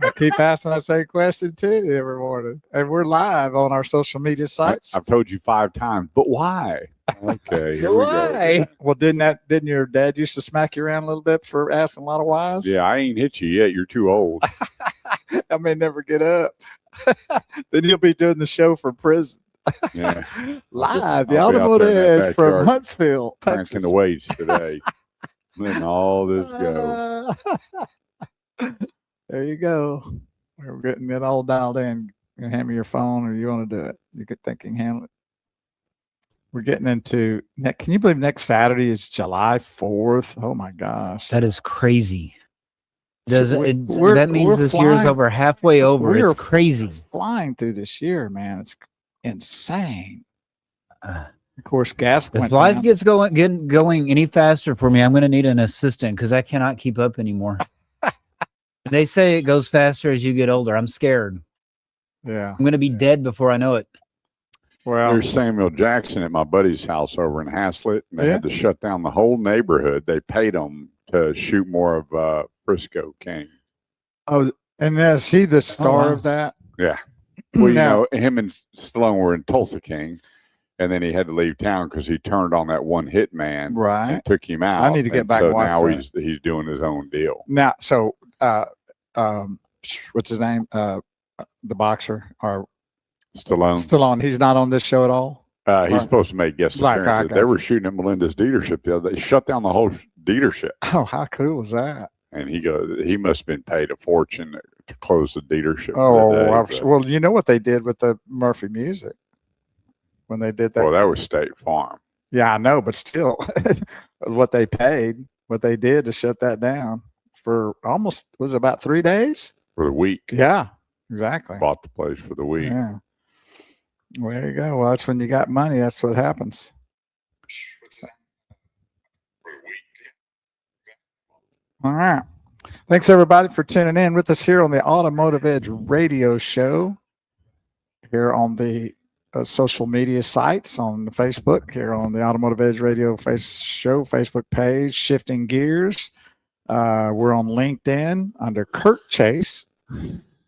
I keep asking that same question too every morning, and we're live on our social media sites. I've told you 5 times, but why? Okay, here we go. Why? Well, didn't your dad used to smack you around a little bit for asking a lot of whys? Yeah, I ain't hit you yet. You're too old. I may never get up. Then you'll be doing the show from prison. Yeah. Live, the I'll be out Automotive there in that Edge from backyard Huntsville, cranking Texas. the weights today. Letting all this go. There you go. We're getting it all dialed in. You hand me your phone, or you want to do it? You could think you can handle it. We're getting into next. Can you believe next Saturday is July 4th? Oh my gosh, That is crazy. So That means this year's over halfway over. It's crazy. Flying through this year, man. It's insane. Of course, gas. If life gets going any faster for me, I'm going to need an assistant because I cannot keep up anymore. They say it goes faster as you get older. I'm scared. Yeah, I'm going to be dead before I know it. Well, there's Samuel Jackson at my buddy's house over in Haslett. And they had to shut down the whole neighborhood. They paid them to shoot more of Frisco King. Oh, and is he the star of that? Yeah. Well, you know, him and Stallone were in Tulsa King, and then he had to leave town because he turned on that one hit man, right? And took him out. I need to get back. So and watch now that. he's doing his own deal. Now, so what's his name? The boxer or Stallone. He's not on this show at all. He's supposed to make guest appearances. They were shooting at Melinda's dealership the other day. They shut down the whole dealership. Oh, how cool was that? And he must have been paid a fortune to close the dealership. Well, you know what they did with the Murphy Music when they did that? Well, that was State Farm. Yeah, I know, but still, what they did to shut that down for almost, was it about 3 days? For the week. Yeah, exactly. Bought the place for the week. Yeah. Well, there you go. Well, that's when you got money. That's what happens. All right. Thanks, everybody, for tuning in with us here on the Automotive Edge radio show, here on the social media sites, on the Facebook, here on the Automotive Edge radio Facebook page, Shifting Gears. We're on LinkedIn under Kurt Chase.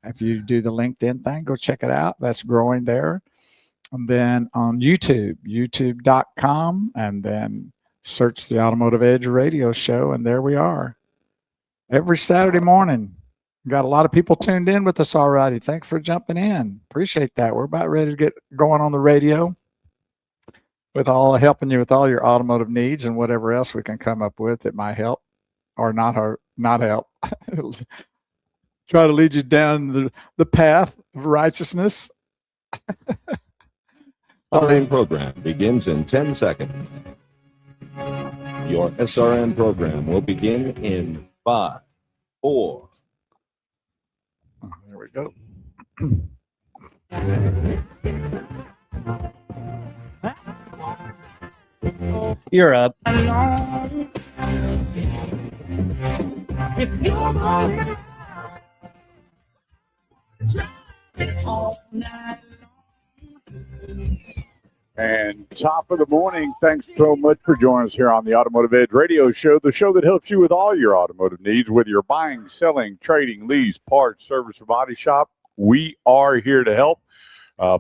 If you do the LinkedIn thing, go check it out. That's growing there. And then on YouTube, youtube.com, and then search the Automotive Edge radio show, and there we are. Every Saturday morning. Got a lot of people tuned in with us already. Thanks for jumping in. Appreciate that. We're about ready to get going on the radio with helping you with all your automotive needs and whatever else we can come up with that might help or not help. Try to lead you down the path of righteousness. Following program begins in 10 seconds. Your SRM program will begin in 5, 4. Oh, there we go. You're up. If you're going all night long. And top of the morning, thanks so much for joining us here on the Automotive Edge radio show, the show that helps you with all your automotive needs, whether you're buying, selling, trading, lease, parts, service, or body shop. We are here to help.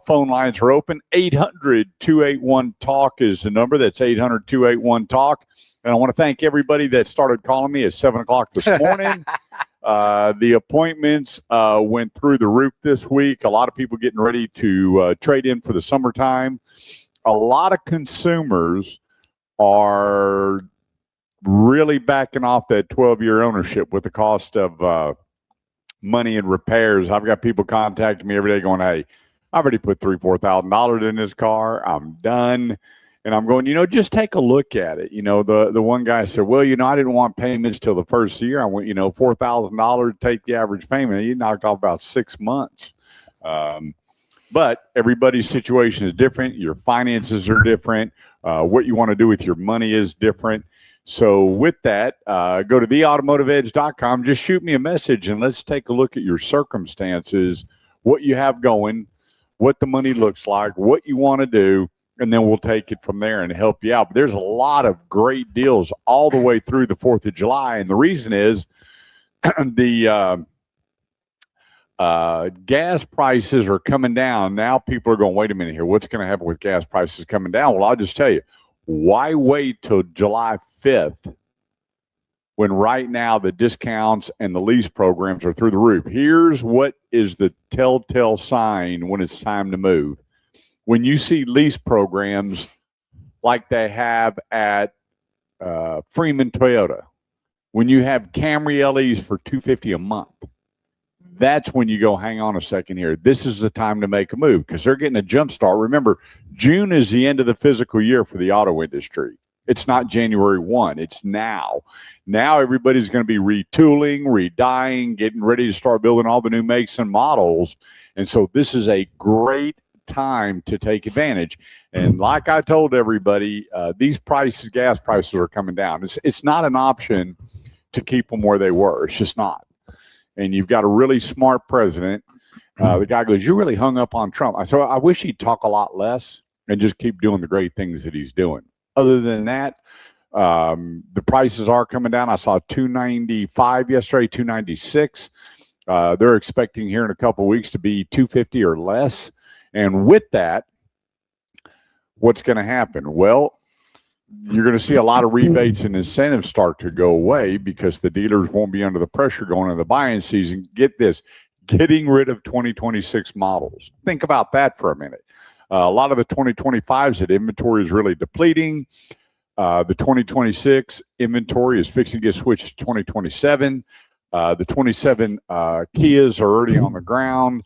Phone lines are open. 800-281-TALK is the number. That's 800-281-TALK. And I want to thank everybody that started calling me at 7 o'clock this morning. The appointments went through the roof this week. A lot of people getting ready to trade in for the summertime. A lot of consumers are really backing off that 12-year ownership with the cost of money and repairs. I've got people contacting me every day going, hey, I've already put $3,000, $4,000 in this car. I'm done. And I'm going, just take a look at it. The one guy said, well, I didn't want payments till the first year. I went, $4,000, take the average payment. He knocked off about 6 months. But everybody's situation is different. Your finances are different. What you want to do with your money is different. So with that, go to theautomotiveedge.com. Just shoot me a message and let's take a look at your circumstances, what you have going, what the money looks like, what you want to do, and then we'll take it from there and help you out. But there's a lot of great deals all the way through the 4th of July. And the reason is the gas prices are coming down. Now people are going, wait a minute here. What's going to happen with gas prices coming down? Well, I'll just tell you, why wait till July 5th when right now the discounts and the lease programs are through the roof? Here's what is the telltale sign when it's time to move. When you see lease programs like they have at Freeman Toyota, when you have Camry LEs for $250 a month, that's when you go, hang on a second here. This is the time to make a move because they're getting a jump start. Remember, June is the end of the physical year for the auto industry. It's not January 1. It's now. Now everybody's going to be retooling, redying, getting ready to start building all the new makes and models. And so this is a great time to take advantage. And like I told everybody, these prices, gas prices are coming down. It's not an option to keep them where they were. It's just not. And you've got a really smart president. The guy goes, "You really hung up on Trump." I said, "I wish he'd talk a lot less and just keep doing the great things that he's doing." Other than that, the prices are coming down. I saw $295 yesterday, $296. They're expecting here in a couple of weeks to be $250 or less. And with that, what's going to happen? Well, you're going to see a lot of rebates and incentives start to go away because the dealers won't be under the pressure going into the buying season. Get this, getting rid of 2026 models. Think about that for a minute. A lot of the 2025s that inventory is really depleting. The 2026 inventory is fixing to get switched to 2027. The 27 Kias are already on the ground.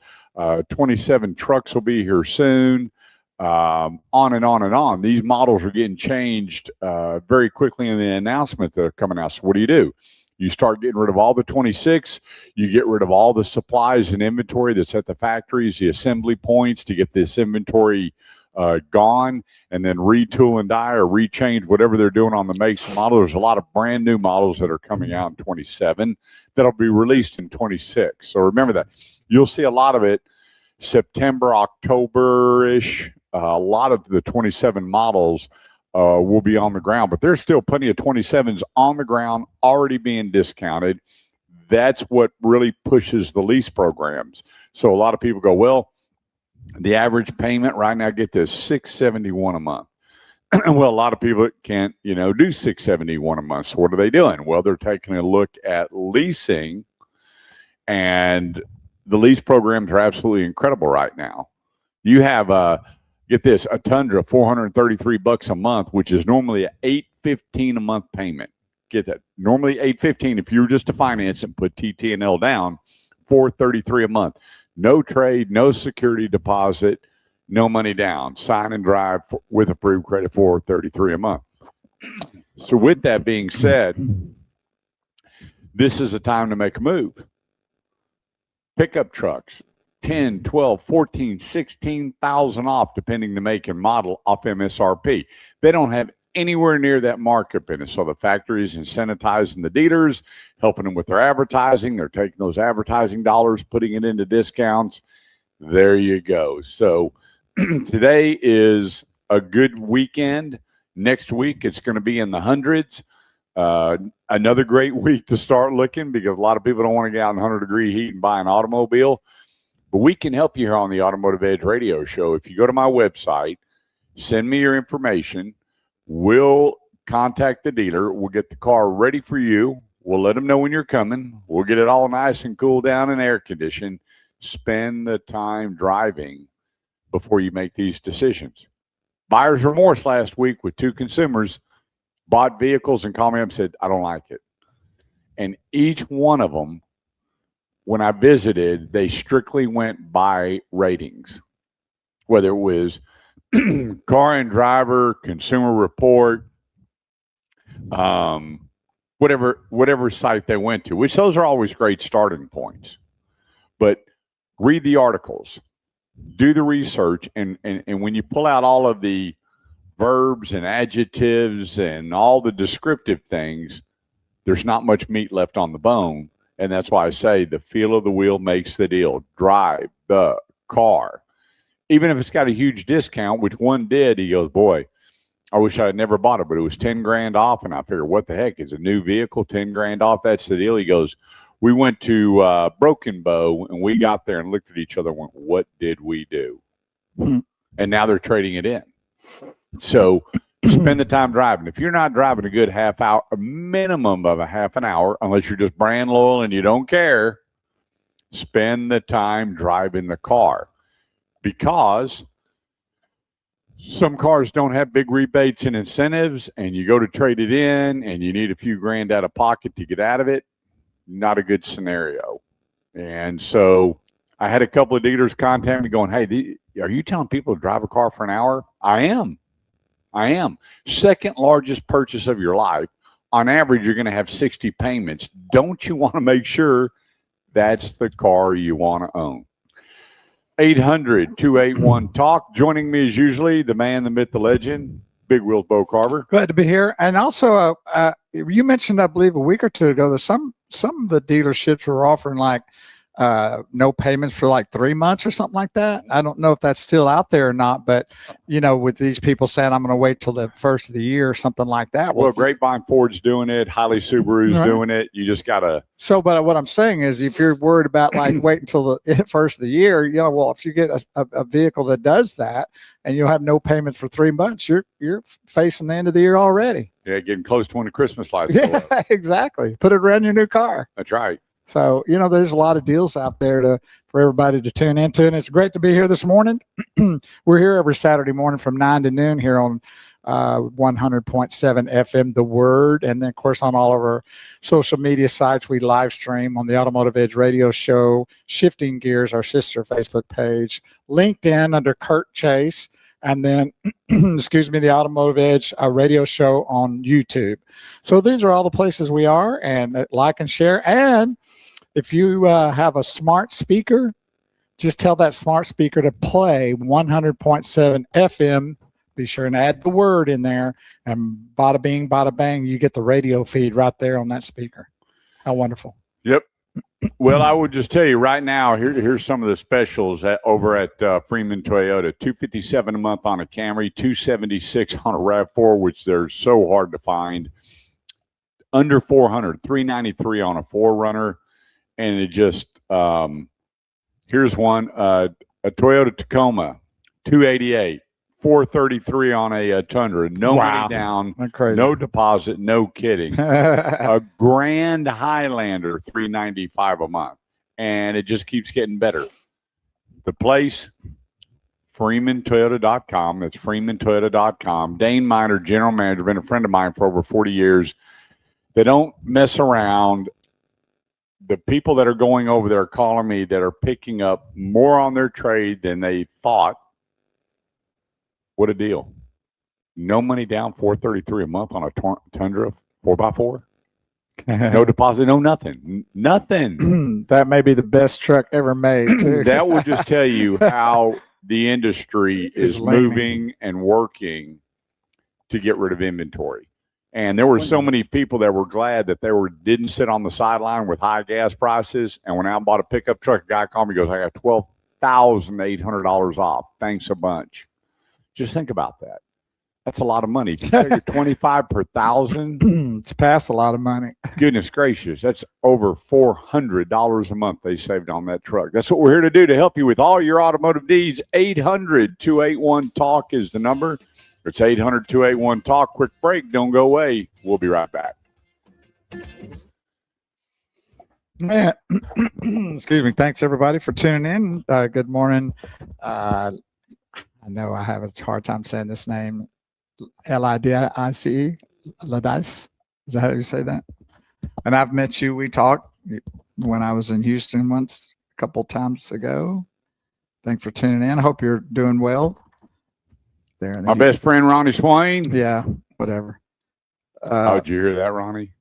27 trucks will be here soon. On and on and on. These models are getting changed very quickly in the announcement that are coming out. So what do? You start getting rid of all the 26. You get rid of all the supplies and inventory that's at the factories, the assembly points to get this inventory gone, and then retool and die or rechange whatever they're doing on the makes and model. There's a lot of brand new models that are coming out in 27 that'll be released in 26. So remember that. You'll see a lot of it September, October-ish. A lot of the 27 models will be on the ground, but there's still plenty of 27s on the ground already being discounted. That's what really pushes the lease programs. So a lot of people go, well, the average payment right now, get this, $671 a month. Well, a lot of people can't, do $671 a month. So what are they doing? Well, they're taking a look at leasing, and the lease programs are absolutely incredible right now. You have get this, a Tundra, $433 a month, which is normally a $815 a month payment. Get that? Normally $815 if you were just to finance and put TT&L down, $433 a month. No trade, no security deposit, no money down. Sign and drive with approved credit, $433 a month. So with that being said, this is a time to make a move. Pickup trucks, 10, 12, 14, 16,000 off, depending the make and model, off MSRP. They don't have anywhere near that markup in it. So the factory is incentivizing the dealers, helping them with their advertising. They're taking those advertising dollars, putting it into discounts. There you go. So today is a good weekend. Next week, it's going to be in the hundreds. Another great week to start looking because a lot of people don't want to get out in 100-degree heat and buy an automobile. But we can help you here on the Automotive Edge Radio Show. If you go to my website, send me your information. We'll contact the dealer. We'll get the car ready for you. We'll let them know when you're coming. We'll get it all nice and cool down and air conditioned. Spend the time driving before you make these decisions. Buyer's remorse last week with two consumers bought vehicles and called me up and said, I don't like it. And each one of them, when I visited, they strictly went by ratings, whether it was Car and Driver, Consumer Report, whatever site they went to, which those are always great starting points. But read the articles, do the research, and when you pull out all of the verbs and adjectives and all the descriptive things, there's not much meat left on the bone. And that's why I say the feel of the wheel makes the deal. Drive the car. Even if it's got a huge discount, which one did, he goes, boy, I wish I had never bought it, but it was 10 grand off. And I figured, what the heck is a new vehicle, 10 grand off? That's the deal. He goes, We went to Broken Bow, and we got there and looked at each other and went, what did we do? Hmm. And now they're trading it in. So spend the time driving. If you're not driving a good half hour, a minimum of a half an hour, unless you're just brand loyal and you don't care, spend the time driving the car, because some cars don't have big rebates and incentives, and you go to trade it in and you need a few grand out of pocket to get out of it. Not a good scenario. And so I had a couple of dealers contact me going, hey, are you telling people to drive a car for an hour? I am. Second largest purchase of your life. On average, you're going to have 60 payments. Don't you want to make sure that's the car you want to own? 800-281-TALK. Joining me as usually, the man, the myth, the legend, Big Wheels Bo Carver. Glad to be here. And also, you mentioned, I believe, a week or two ago that some of the dealerships were offering like no payments for like 3 months or something like that. I don't know if that's still out there or not, but with these people saying I'm going to wait till the first of the year or something like that. Well, Grapevine Ford's doing it. Highly Subaru's Right. doing it. You just got to. So, but what I'm saying is, if you're worried about like waiting until the first of the year, well, if you get a vehicle that does that and you'll have no payments for 3 months, you're facing the end of the year already. Yeah, getting close to when the Christmas lights go up. Yeah, exactly. Put it around your new car. That's right. So, there's a lot of deals out there for everybody to tune into. And it's great to be here this morning. We're here every Saturday morning from 9 to noon here on 100.7 FM, The Word. And then, of course, on all of our social media sites, we live stream on the Automotive Edge radio show, Shifting Gears, our sister Facebook page, LinkedIn under Kurt Chase. And then, the Automotive Edge radio show on YouTube. So these are all the places we are, and like and share. And if you have a smart speaker, just tell that smart speaker to play 100.7 FM. Be sure and add the word in there, and bada bing, bada bang, you get the radio feed right there on that speaker. How wonderful. Yep. Well, I would just tell you right now, here's some of the specials over at Freeman Toyota. $257 a month on a Camry, $276 on a RAV4, which they're so hard to find. Under $400, $393 on a 4Runner. And it just, here's one, a Toyota Tacoma, $288. $433 on a Tundra. No money down, no deposit, no kidding. A Grand Highlander, $395 a month. And it just keeps getting better. The place, FreemanToyota.com. That's FreemanToyota.com. Dane Miner, general manager, been a friend of mine for over 40 years. They don't mess around. The people that are going over there calling me that are picking up more on their trade than they thought. What a deal. No money down, $433 a month on a Tundra 4x4. No deposit, no nothing. Nothing. That may be the best truck ever made, too. That will just tell you how the industry is moving and working to get rid of inventory. And there were so many people that were glad that didn't sit on the sideline with high gas prices and went out and bought a pickup truck. A guy called me, goes, I got $12,800 off. Thanks a bunch. Just think about that. That's a lot of money. If you figure 25 per thousand. It's past a lot of money. Goodness gracious. That's over $400 a month they saved on that truck. That's what we're here to do, to help you with all your automotive needs. 800-281-TALK is the number. It's 800-281-TALK. Quick break. Don't go away. We'll be right back. Yeah. Excuse me. Thanks, everybody, for tuning in. Good morning. I know I have a hard time saying this name. Lidice. Ladice. Is that how you say that? And I've met you. We talked when I was in Houston once, a couple times ago. Thanks for tuning in. I hope you're doing well. There. My best friend, Ronnie Swain. Yeah, whatever. Oh, did you hear that, Ronnie?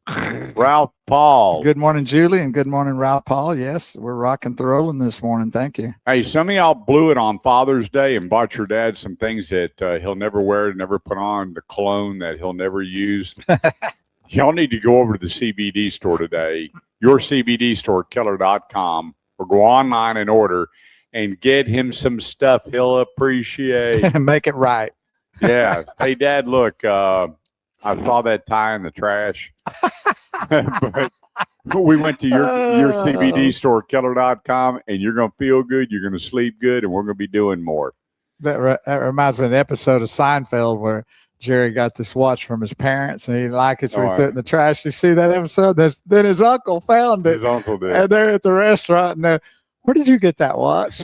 Ralph Paul. Good morning, Julie, and good morning, Ralph Paul. Yes, we're rocking and rolling this morning. Thank you. Hey, some of y'all blew it on Father's Day and bought your dad some things that he'll never wear, never put on, the cologne that he'll never use. Y'all need to go over to the CBD store today, your CBD store, Keller.com, or go online and order and get him some stuff he'll appreciate. Make it right. Yeah. Hey, Dad, look, I saw that tie in the trash. But We went to your Oh. CBD store, Keller.com, and you're going to feel good. You're going to sleep good, and we're going to be doing more. That reminds me of an episode of Seinfeld where Jerry got this watch from his parents and he didn't like it, so he Oh, threw it in the trash. You see that episode? Then his uncle found it, His uncle did. and they're at the restaurant. And where did you get that watch?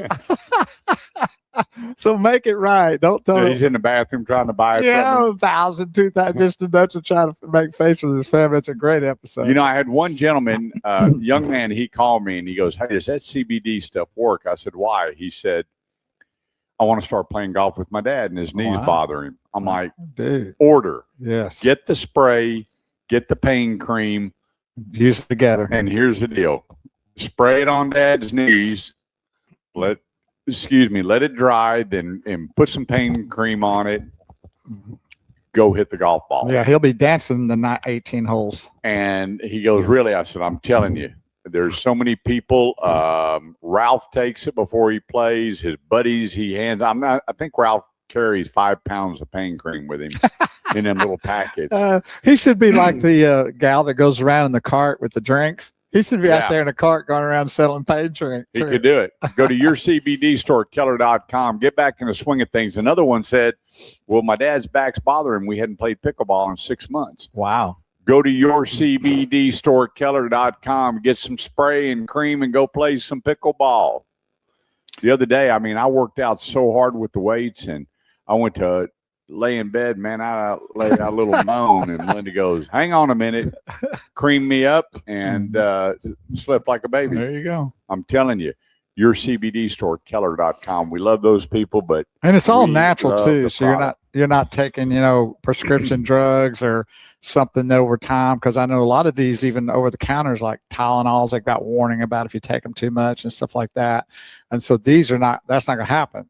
So make it right. Don't tell him. He's in the bathroom trying to buy it from him. Yeah, 1,000, 2,000, just enough to try to make face with his family. It's a great episode. You know, I had one gentleman, young man, he called me and he goes, "Hey, does that CBD stuff work?" I said, "Why?" He said, "I want to start playing golf with my dad and his knees Wow. bother him." I'm like, dude, order. yes. Get the spray, get the pain cream, Use it together. and here's the deal. Spray it on dad's knees, let it dry, then and put some pain cream on it. Go hit the golf ball. Yeah, he'll be dancing the 18 holes. And he goes, "Really?" I said, "I'm telling you, there's so many people. Ralph takes it before he plays. His buddies, he hands. I think Ralph carries 5 pounds of pain cream with him in them little packets. He should be like the gal that goes around in the cart with the drinks. He should be Yeah. out there in a cart going around selling pain drink. He could do it. Go to your CBD store, Keller.com. Get back in the swing of things." Another one said, "Well, my dad's back's bothering him. We hadn't played pickleball in 6 months." Wow. Go to your CBD store, Keller.com. Get some spray and cream and go play some pickleball. The other day, I mean, I worked out so hard with the weights, and I went to lay in bed, man. I laid out a little moan, and Linda goes, "Hang on a minute," creamed me up, and slept like a baby. There you go. I'm telling you, your CBD store, Keller.com. We love those people, but And it's all we natural love too. the So product. you're not taking, prescription drugs or something over time. Because I know a lot of these, even over the counters, like Tylenols, they got warning about if you take them too much and stuff like that. And so these are not. That's not going to happen.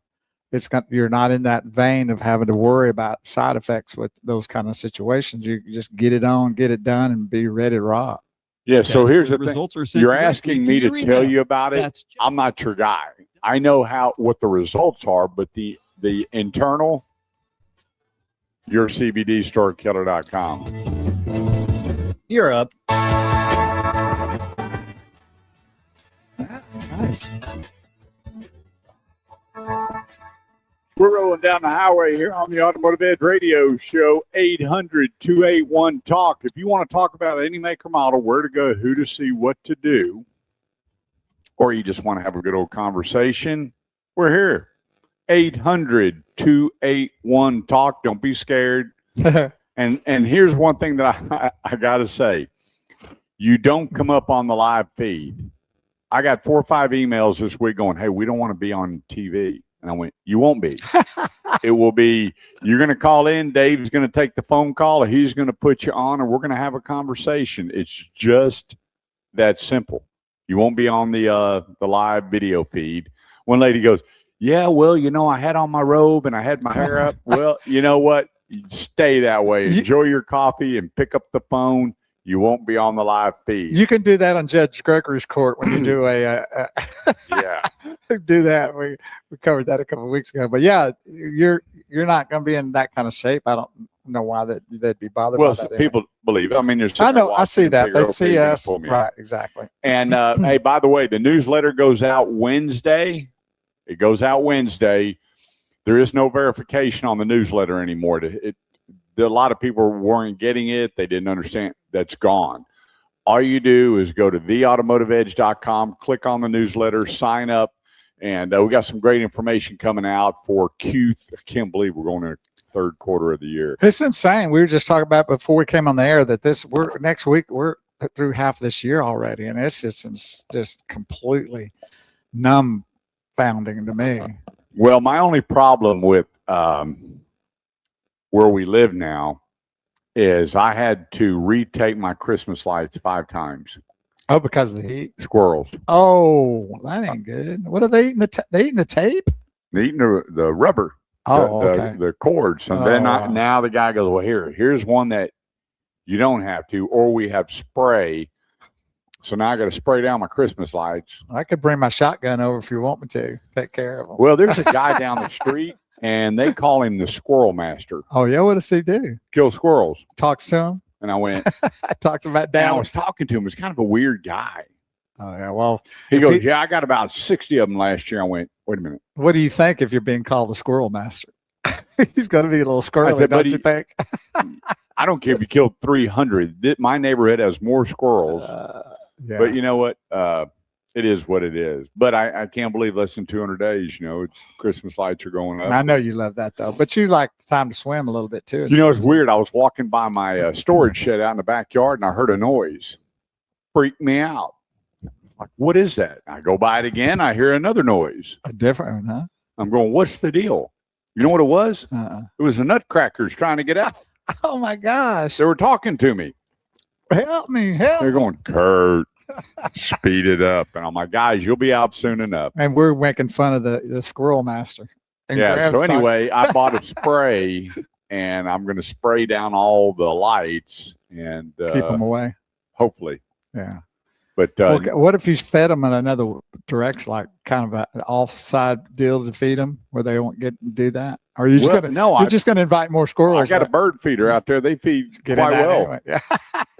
You're not in that vein of having to worry about side effects with those kind of situations. You just get it on, get it done, and be ready to rock. yeah. So Yes, here's the thing. results are sent You're directly asking me to your tell email. you about it. That's I'm not your guy. I know what the results are, but the internal, your CBD store, Keller.com. You're up. Nice. We're rolling down the highway here on the Automotive Edge Radio Show, 800-281-TALK. If you want to talk about any make or model, where to go, who to see, what to do, or you just want to have a good old conversation, we're here. 800-281-TALK. Don't be scared. And here's one thing that I got to say. You don't come up on the live feed. I got 4 or 5 emails this week going, "Hey, we don't want to be on TV." And I went, "You won't be. It will be, you're going to call in. Dave's going to take the phone call. Or he's going to put you on, and we're going to have a conversation." It's just that simple. You won't be on the live video feed. One lady goes, "Yeah, well, I had on my robe and I had my hair up." Well, you know what? Stay that way. Enjoy your coffee and pick up the phone. You won't be on the live feed. You can do that on Judge Gregory's court when you do Yeah. do that. We covered that a couple of weeks ago. But yeah, you're not going to be in that kind of shape. I don't know why they'd be bothered. Well, by that people believe. I mean, there's. I know. I see that. They see you us. pull me Right. Exactly. And hey, by the way, the newsletter goes out Wednesday. It goes out Wednesday. There is no verification on the newsletter anymore. A lot of people weren't getting it. They didn't understand. That's gone. All you do is go to theautomotiveedge.com, click on the newsletter, sign up, and we got some great information coming out for I can't believe we're going to the third quarter of the year. It's insane. We were just talking about before we came on the air that next week we're through half this year already, and it's just completely dumbfounding to me. Well, my only problem with where we live now is I had to retake my Christmas lights 5 times. Oh, because of the heat. Squirrels. Oh, that ain't good. What are they eating? They eating the tape? They're eating the rubber. Oh, the, okay. the cords. And then Oh. now the guy goes, "Well, here's one that you don't have to, or we have spray." So now I got to spray down my Christmas lights. I could bring my shotgun over if you want me to take care of them. Well, there's a guy down the street, and they call him the Squirrel Master. Oh yeah, what does he do? Kill squirrels. Talks to him. And I went, I talked about and I down. was talking to him. It was kind of a weird guy. Oh yeah. Well, He If goes, he- yeah, I got about 60 of them last year. I went, wait a minute. what do you think if you're being called the squirrel master? He's going to be a little squirrely, said, don't buddy, you think? I don't care if you killed 300. My neighborhood has more squirrels. Yeah. But you know what? It is what it is. But I can't believe less than 200 days. It's Christmas lights are going up. I know you love that though, but you like time to swim a little bit too. It's weird. I was walking by my storage shed out in the backyard, and I heard a noise. Freaked me out. Like, what is that? I go by it again. I hear another noise. A different one, huh? I'm going, what's the deal? You know what it was? Uh-uh. It was the nutcrackers trying to get out. Oh my gosh! They were talking to me. Help me! Help! They're going, Kurt, speed it up. And I'm like, guys, you'll be out soon enough. And we're making fun of the squirrel master. And Yeah. Graham's So talking- anyway, I bought a spray, and I'm going to spray down all the lights and keep them away. hopefully. Yeah. But Okay, what if you fed them in another direction, like kind of an offside deal to feed them, where they won't get to do that? Or are you just gonna? no, You're just gonna invite more I squirrels? got a right? bird feeder out there. They feed Get in quite that well. anyway. Yeah.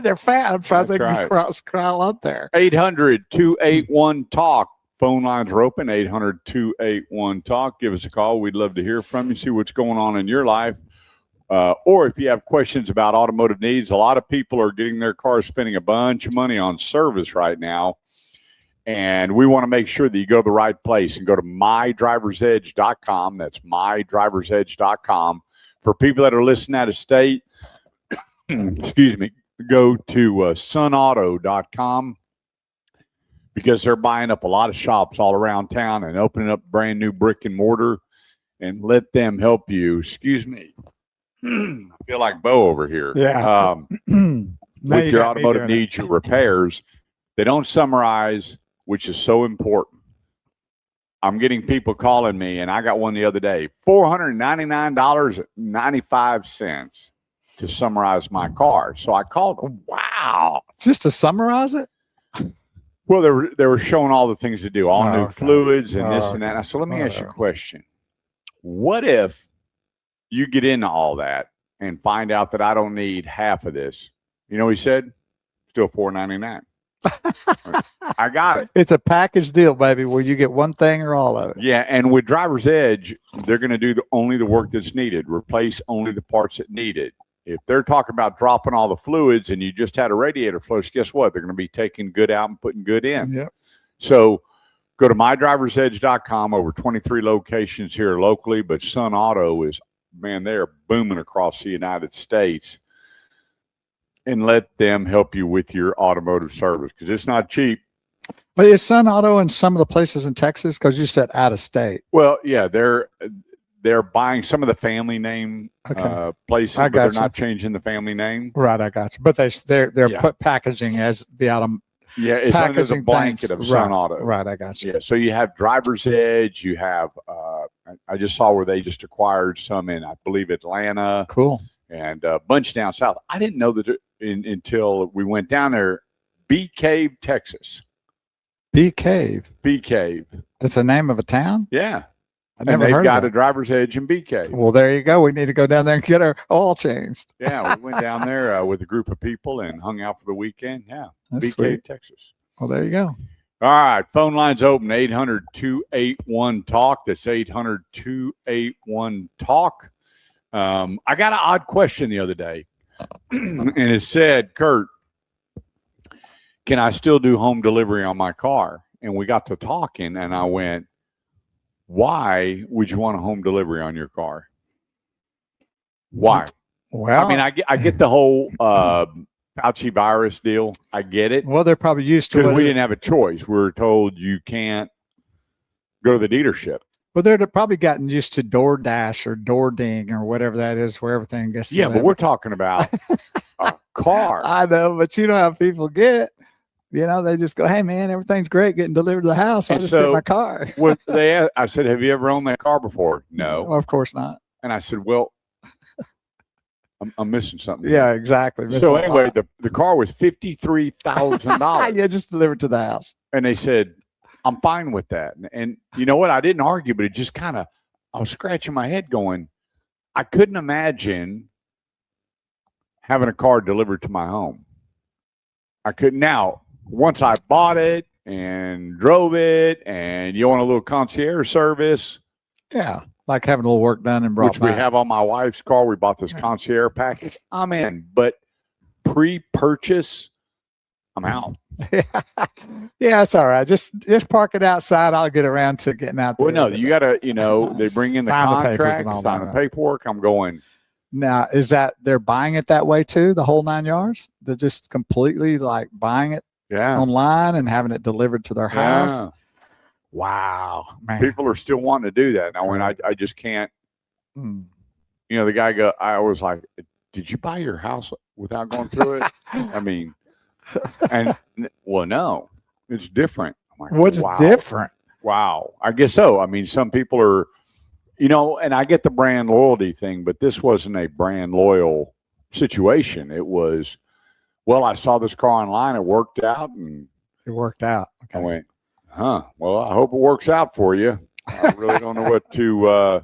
They're fat. I'm surprised they That's can right. crawl up there. 800-281-TALK. Phone lines are open. 800-281-TALK. Give us a call. We'd love to hear from you, see what's going on in your life. Or if you have questions about automotive needs, a lot of people are getting their cars spending a bunch of money on service right now. And we want to make sure that you go to the right place and go to mydriversedge.com. That's mydriversedge.com. For people that are listening out of state, excuse me, go to sunauto.com, because they're buying up a lot of shops all around town and opening up brand new brick and mortar, and let them help you. Excuse me. I feel like Bo over here. Yeah. Now With you your got me automotive doing it. needs, your repairs. They don't summarize, which is so important. I'm getting people calling me, and I got one the other day, $499.95 to summarize my car. So I called them. Wow. Just to summarize it? Well, they were showing all the things to do, all Oh, new okay. fluids and this Oh, and that. And I said, let me ask you a Whatever. question. What if you get into all that and find out that I don't need half of this? You know what he said? Still $499. I got it. It's a package deal, baby, where you get one thing or all of it. Yeah, and with Driver's Edge, they're going to do only the work that's needed, replace only the parts that needed. If they're talking about dropping all the fluids and you just had a radiator flush, guess what? They're going to be taking good out and putting good in. Yep. So go to mydriversedge.com, over 23 locations here locally, but Sun Auto is, man, they're booming across the United States. And let them help you with your automotive service, because it's not cheap. But is Sun Auto in some of the places in Texas? Because you said out of state. Well, yeah, they're buying some of the family name Okay. places, I but they're got you. not changing the family name. Right, I got you. But they're Yeah. put packaging as the auto Yeah, it's under the packaging blanket things. of Sun right, Auto. Right, I got you. Yeah, so you have Driver's Edge. You have I just saw where they just acquired some in, I believe, Atlanta, Cool. and a bunch down south. I didn't know that until we went down there. Bee Cave, Texas. Bee Cave. Bee Cave. It's the name of a town? Yeah. I And never they've heard got of a it. Driver's Edge in Bee Cave. Well, there you go. We need to go down there and get our oil changed. Yeah, we went down there with a group of people and hung out for the weekend. Yeah, That's Bee sweet. Cave, Texas. Well, there you go. All right, phone lines open, 800-281-TALK. That's 800-281-TALK. I got an odd question the other day, and it said, Kurt, can I still do home delivery on my car? And we got to talking, and I went, why would you want a home delivery on your car? Why? Well, I mean, I get the whole Fauci virus deal. I get it. well, they're probably used to Because it. we didn't have a choice. We were told you can't go to the dealership. Well, they're probably gotten used to DoorDash or DoorDing or whatever that is, where everything gets. Yeah, but delivered. we're talking about a car. I know, but you know how people get. You know, they just go, "Hey, man, everything's great getting delivered to the house. I'll And just so- get my car." What I said, have you ever owned that car before? No. Well, of course not. And I said, well, I'm missing something. Yeah, exactly. So anyway, the car was $53,000. yeah, just delivered to the house. And they said, I'm fine with that. And you know what? I didn't argue, but it just kind of, I was scratching my head going, I couldn't imagine having a car delivered to my home. I could now, once I bought it and drove it, and you want a little concierge service, Yeah, like having a little work done and brought which we back. have on my wife's car. We bought this concierge package. I'm in, but pre-purchase, I'm out. Yeah, it's all right. Just park it outside. I'll get around to getting out there. Well, no, you got to, they bring in the Sign the papers contract, and all sign that. the paperwork. I'm going, Now, is that they're buying it that way too? The whole 9 yards? They're just completely like buying it yeah. online and having it delivered to their house. Yeah. Wow, man. People are still wanting to do that. Now, when I just can't, Mm. the guy I was like, did you buy your house without going through it? I mean, well, no, it's different. I'm like, What's wow. different? Wow. I guess so. I mean, some people are, and I get the brand loyalty thing, but this wasn't a brand loyal situation. It was, well, I saw this car online. It worked out. And It worked out. I went, well, I hope it works out for you. I really don't know what to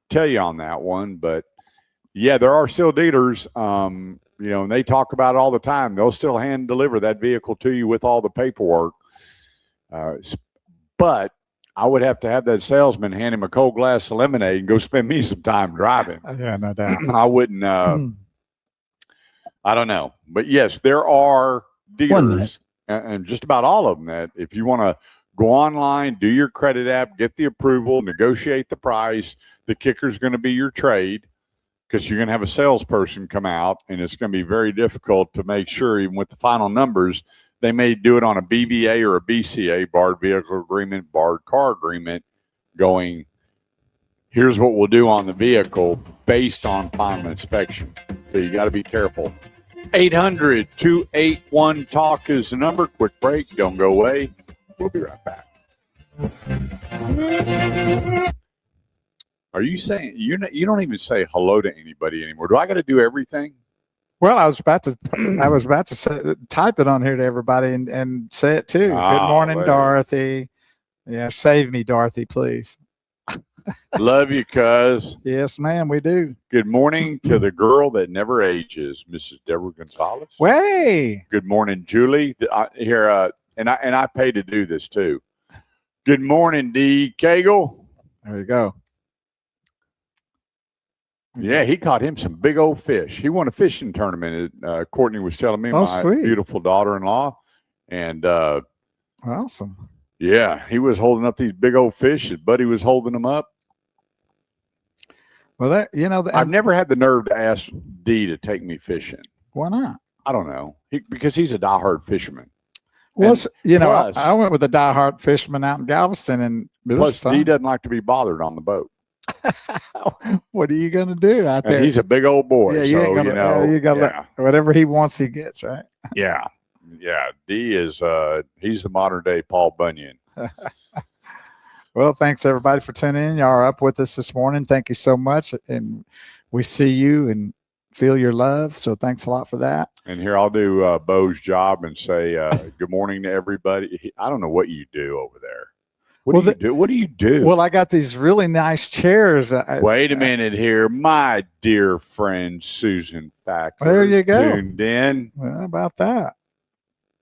tell you on that one. But yeah, there are still dealers, and they talk about it all the time. They'll still hand deliver that vehicle to you with all the paperwork. But I would have to have that salesman hand him a cold glass of lemonade and go spend me some time driving. Yeah, no doubt. I wouldn't, I don't know. But yes, there are dealers, and just about all of them, that if you want to go online, do your credit app, get the approval, negotiate the price, the kicker is going to be your trade, because you're going to have a salesperson come out, and it's going to be very difficult to make sure, even with the final numbers, they may do it on a BVA or a BCA, barred vehicle agreement, barred car agreement, going, here's what we'll do on the vehicle based on final inspection. So you got to be careful. 800-281-TALK is the number. Quick break. Don't go away. We'll be right back. Are you saying you don't even say hello to anybody anymore? Do I got to do everything? Well, I was about to say, type it on here to everybody and say it too. Good morning, well. Dorothy. Yeah, save me, Dorothy, please. Love you, cuz. Yes, ma'am, we do. Good morning to the girl that never ages, Mrs. Deborah Gonzalez. Way. Good morning, Julie. And I pay to do this too. Good morning, D. Cagle. There you go. Yeah, he caught him some big old fish. He won a fishing tournament. Courtney was telling me, my sweet. beautiful daughter-in-law. And Awesome. yeah, he was holding up these big old fish. His buddy was holding them up. Well, I've never had the nerve to ask D to take me fishing. why not? I don't know. Because he's a diehard fisherman. Well, And plus- I went with a diehard fisherman out in Galveston, and it was Plus, D fun. doesn't like to be bothered on the boat. What are you going to do out there? And he's a big old boy. Yeah, you so, ain't gonna, you gotta yeah. whatever he wants, he gets, right? Yeah. Yeah. D is, he's the modern day Paul Bunyan. Well, thanks everybody for tuning in. Y'all are up with us this morning. Thank you so much. And we see you and feel your love. So thanks a lot for that. And here I'll do Bo's job and say good morning to everybody. I don't know what you do over there. What do you do? What do you do? Well, I got these really nice chairs. Wait a minute here. My dear friend Susan Thacker. There you go. Tuned in. How about that?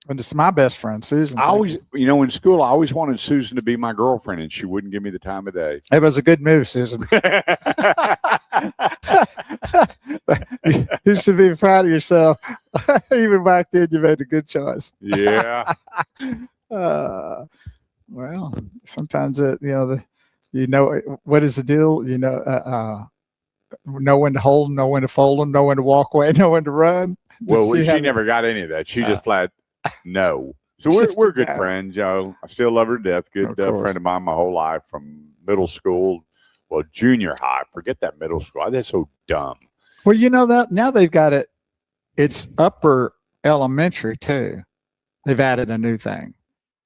And it's my best friend, Susan. I always, in school, I always wanted Susan to be my girlfriend, and she wouldn't give me the time of day. It was a good move, Susan. You should be proud of yourself. Even back then, you made a good choice. Yeah. Well, sometimes what is the deal? Know when to hold them, know when to fold them, know when to walk away, know when to run. Well, she never got any of that. She just flat no. So we're good friends. I still love her to death. Good friend of mine my whole life from middle school, junior high. Forget that middle school. That's so dumb. Well, that now they've got it. It's upper elementary too. They've added a new thing.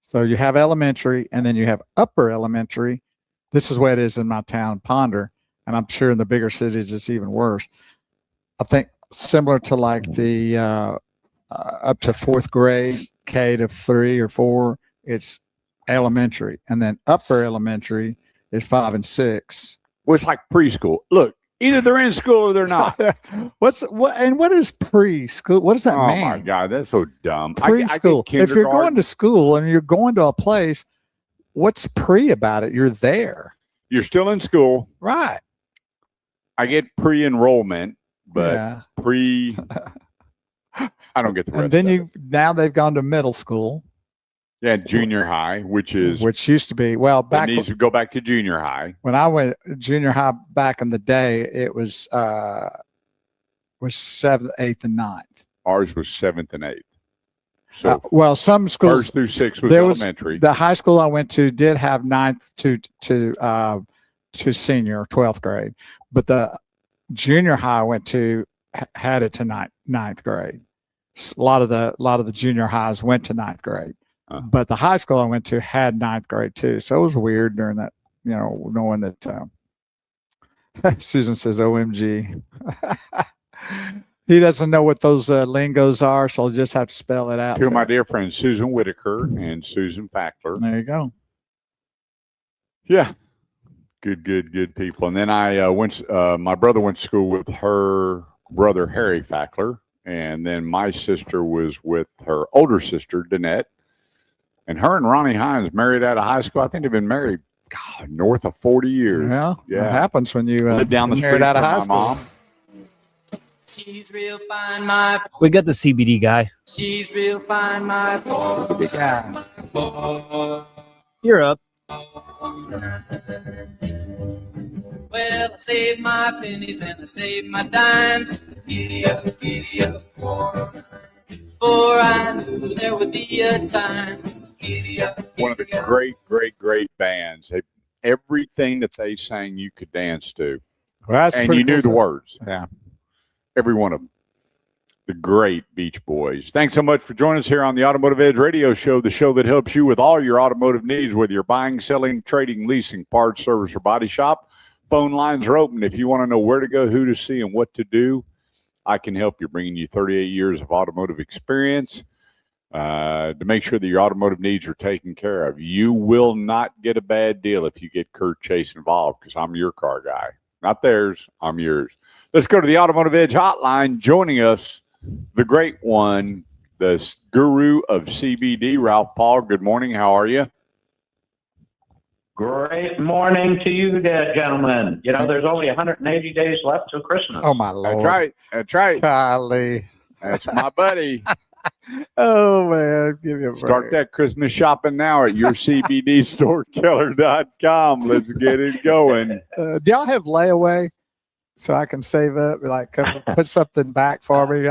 So you have elementary and then you have upper elementary. This is where it is in my town, Ponder. And I'm sure in the bigger cities, it's even worse. I think similar to like the up to fourth grade, K to 3 or 4, it's elementary. And then upper elementary is 5 and 6. Well, it's like preschool. Look, Either they're in school or they're not. what is preschool? What does that Oh mean? my God, that's so dumb. Preschool. If you're going to school and you're going to a place, what's pre about it? You're there. You're still in school. Right. I get pre-enrollment, but yeah. I don't get the rest. And then of it. now they've gone to middle school. Yeah, junior high, which used to be back needs to go back to junior high. when I went junior high back in the day. It was 7th, 8th, and 9th. Ours was 7th and 8th. So some schools 1st through 6th was elementary. The high school I went to did have 9th to senior 12th grade, but the junior high I went to had it to ninth grade. A lot of the junior highs went to 9th grade. But the high school I went to had 9th grade too. So it was weird during that, knowing that Susan says, OMG. He doesn't know what those lingos are, so I'll just have to spell it out. Two of my dear friends, Susan Whitaker and Susan Fackler. There you go. Yeah. Good people. And then I my brother went to school with her brother, Harry Fackler. And then my sister was with her older sister, Danette. And her and Ronnie Hines married out of high school. I think they've been married, north of 40 years. Yeah. It happens when you live down the street out of from high my school. mom. She's real fine, my. We got the CBD guy. She's real fine, my. Big guy. You're up. Well, I saved my pennies and I saved my dimes. Giddy up, for I knew there would be a time. Giddy up. One of the great bands. Everything that they sang, you could dance to. Well, that's and pretty you knew cool the stuff. words. Yeah. Every one of them. The great Beach Boys. Thanks so much for joining us here on the Automotive Edge Radio Show, the show that helps you with all your automotive needs, whether you're buying, selling, trading, leasing, parts, service, or body shop. Phone lines are open. If you want to know where to go, who to see, and what to do, I can help you, bringing you 38 years of automotive experience to make sure that your automotive needs are taken care of. You will not get a bad deal if you get Kurt Chase involved, because I'm your car guy. Not theirs, I'm yours. Let's go to the Automotive Edge hotline. Joining us, the great one, the guru of CBD, Ralph Paul. Good morning. How are you? Great morning to you, gentlemen. There's only 180 days left till Christmas. Oh, my Lord. That's right. Golly. That's my buddy. Oh, man. Give me a break. Start that Christmas shopping now at yourcbdstorekeller.com. Let's get it going. Do y'all have layaway so I can save up, put something back for me?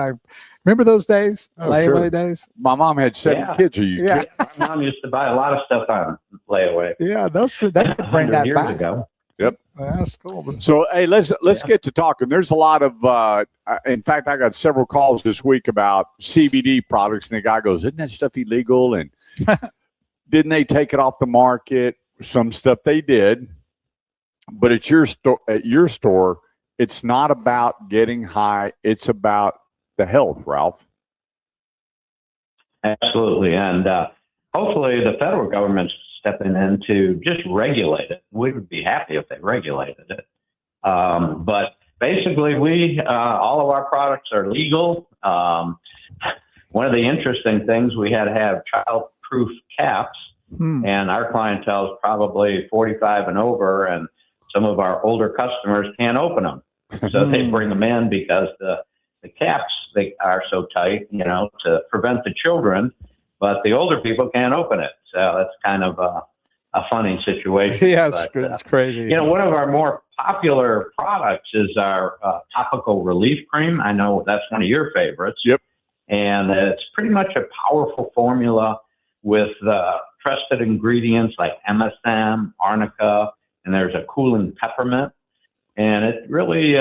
Remember those days? Oh, layaway sure. days? My mom had 7 kids. Are you kidding? My mom used to buy a lot of stuff on layaway. Yeah, they could bring that years back. ago. Yep. That's cool. So, hey, let's get to talking. There's a lot of, in fact, I got several calls this week about CBD products, and the guy goes, "Isn't that stuff illegal?" And didn't they take it off the market? Some stuff they did, but at your store, it's not about getting high. It's about the health, Ralph. Absolutely, and hopefully the federal government's stepping in to just regulate it. We would be happy if they regulated it. But basically, all of our products are legal. One of the interesting things, we had to have child-proof caps, and our clientele is probably 45 and over, and some of our older customers can't open them. So they bring them in because the caps, they are so tight, to prevent the children, but the older people can't open it. So that's kind of a funny situation. Yeah, but, it's crazy. one of our more popular products is our topical relief cream. I know that's one of your favorites. Yep. And it's pretty much a powerful formula with trusted ingredients like MSM, arnica, and there's a cooling peppermint. And it really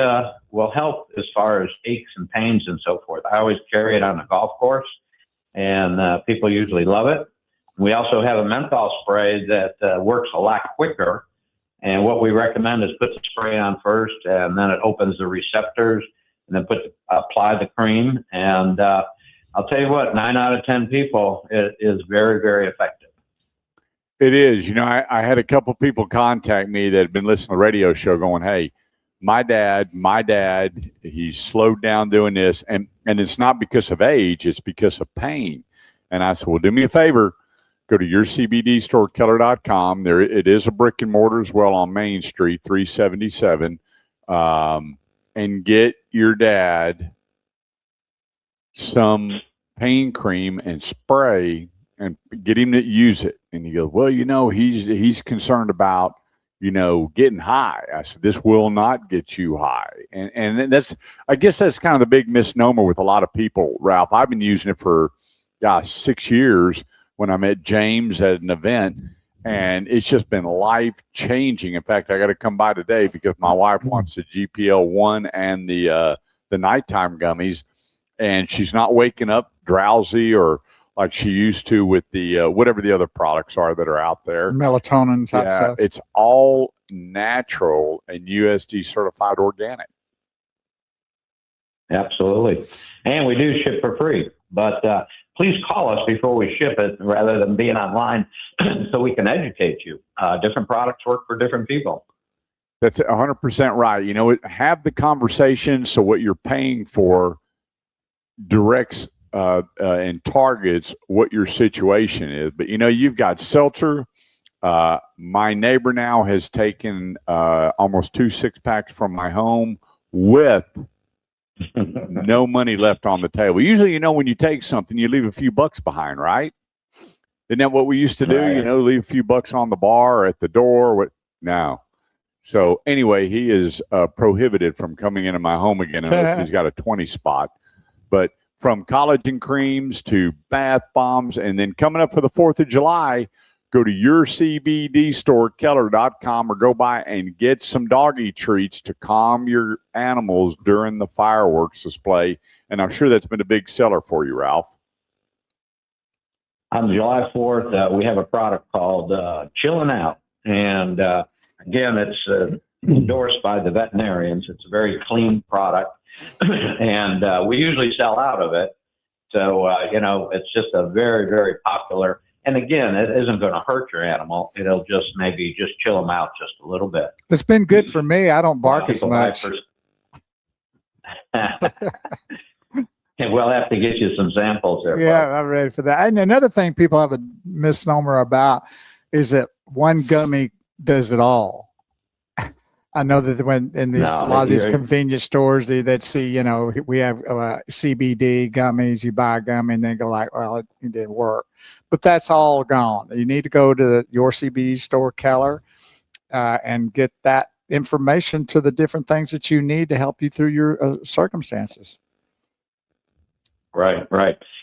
will help as far as aches and pains and so forth. I always carry it on a golf course, and people usually love it. We also have a menthol spray that works a lot quicker. And what we recommend is put the spray on first, and then it opens the receptors, and then apply the cream. And I'll tell you what, 9 out of 10 people, it is very, very effective. It is. I had a couple people contact me that had been listening to the radio show going, "Hey, my dad, he's slowed down doing this, and it's not because of age, it's because of pain. And I said, well, do me a favor, go to yourcbdstorekeller.com. There, it is a brick and mortar as well on Main Street, 377, and get your dad some pain cream and spray and get him to use it. And he goes, well, he's concerned about, getting high. I said, this will not get you high. And I guess that's kind of the big misnomer with a lot of people, Ralph. I've been using it for, 6 years when I met James at an event, and it's just been life-changing. In fact, I got to come by today because my wife wants the GPL-1 and the nighttime gummies, and she's not waking up drowsy or like she used to with the whatever the other products are that are out there. Melatonin type stuff. It's all natural and USD certified organic. Absolutely. And we do ship for free. But please call us before we ship it rather than being online so we can educate you. Different products work for different people. That's 100% right. Have the conversation so what you're paying for directs and targets what your situation is. But, you've got seltzer. My neighbor now has taken almost 2 6-packs from my home with no money left on the table. Usually, when you take something, you leave a few bucks behind, right? Isn't that what we used to do? Right. Leave a few bucks on the bar or at the door. No. So anyway, he is prohibited from coming into my home again unless he's got a 20 spot. But from collagen creams to bath bombs, and then coming up for the 4th of July, go to yourcbdstorekeller.com or go by and get some doggy treats to calm your animals during the fireworks display. And I'm sure that's been a big seller for you, Ralph. On July 4th, we have a product called Chillin' Out. And again, it's endorsed by the veterinarians. It's a very clean product. And we usually sell out of it. So, it's just a very, very popular. And again, it isn't going to hurt your animal. It'll just maybe just chill them out just a little bit. It's been good for me. I don't bark as People much. And we'll have to get you some samples there. Yeah, I'm ready for that. And another thing people have a misnomer about is that one gummy does it all. I know that when in these a lot of these convenience stores, they'd see, we have CBD gummies. You buy a gummy and then go like, well, it didn't work. But that's all gone. You need to go to your CBD store, Keller, and get that information to the different things that you need to help you through your circumstances. Right.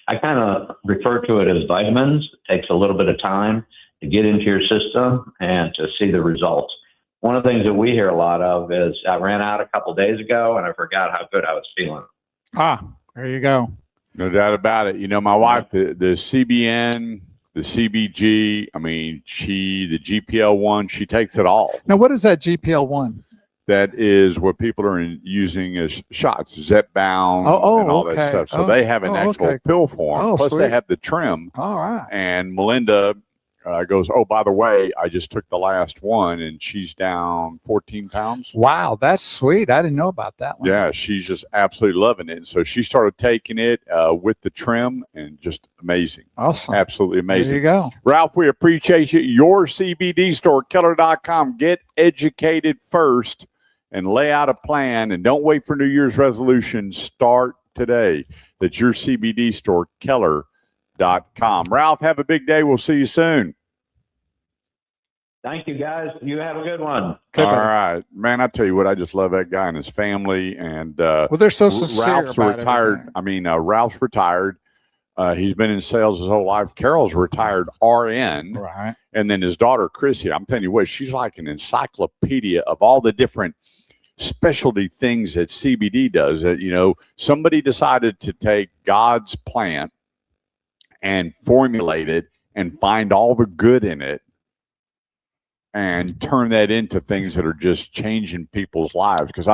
I kind of refer to it as vitamins. It takes a little bit of time to get into your system and to see the results. One of the things that we hear a lot of is I ran out a couple of days ago and I forgot how good I was feeling. There you go. No doubt about it. My wife, the CBN, the CBG, the GPL-1, she takes it all. Now, what is that GPL-1? That is what people are using as shots, Zepbound, and all that stuff. So they have an actual pill form. Plus, they have the trim. All right. And Melinda goes, oh, by the way, I just took the last one, and she's down 14 pounds. Wow, that's sweet. I didn't know about that one. Yeah, she's just absolutely loving it. And so she started taking it with the trim, and just amazing. Awesome. Absolutely amazing. There you go. Ralph, we appreciate you. Your CBD store, Keller.com. Get educated first and lay out a plan, and don't wait for New Year's resolutions. Start today. That's your CBD store, Keller.com. Ralph, have a big day. We'll see you soon. Thank you, guys. You have a good one. All right, man. I tell you what, I just love that guy and his family. And well, they're so sincere. Ralph's about retired. everything. Ralph's retired. He's been in sales his whole life. Carol's retired RN, Right. And then his daughter Chrissy. I'm telling you what, she's like an encyclopedia of all the different specialty things that CBD does. That somebody decided to take God's plant and formulate it and find all the good in it and turn that into things that are just changing people's lives. Because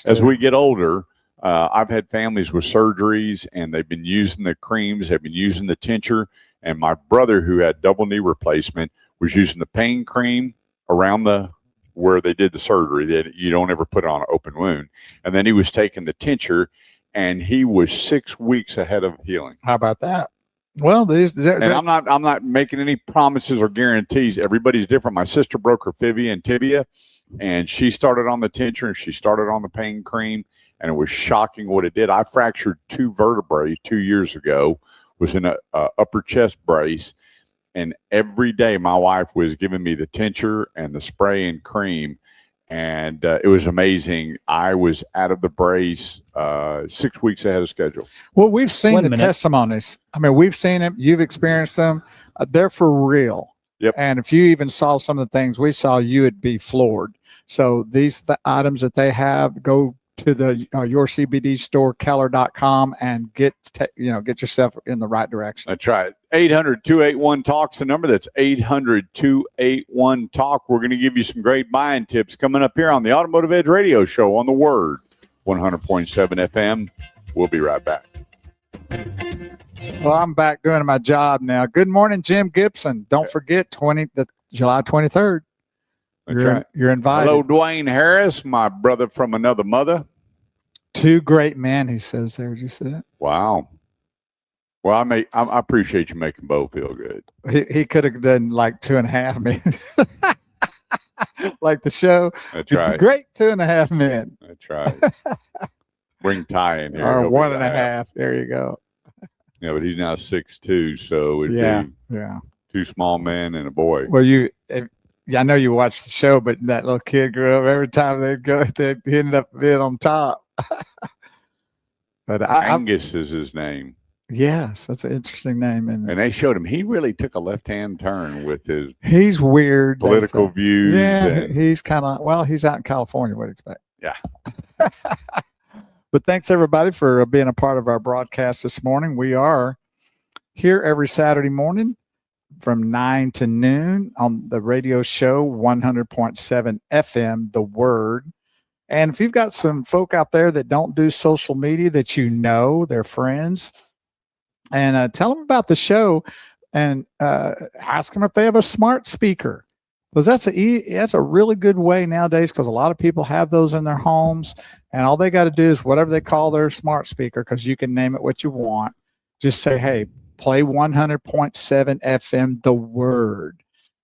as we get older, I've had families with surgeries and they've been using the creams, they've been using the tincture. And my brother, who had double knee replacement, was using the pain cream around the where they did the surgery. That you don't ever put it on an open wound. And then he was taking the tincture, and he was 6 weeks ahead of healing. How about that? Well, And I'm not making any promises or guarantees. Everybody's different. My sister broke her fibia and tibia, and she started on the tincture and she started on the pain cream, and it was shocking what it did. I fractured 2 vertebrae 2 years ago, was in a upper chest brace, and every day my wife was giving me the tincture and the spray and cream, and it was amazing. I was out of the brace 6 weeks ahead of schedule. Well, we've seen One the minute. testimonies. I mean, we've seen them. You've experienced them. They're for real. Yep. And if you even saw some of the things we saw, you would be floored. So these items that they have, go to the your CBD store, Keller.com, and get yourself in the right direction. That's right. 800-281-TALK's the number. That's 800-281-TALK. We're going to give you some great buying tips coming up here on the Automotive Edge Radio Show on the Word 100.7 FM. We'll be right back. Well, I'm back doing my job now. Good morning, Jim Gibson. Don't forget July 23rd. That's right. You're invited. Hello, Dwayne Harris, my brother from another mother. 2 great men, he says there. Did you see that? Wow. Well, I appreciate you making Bo feel good. He could have done like 2.5 men. Like the show. That's right. Great 2.5 men. That's right. Bring Ty in here. Or He'll be 1.5. There you go. Yeah, but he's now 6'2", so it'd Yeah. be Yeah. 2 small men and a boy. Well, I know you watched the show, but that little kid grew up. Every time they'd go, they ended up being on top. But Angus is his name. yes, that's an interesting name. And And they showed him. He really took a left-hand turn with his he's weird. political views. Yeah, and- he's kind of, well, he's out in California. What do you expect? Yeah. But thanks, everybody, for being a part of our broadcast this morning. We are here every Saturday morning from 9 to noon on the radio show 100.7 FM, The Word. And if you've got some folk out there that don't do social media that they're friends, and tell them about the show and ask them if they have a smart speaker. Because that's a really good way nowadays, because a lot of people have those in their homes, and all they got to do is whatever they call their smart speaker, because you can name it what you want. Just say, hey, play 100.7 FM, The Word.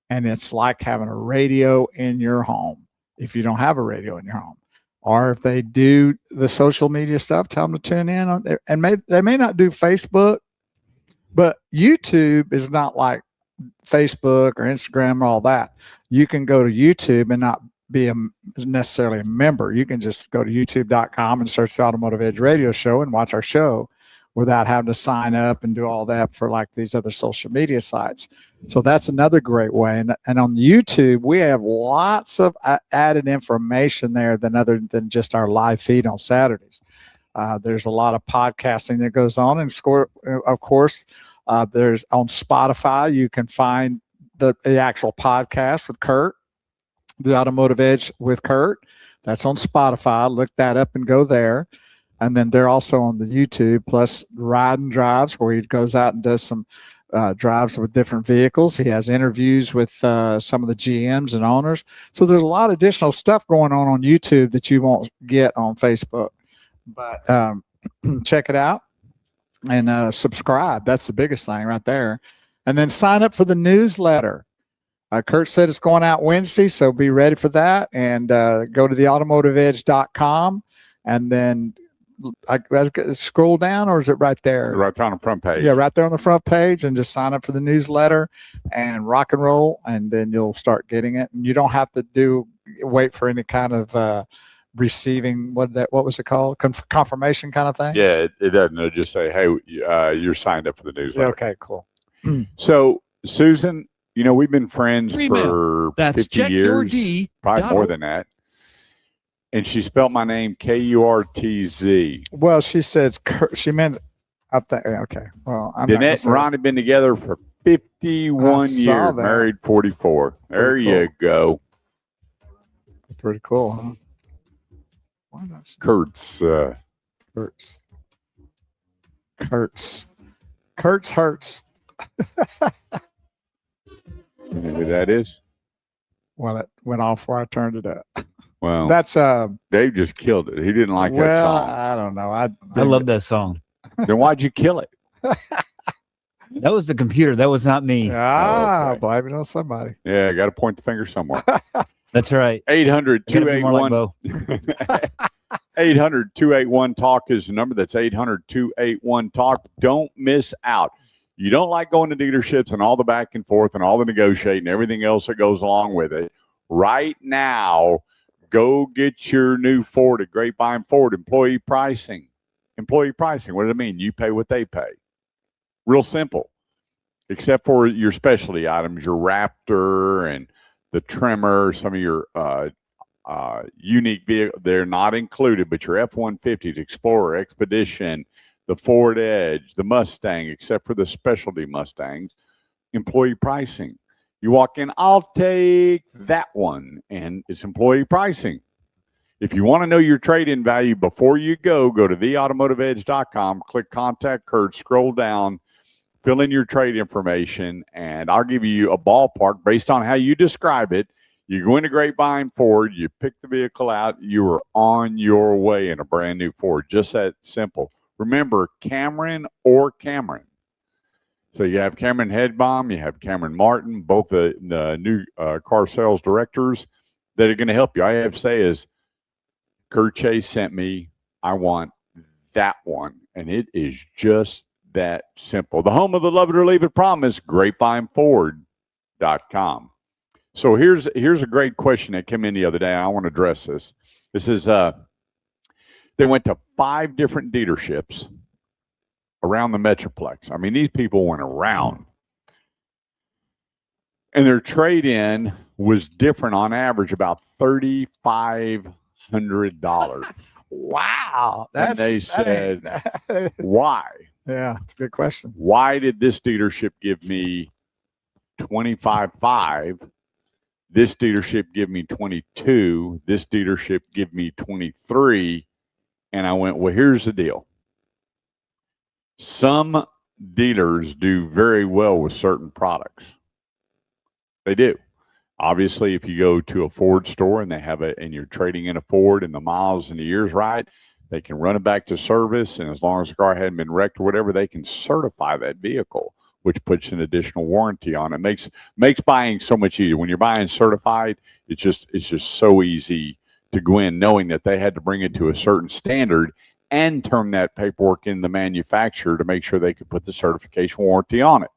And it's like having a radio in your home if you don't have a radio in your home. Or if they do the social media stuff, tell them to tune in on there. And they may not do Facebook, but YouTube is not like Facebook or Instagram or all that. You can go to YouTube and not be necessarily a member. You can just go to youtube.com and search the Automotive Edge Radio Show and watch our show without having to sign up and do all that for like these other social media sites. So that's another great way. And on YouTube, we have lots of added information there other than just our live feed on Saturdays. There's a lot of podcasting that goes on, and of course, there's on Spotify. You can find the actual podcast with Kurt, the Automotive Edge with Kurt. That's on Spotify. Look that up and go there. And then they're also on the YouTube, plus Ride and Drives, where he goes out and does some drives with different vehicles. He has interviews with some of the GMs and owners. So there's a lot of additional stuff going on YouTube that you won't get on Facebook. But check it out and subscribe. That's the biggest thing right there. And then sign up for the newsletter. Kurt said it's going out Wednesday, so be ready for that. And go to theautomotiveedge.com and then I scroll down, or is it right there? Right on the front page. Yeah, right there on the front page, and just sign up for the newsletter and rock and roll, and then you'll start getting it. And you don't have to wait for any kind of receiving what was it called? Confirmation kind of thing? Yeah, it doesn't. It'll just say, hey, you're signed up for the newsletter. Okay, cool. So, Susan, we've been friends for That's 50 check years, your D. probably more than that. And she spelled my name Kurtz. Well, she says she meant I think. Okay. Well, I'm not Danette and Ron have been together for 51 saw years, that. married 44. There Pretty you go. Pretty cool, huh? Why not say Kurtz. Kurtz? Kurtz hurts. You know who that is? Well, it went off before I turned it up. Well, That's Dave just killed it. He didn't like that well, song. I don't know. I love that song. Then why'd you kill it? That was the computer. That was not me. okay. blame it on somebody. Yeah, got to point the finger somewhere. That's right. 800 I gotta be more like 281 Bo. 800-281 talk is the number. That's 800-281 talk. Don't miss out. You don't like going to dealerships and all the back and forth and all the negotiating, everything else that goes along with it. Right now, go get your new Ford at Grapevine Ford. Employee pricing. Employee pricing. What does it mean? You pay what they pay. Real simple. Except for your specialty items, your Raptor and the trimmer, some of your unique vehicle, they're not included, but your F-150s, Explorer, Expedition, the Ford Edge, the Mustang, except for the specialty Mustangs, employee pricing. You walk in, I'll take that one, and it's employee pricing. If you want to know your trade-in value before you go to theautomotiveedge.com, click Contact Kurt, scroll down, fill in your trade information, and I'll give you a ballpark based on how you describe it. You go into Grapevine Ford, you pick the vehicle out, you are on your way in a brand new Ford. Just that simple. Remember, Cameron or Cameron. So you have Cameron Headbaum, you have Cameron Martin, both the new car sales directors that are going to help you. All you have to say is, Kurt Chase sent me, I want that one. And it is just that simple. The home of the love it or leave it promise, grapevine.ford.com. So here's a great question that came in the other day. I want to address this. This is they went to 5 different dealerships around the Metroplex. I mean, these people went around. And their trade-in was different on average, about $3,500. Wow. And they said, why? Yeah, it's a good question. Why did this dealership give me $25,500? This dealership give me $22,000. This dealership give me $23,000. And I went, well, here's the deal. Some dealers do very well with certain products. They do. Obviously, if you go to a Ford store and they have and you're trading in a Ford and the miles and the years right, they can run it back to service. And as long as the car hadn't been wrecked or whatever, they can certify that vehicle, which puts an additional warranty on it. Makes buying so much easier. When you're buying certified, it's just so easy to go in knowing that they had to bring it to a certain standard and turn that paperwork in the manufacturer to make sure they could put the certification warranty on it.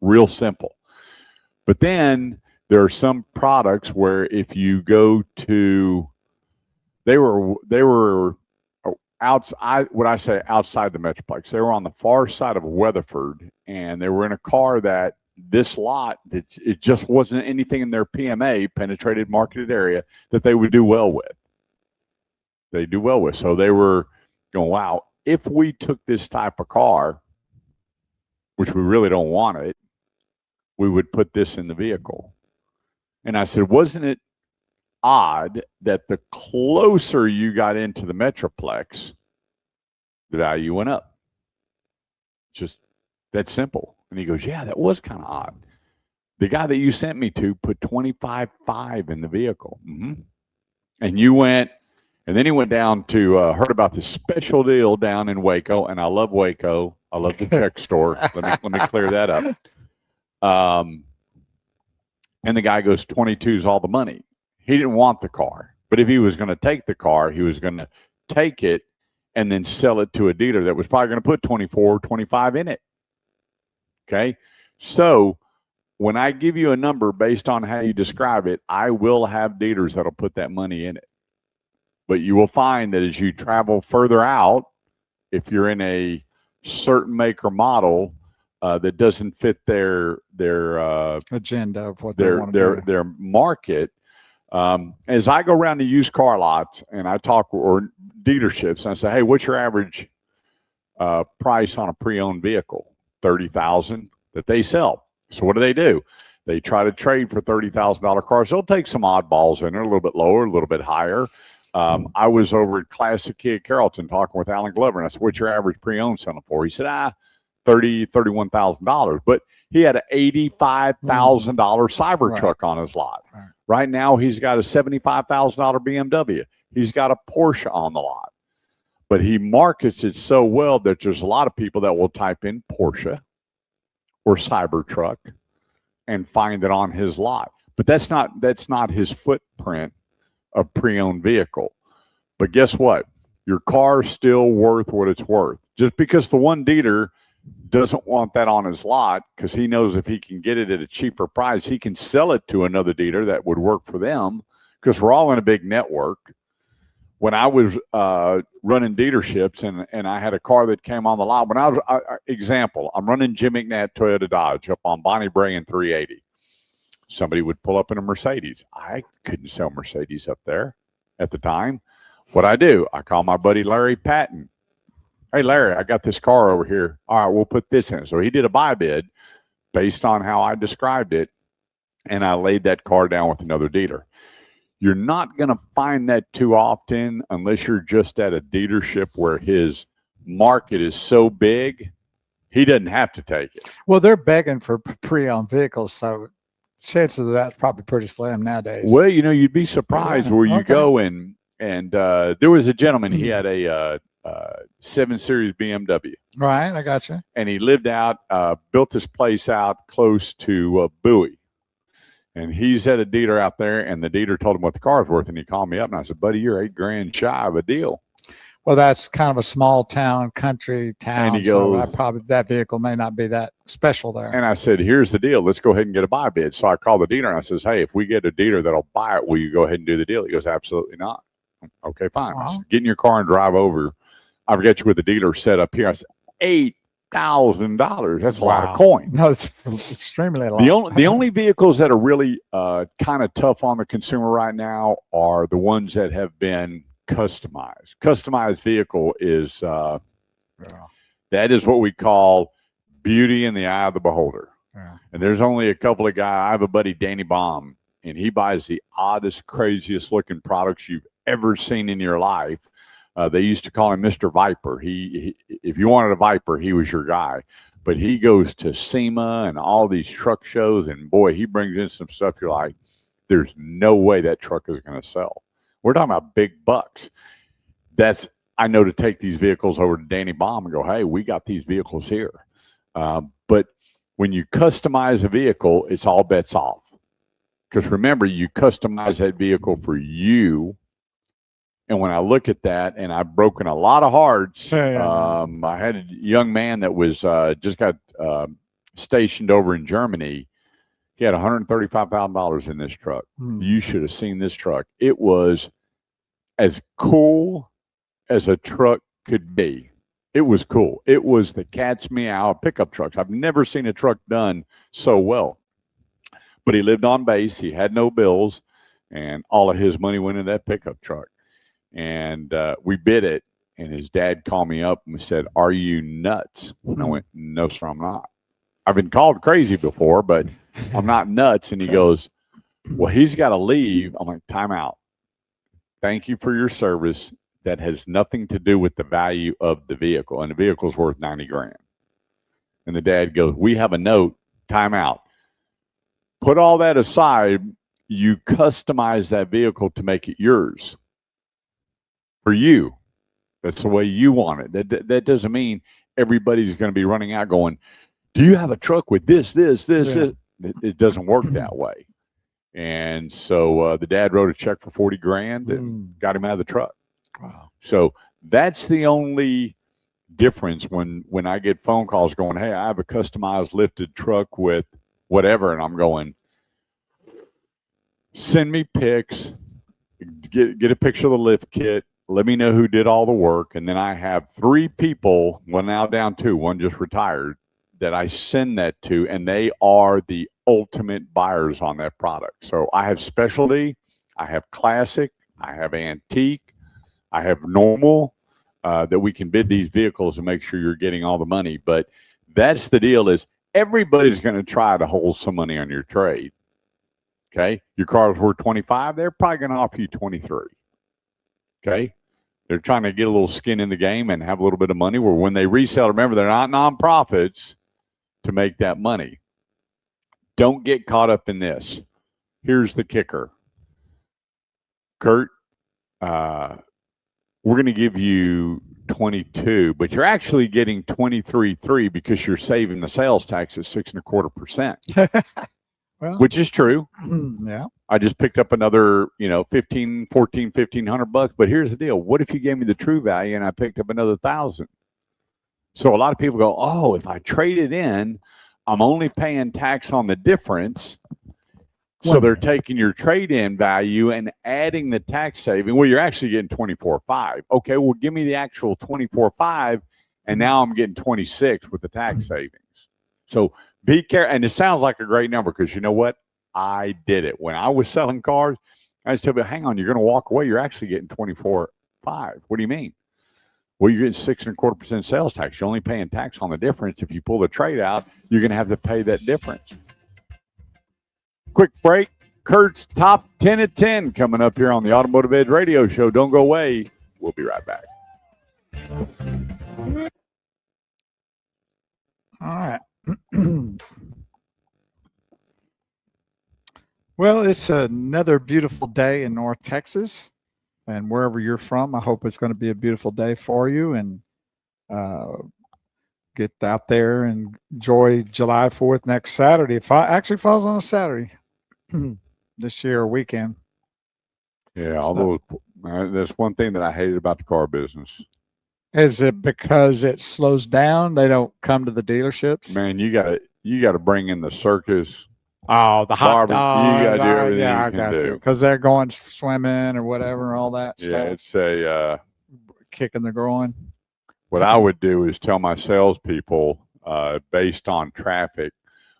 Real simple. But then there are some products where if you go to, they were outside, what I say outside the Metroplex. They were on the far side of Weatherford, and they were in a car that this lot, that it just wasn't anything in their PMA, penetrated marketed area, that they would do well with. They do well with. So they were going, wow, if we took this type of car, which we really don't want it, we would put this in the vehicle. And I said, wasn't it odd that the closer you got into the Metroplex, the value went up? Just that simple. And he goes, yeah, that was kind of odd. The guy that you sent me to put $25,500 in the vehicle. Mm-hmm. And you went, and then he went down to, heard about this special deal down in Waco. And I love Waco. I love the tech store. Let me clear that up. And the guy goes, 22 is all the money. He didn't want the car. But if he was going to take the car, he was going to take it and then sell it to a dealer that was probably going to put 24, 25 in it. Okay. So when I give you a number based on how you describe it, I will have dealers that'll put that money in it. But you will find that as you travel further out, if you're in a certain make or model that doesn't fit their agenda of what they want to do. their market, as I go around the used car lots and I talk, or dealerships, and I say, hey, what's your average price on a pre-owned vehicle? $30,000 that they sell. So what do? They try to trade for $30,000 cars. They'll take some oddballs in there, a little bit lower, a little bit higher. I was over at Classic Kia Carrollton talking with Alan Glover, and I said, what's your average pre-owned selling for? He said, $31,000, but he had an $85,000 Cybertruck on his lot. Right now, he's got a $75,000 BMW. He's got a Porsche on the lot. But he markets it so well that there's a lot of people that will type in Porsche or Cybertruck and find it on his lot. But that's not his footprint of pre-owned vehicle. But guess what? Your car's still worth what it's worth. Just because the one dealer doesn't want that on his lot, because he knows if he can get it at a cheaper price, he can sell it to another dealer that would work for them, because we're all in a big network. When I was running dealerships and I had a car that came on the lot, when I was, example, I'm running Jim McNatt Toyota Dodge up on Bonnie Bray and 380. Somebody would pull up in a Mercedes. I couldn't sell Mercedes up there at the time. What I do, I call my buddy Larry Patton. Hey, Larry, I got this car over here. All right, we'll put this in. So he did a buy bid based on how I described it, and I laid that car down with another dealer. You're not going to find that too often unless you're just at a dealership where his market is so big, he doesn't have to take it. Well, they're begging for pre-owned vehicles, so chances of that's probably pretty slim nowadays. Well, you know, you'd be surprised where you go and there was a gentleman, he had a 7 Series BMW. Right, I got you. And he lived out, built this place out close to Bowie. And he's at a dealer out there, and the dealer told him what the car's worth, and he called me up, and I said, buddy, you're $8,000 shy of a deal. Well, that's kind of a small town, country town. And he goes, so that vehicle may not be that special there. And I said, here's the deal. Let's go ahead and get a buy bid. So I called the dealer, and I says, hey, if we get a dealer that'll buy it, will you go ahead and do the deal? He goes, absolutely not. Okay, fine. Wow. I said, get in your car and drive over. I forget you what the dealer set up here. I said, $8,000. That's a lot of coin. No, it's extremely a lot. The only vehicles that are really kind of tough on the consumer right now are the ones that have been customized. Customized vehicle is that is what we call beauty in the eye of the beholder. Yeah. And there's only a couple of guys. I have a buddy, Danny Baum, and he buys the oddest, craziest looking products you've ever seen in your life. They used to call him Mr. Viper. He if you wanted a Viper, he was your guy. But he goes to SEMA and all these truck shows, and boy, he brings in some stuff you're like, there's no way that truck is going to sell. We're talking about big bucks. That's, I know, to take these vehicles over to Danny Baum and go, hey, we got these vehicles here. But when you customize a vehicle, it's all bets off. Because remember, you customize that vehicle for you. And when I look at that, and I've broken a lot of hearts, I had a young man that was just got stationed over in Germany. He had $135,000 in this truck. You should have seen this truck. It was as cool as a truck could be. It was cool. It was the cat's meow pickup trucks. I've never seen a truck done so well. But he lived on base. He had no bills, and all of his money went in that pickup truck. And we bid it, and his dad called me up and said, are you nuts? And I went, no, sir, I'm not. I've been called crazy before, but I'm not nuts. And he goes, well, he's got to leave. I'm like, time out. Thank you for your service. That has nothing to do with the value of the vehicle. And the vehicle's worth $90,000. And the dad goes, we have a note, time out. Put all that aside. You customize that vehicle to make it yours. For you. That's the way you want it. That doesn't mean everybody's going to be running out going, do you have a truck with this? It doesn't work that way. And so the dad wrote a check for $40,000 and got him out of the truck. Wow. So that's the only difference when I get phone calls going, hey, I have a customized lifted truck with whatever. And I'm going, send me pics, get a picture of the lift kit. Let me know who did all the work. And then I have 3 people, well, now down 2, one just retired, that I send that to, and they are the ultimate buyers on that product. So I have specialty, I have classic, I have antique, I have normal, that we can bid these vehicles and make sure you're getting all the money. But that's the deal, is everybody's going to try to hold some money on your trade. Okay? Your car's worth $25, they're probably going to offer you $23. Okay, They're trying to get a little skin in the game and have a little bit of money where when they resell, remember, they're not nonprofits to make that money. Don't get caught up in this. Here's the kicker. Kurt, we're going to give you 22, but you're actually getting 23.3 because you're saving the sales tax at 6.25%, Well, which is true. yeah. I just picked up another, $1,500 But here's the deal. What if you gave me the true value and I picked up another 1,000? So a lot of people go, oh, if I trade it in, I'm only paying tax on the difference. So they're taking your trade-in value and adding the tax saving. Well, you're actually getting 24.5. Okay, well, give me the actual 24.5, and now I'm getting 26 with the tax savings. So be careful. And it sounds like a great number because you know what? I did it. When I was selling cars, I just tell people, hang on, you're going to walk away. You're actually getting 24.5. What do you mean? Well, you're getting 6.25% sales tax. You're only paying tax on the difference. If you pull the trade out, you're going to have to pay that difference. Quick break. Kurt's top 10 at 10 coming up here on the Automotive Edge Radio Show. Don't go away. We'll be right back. All right. Well, it's another beautiful day in North Texas, and wherever you're from, I hope it's going to be a beautiful day for you, and get out there and enjoy July 4th next Saturday. It actually falls on a Saturday this year or weekend. Yeah, although that's one thing that I hated about the car business. Is it because it slows down? They don't come to the dealerships? Man, you gotta bring in the circus. Oh, the hot barbecue, dog. you gotta do everything yeah, you I can got do. Because they're going swimming or whatever, all that Yeah, stuff. it's a Kicking the groin. what I would do is tell my salespeople, based on traffic,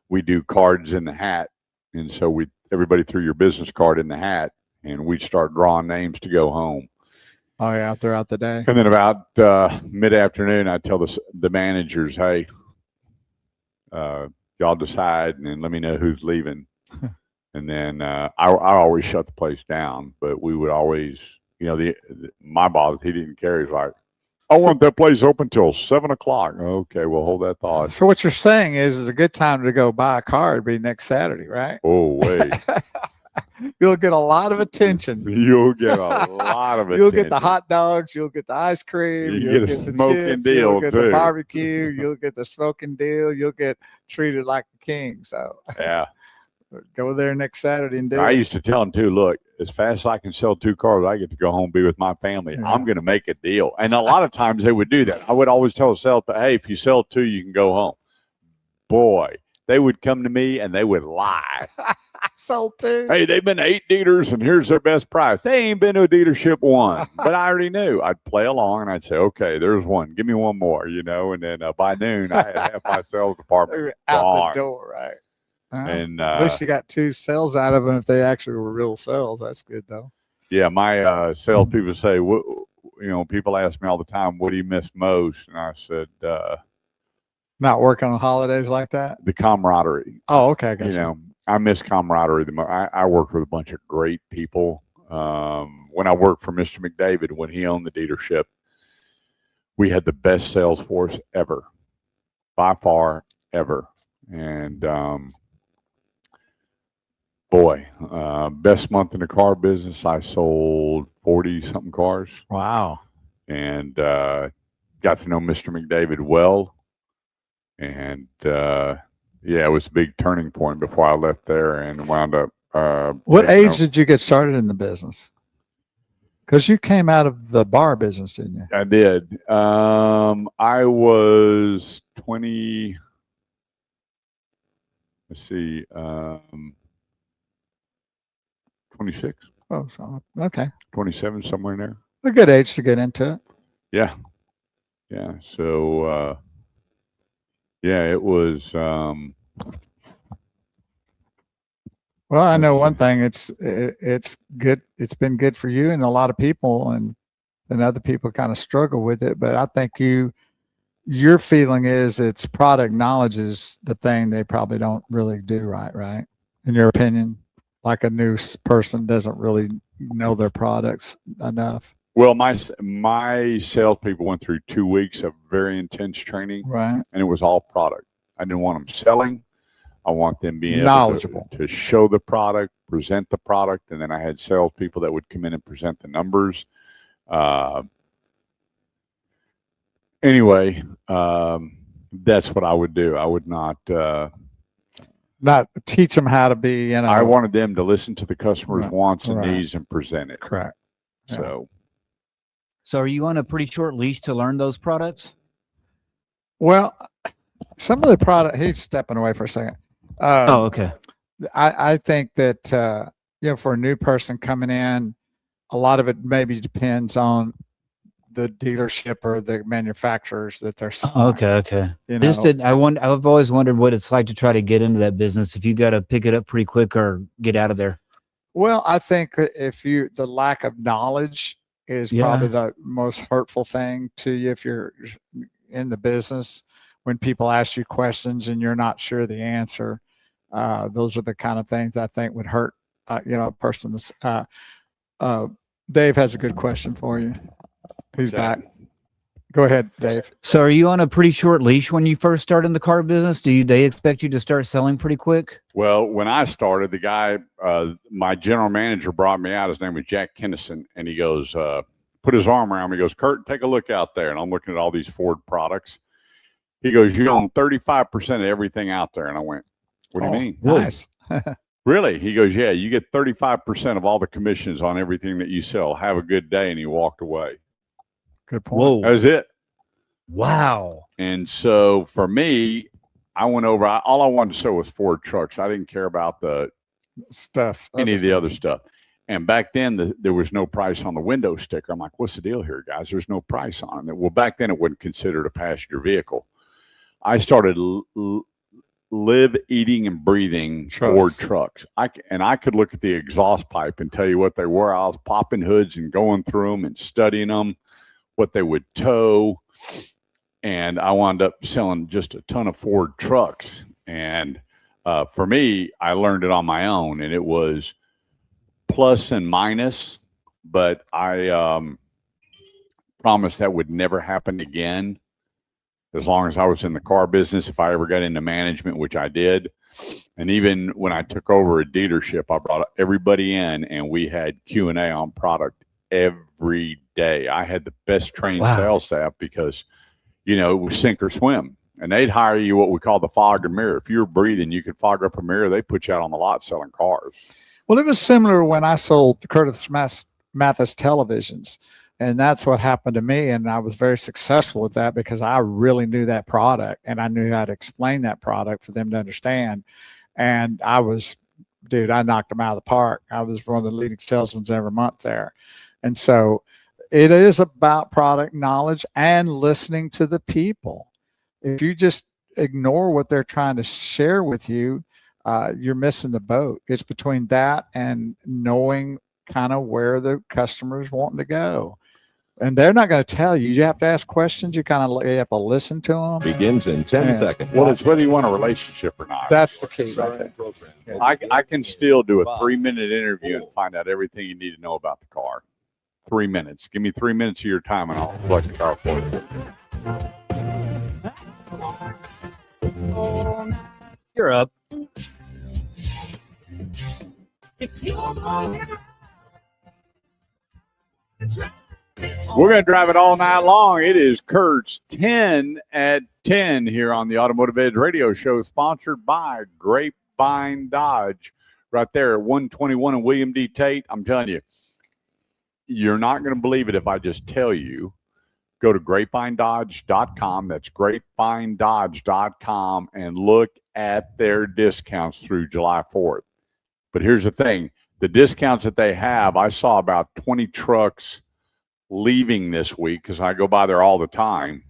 we do cards in the hat, and so everybody threw your business card in the hat, and we'd start drawing names to go home. Oh, yeah, throughout the day. And then about mid-afternoon, I tell the managers, hey, y'all decide and then let me know who's leaving. And then I always shut the place down, but we would always, my boss, he didn't care. He's like, I want that place open till 7 o'clock. Okay, well, hold that thought. So what you're saying is a good time to go buy a car would be next Saturday, right? Oh, wait. You'll get a lot of attention. You'll get a lot of attention. You'll get the hot dogs. You'll get the ice cream. You get a smoking deal, you'll get too. the barbecue. You'll get the smoking deal. You'll get treated like a king. So Yeah. go there next Saturday and do I it. used to tell them, too, look, as fast as I can sell 2 cars, I get to go home and be with my family. Yeah. I'm going to make a deal. And a lot of times they would do that. I would always tell the sales, hey, if you sell 2, you can go home. Boy, they would come to me and they would lie. I sold 2. Hey, they've been to 8 dealers and here's their best price. They ain't been to a dealership one. But I already knew. I'd play along and I'd say, okay, there's one. Give me one more, And then by noon, I had half my sales department Out gone. the door, right? And at least you got 2 sales out of them if they actually were real sales. That's good, though. yeah, my salespeople say, people ask me all the time, what do you miss most? And I said, Not working on holidays like that? the camaraderie. Oh, okay. I got you. I miss camaraderie the most. I worked with a bunch of great people. When I worked for Mr. McDavid, when he owned the dealership, we had the best sales force ever, by far, ever. And best month in the car business, I sold 40-something cars. Wow. And got to know Mr. McDavid well. And it was a big turning point before I left there and wound up. What age did you get started in the business? Because you came out of the bar business, didn't you? I did. I was 20. Let's see, 26, Oh, so okay. 27, somewhere in there. A good age to get into it. Yeah. So, it was. Well, I know Let's one see. thing. It's good. It's been good for you and a lot of people, and other people kind of struggle with it. But I think your feeling is it's product knowledge is the thing they probably don't really do right? In your opinion, like a new person doesn't really know their products enough. Well, my salespeople went through 2 weeks of very intense training, Right. and it was all product. I didn't want them selling. I want them being Knowledgeable. able to show the product, present the product, and then I had salespeople that would come in and present the numbers. Anyway, that's what I would do. I would not. Not teach them how to be, I wanted them to listen to the customer's Right, wants and right. needs and present it. correct. Yeah. So are you on a pretty short leash to learn those products? Well, some of the product, he's stepping away for a second. Okay. I think that, for a new person coming in, a lot of it maybe depends on the dealership or the manufacturers that they're selling. Okay. You Just know, I've always wondered what it's like to try to get into that business. If you got to pick it up pretty quick or get out of there. well, I think the lack of knowledge is probably the most hurtful thing to you if you're in the business. When people ask you questions and you're not sure the answer, those are the kind of things I think would hurt, a person. Dave has a good question for you. He's back. Go ahead, Dave. So are you on a pretty short leash when you first start in the car business? They expect you to start selling pretty quick? Well, when I started, the guy, my general manager brought me out. His name was Jack Kennison, and he goes, put his arm around me. He goes, Kurt, take a look out there. And I'm looking at all these Ford products. He goes, you own 35% of everything out there. And I went, what do you mean? Nice. Really? He goes, yeah, you get 35% of all the commissions on everything that you sell. Have a good day. And he walked away. Good point. Whoa. That was it. Wow. And so for me, I went over, all I wanted to sell was Ford trucks. I didn't care about any of the other stuff. And back then, there was no price on the window sticker. I'm like, what's the deal here, guys? There's no price on it. Well, back then, it wasn't considered a passenger vehicle. I started live, eating, and breathing Ford trucks. I could look at the exhaust pipe and tell you what they were. I was popping hoods and going through them and studying them, what they would tow. And I wound up selling just a ton of Ford trucks. And for me, I learned it on my own, and it was plus and minus, but I promised that would never happen again as long as I was in the car business. If I ever got into management, which I did, and even when I took over a dealership, I brought everybody in, and we had Q&A on product every day. I had the best trained sales staff because it was sink or swim. And they'd hire you what we call the fog and mirror. If you were breathing, you could fog up a mirror. They put you out on the lot selling cars. Well, it was similar when I sold Curtis Mathis televisions. And that's what happened to me. And I was very successful with that because I really knew that product and I knew how to explain that product for them to understand. And I knocked them out of the park. I was one of the leading salesmen every month there. And so it is about product knowledge and listening to the people. If you just ignore what they're trying to share with you, you're missing the boat. It's between that and knowing kind of where the customer is wanting to go. And they're not going to tell you. You have to ask questions. You have to listen to them. Begins in 10 seconds. Well, it's whether you want a relationship or not. That's the key right there. I can still do a 3-minute interview and find out everything you need to know about the car. 3 minutes. Give me 3 minutes of your time and I'll select the car for you. You're up. We're going to drive it all night long. It is Kurt's 10 at 10 here on the Automotive Edge Radio Show, sponsored by Grapevine Dodge, right there at 121 and William D. Tate. I'm telling you, you're not going to believe it if I just tell you. Go to grapevinedodge.com. That's grapevinedodge.com and look at their discounts through July 4th. But here's the thing. The discounts that they have, I saw about 20 trucks leaving this week because I go by there all the time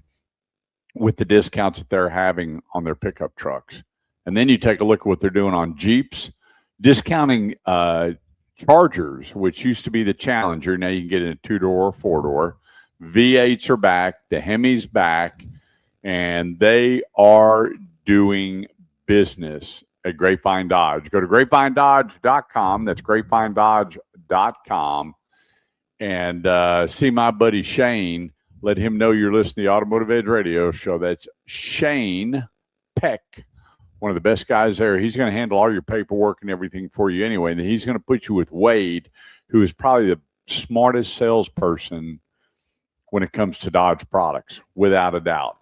with the discounts that they're having on their pickup trucks. And then you take a look at what they're doing on Jeeps, discounting Chargers, which used to be the Challenger. Now you can get in a 2-door or 4-door. V8s are back. The Hemi's back. And they are doing business at Grapevine Dodge. Go to grapevinedodge.com. That's grapevinedodge.com. and see my buddy Shane. Let him know you're listening to the Automotive Edge Radio Show. That's Shane Peck, one of the best guys there. He's going to handle all your paperwork and everything for you anyway. And he's going to put you with Wade, who is probably the smartest salesperson when it comes to Dodge products, without a doubt.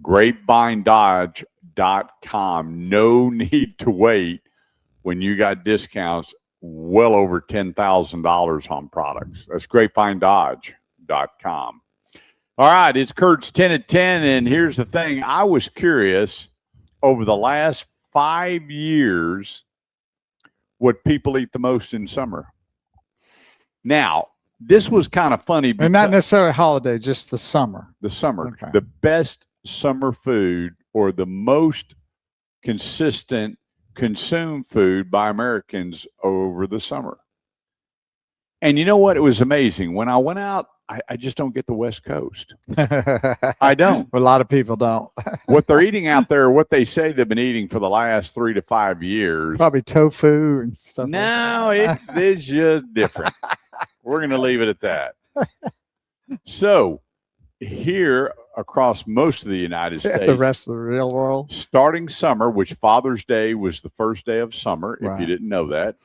GrapevineDodge.com. No need to wait when you got discounts well over $10,000 on products. That's GrapevineDodge.com. All right, it's Kurt's 10 at 10, and here's the thing. I was curious over the last 5 years what people eat the most in summer. Now, this was kind of funny. And not necessarily holiday, just the summer. The summer. Okay. The best summer food or the most consistent consumed food by Americans over the summer. And you know what? It was amazing. When I went out, I just don't get the West Coast. I don't. A lot of people don't. What they're eating out there, what they say they've been eating for the last 3 to 5 years. Probably tofu and stuff. No, it's just different. We're going to leave it at that. So here across most of the United States, the rest of the real world, starting summer, which Father's Day was the first day of summer, if you didn't know that.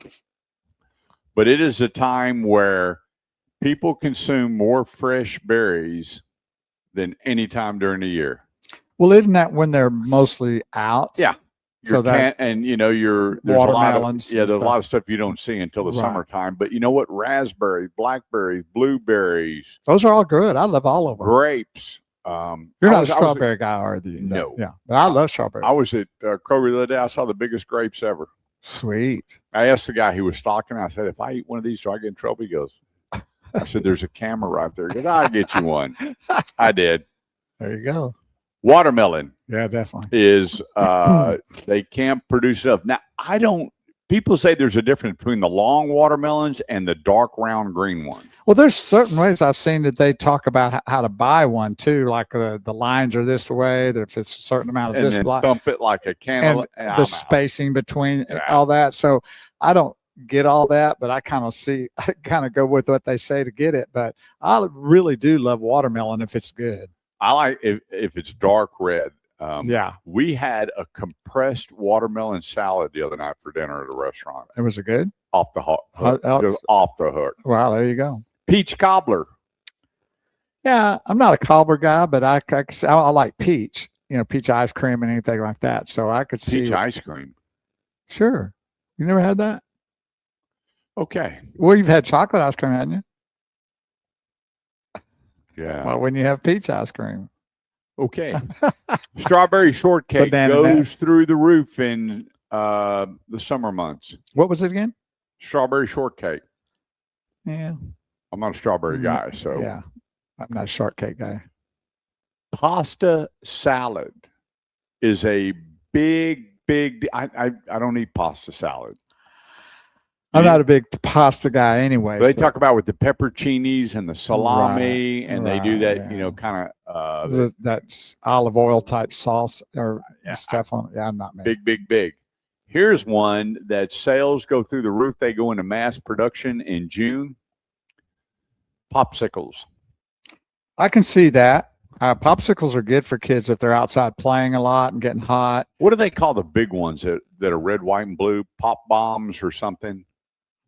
But it is a time where people consume more fresh berries than any time during the year. Well, isn't that when they're mostly out? Yeah. So that, and you know, there's watermelons. there's a lot of stuff you don't see until the summertime. But you know what? Raspberries, blackberries, blueberries. Those are all good. I love all of them. Grapes. You're not a strawberry guy, are you? No. Yeah. But I love strawberries. I was at Kroger the other day. I saw the biggest grapes ever. Sweet. I asked the guy who was stocking. I said, if I eat one of these, do I get in trouble? He goes, I said, there's a camera right there. He goes, I'll get you one. I did. There you go. Watermelon. Yeah, definitely. Is they can't produce enough. Now, people say there's a difference between the long watermelons and the dark round green one. Well, there's certain ways I've seen that they talk about how to buy one too, like the lines are this way, that if it's a certain amount of And this then line, thump it like a can. and the spacing between all that. So I don't get all that, but I kind of go with what they say to get it. But I really do love watermelon if it's good. I like if it's dark red. Yeah. We had a compressed watermelon salad the other night for dinner at a restaurant. It was good. Off the hook. Just off the hook. Wow, there you go. Peach cobbler. Yeah, I'm not a cobbler guy, but I like peach. You know, peach ice cream and anything like that. So I could see Peach ice cream. Sure. You never had that? Okay. Well, you've had chocolate ice cream, haven't you? Yeah. Well, when you have peach ice cream. Okay. Strawberry shortcake goes through the roof in the summer months. What was it again? Strawberry shortcake. Yeah. I'm not a strawberry guy, so. Yeah. I'm not a shortcake guy. Pasta salad is a big. I don't eat pasta salad. I'm not a big pasta guy anyway. They talk about with the pepperoncinis and the salami, and they do that, kind of that's olive oil type sauce or stuff on it. Yeah, I'm not mad. big. Here's one that sales go through the roof. They go into mass production in June. Popsicles. I can see that. Popsicles are good for kids if they're outside playing a lot and getting hot. What do they call the big ones that are red, white, and blue? Pop bombs or something?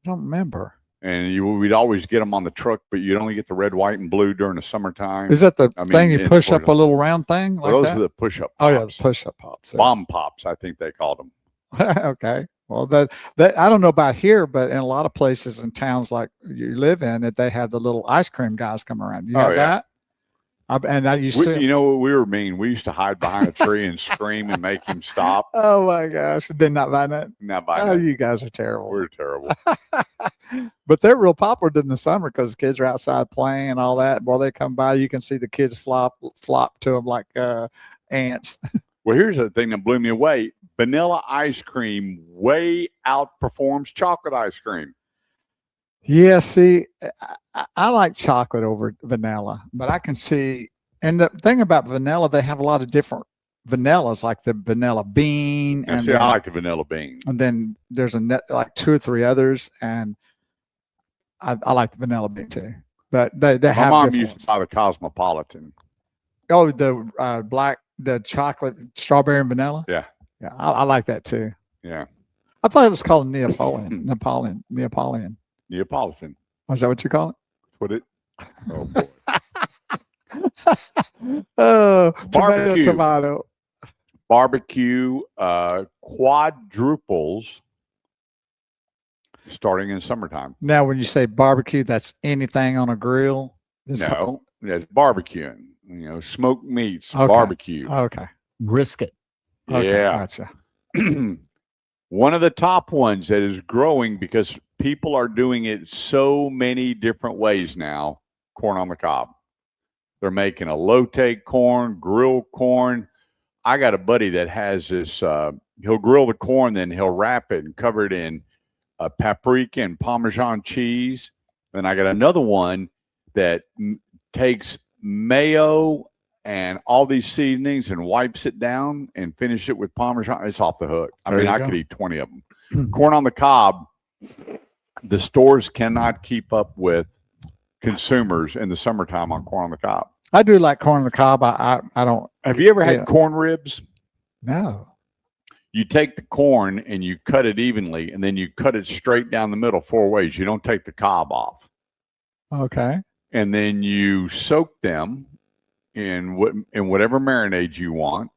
I don't remember. And we'd always get them on the truck, but you'd only get the red, white, and blue during the summertime. Is that the thing you push up a little round thing? Like those are the push-up pops. Oh, yeah, the push-up pops. Yeah. Bomb pops, I think they called them. Okay. Well, that I don't know about here, but in a lot of places in towns like you live in, that they have the little ice cream guys come around. You have that? You know what we were mean? We used to hide behind a tree and scream and make him stop. Oh my gosh! Did not buy that. Not buy that. Oh, you guys are terrible. We're terrible. But they're real popular during the summer because kids are outside playing and all that. While they come by, you can see the kids flop to them like ants. Well, here's the thing that blew me away: vanilla ice cream way outperforms chocolate ice cream. Yeah, see, I like chocolate over vanilla, but I can see, and the thing about vanilla, they have a lot of different vanillas, like the vanilla bean. And see, I like the vanilla bean. And then there's like 2 or 3 others, and I like the vanilla bean too. But they My have mom different used ones. to buy the Cosmopolitan. Oh, the chocolate, strawberry and vanilla. Yeah. Yeah, I like that too. Yeah. I thought it was called Neapolitan. Neapolitan. Neapolitan. Was that what you call it? That's what it. Oh boy. Oh, Barbecue. tomato. Barbecue quadruples starting in summertime. Now, when you say barbecue, that's anything on a grill. No, that's barbecuing. You know, smoked meats, Okay. barbecue. Okay. Brisket. Okay. Yeah. Gotcha. One of the top ones that is growing because people are doing it so many different ways now, corn on the cob. They're making a low-take corn, grilled corn. I got a buddy that has this, he'll grill the corn, then he'll wrap it and cover it in paprika and Parmesan cheese. Then I got another one that takes mayo and all these seasonings and wipes it down and finish it with Parmesan. It's off the hook. I There mean, you I go. could eat 20 of them. Corn on the cob, the stores cannot keep up with consumers in the summertime on corn on the cob. I do like corn on the cob. I don't. Have you ever had Yeah. corn ribs? No. You take the corn and you cut it evenly, and then you cut it straight down the middle 4 ways. You don't take the cob off. Okay. And then you soak them in whatever marinade you want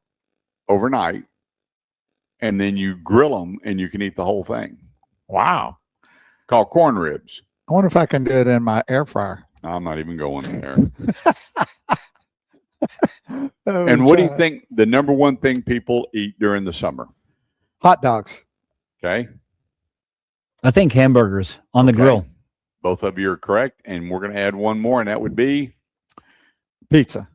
overnight, and then you grill them, and you can eat the whole thing. Wow. Called corn ribs. I wonder if I can do it in my air fryer. I'm not even going there. Oh, And what do you God. think the number one thing people eat during the summer? Hot dogs. Okay. I think hamburgers on the Okay. grill. Both of you are correct. And we're going to add one more, and that would be Pizza.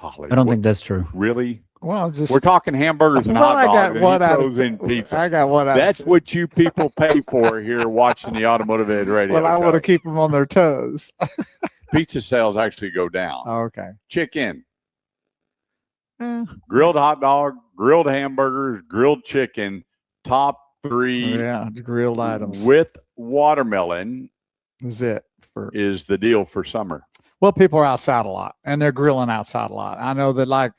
golly. I don't what- think that's true. really. Well, just We're talking hamburgers and Well, hot I got dogs, and one he out of throws in pizza. I got one out. That's of what you people pay for here watching the Automotive Ed Radio. Well, I want to show. keep them on their toes. Pizza sales actually go down. Okay. Chicken, Eh, grilled hot dog, grilled hamburgers, grilled chicken, top three yeah, grilled items. with watermelon is it for is the deal for summer. well, people are outside a lot and they're grilling outside a lot. I know that like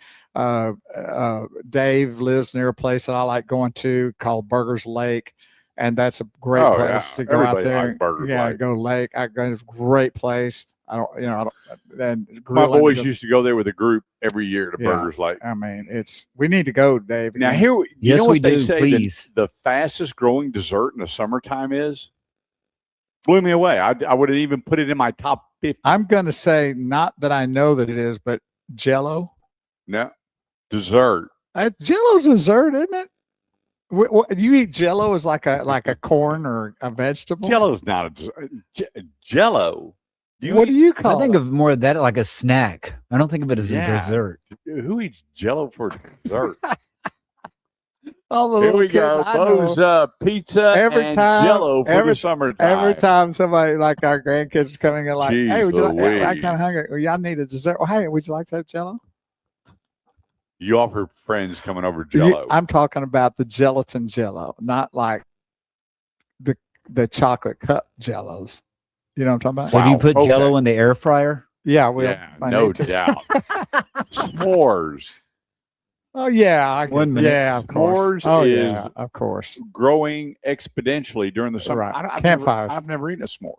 Dave lives near a place that I like going to called Burgers Lake, and that's a great Oh, place yeah. to go out Everybody there. likes Burgers yeah, Lake. go lake. I go to a great place. I don't. And My grilling boys just- used to go there with a group every year to Yeah. Burgers Lake. I mean, we need to go, Dave. Now again. here, you Yes, know we what they do, say please. the fastest growing dessert in the summertime is? Blew me away. I would have even put it in my top 50. I'm going to say not that I know that it is, but Jello. No, dessert. Jello's dessert, isn't it? You eat Jello as like a corn or a vegetable. Jello's not a dessert. Jello. What do you call I think it? of more of that like a snack. I don't think of it as Yeah. a dessert. Who eats Jello for dessert? All the Here little we kids, go. I know. Those pizza Every and time- Jello for every- the summertime. Every time somebody like our grandkids is coming in, like, Jeez "Hey, would you like? I Louise. kind of hungry. Well, y'all need a dessert. Well, hey, would you like to have Jello? You offer friends coming over You- Jello. I'm talking about the gelatin Jello, not like the chocolate cup Jellos. You know what I'm talking about? So do you put okay. Jello in the air fryer? Yeah, well, yeah, I no need to. doubt. S'mores. Oh yeah, 1 minute. Yeah, of course. S'mores Oh is- yeah, of course. Growing exponentially during the summer. Right. I've Campfires. never eaten a s'more.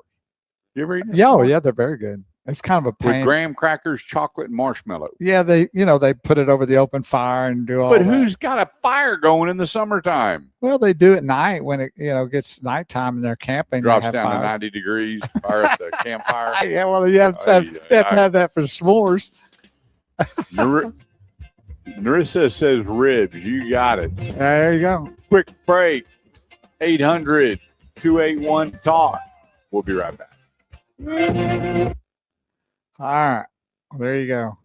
You ever eaten a Yeah, oh, s'more? yeah, they're very good. It's kind of a With pain. graham crackers, chocolate, and marshmallow. Yeah, they put it over the open fire and do all. But that. who's got a fire going in the summertime? Well, they do at night when it gets nighttime and they're camping. they Drops have down to fires. 90 degrees, fire up the campfire. Yeah, well, you have to have, Ay, you have, to ay. have that for s'mores. Narissa says ribs. You got it. There you go. Quick break. 800-281-TALK. We'll be right back. All right, well, there you go.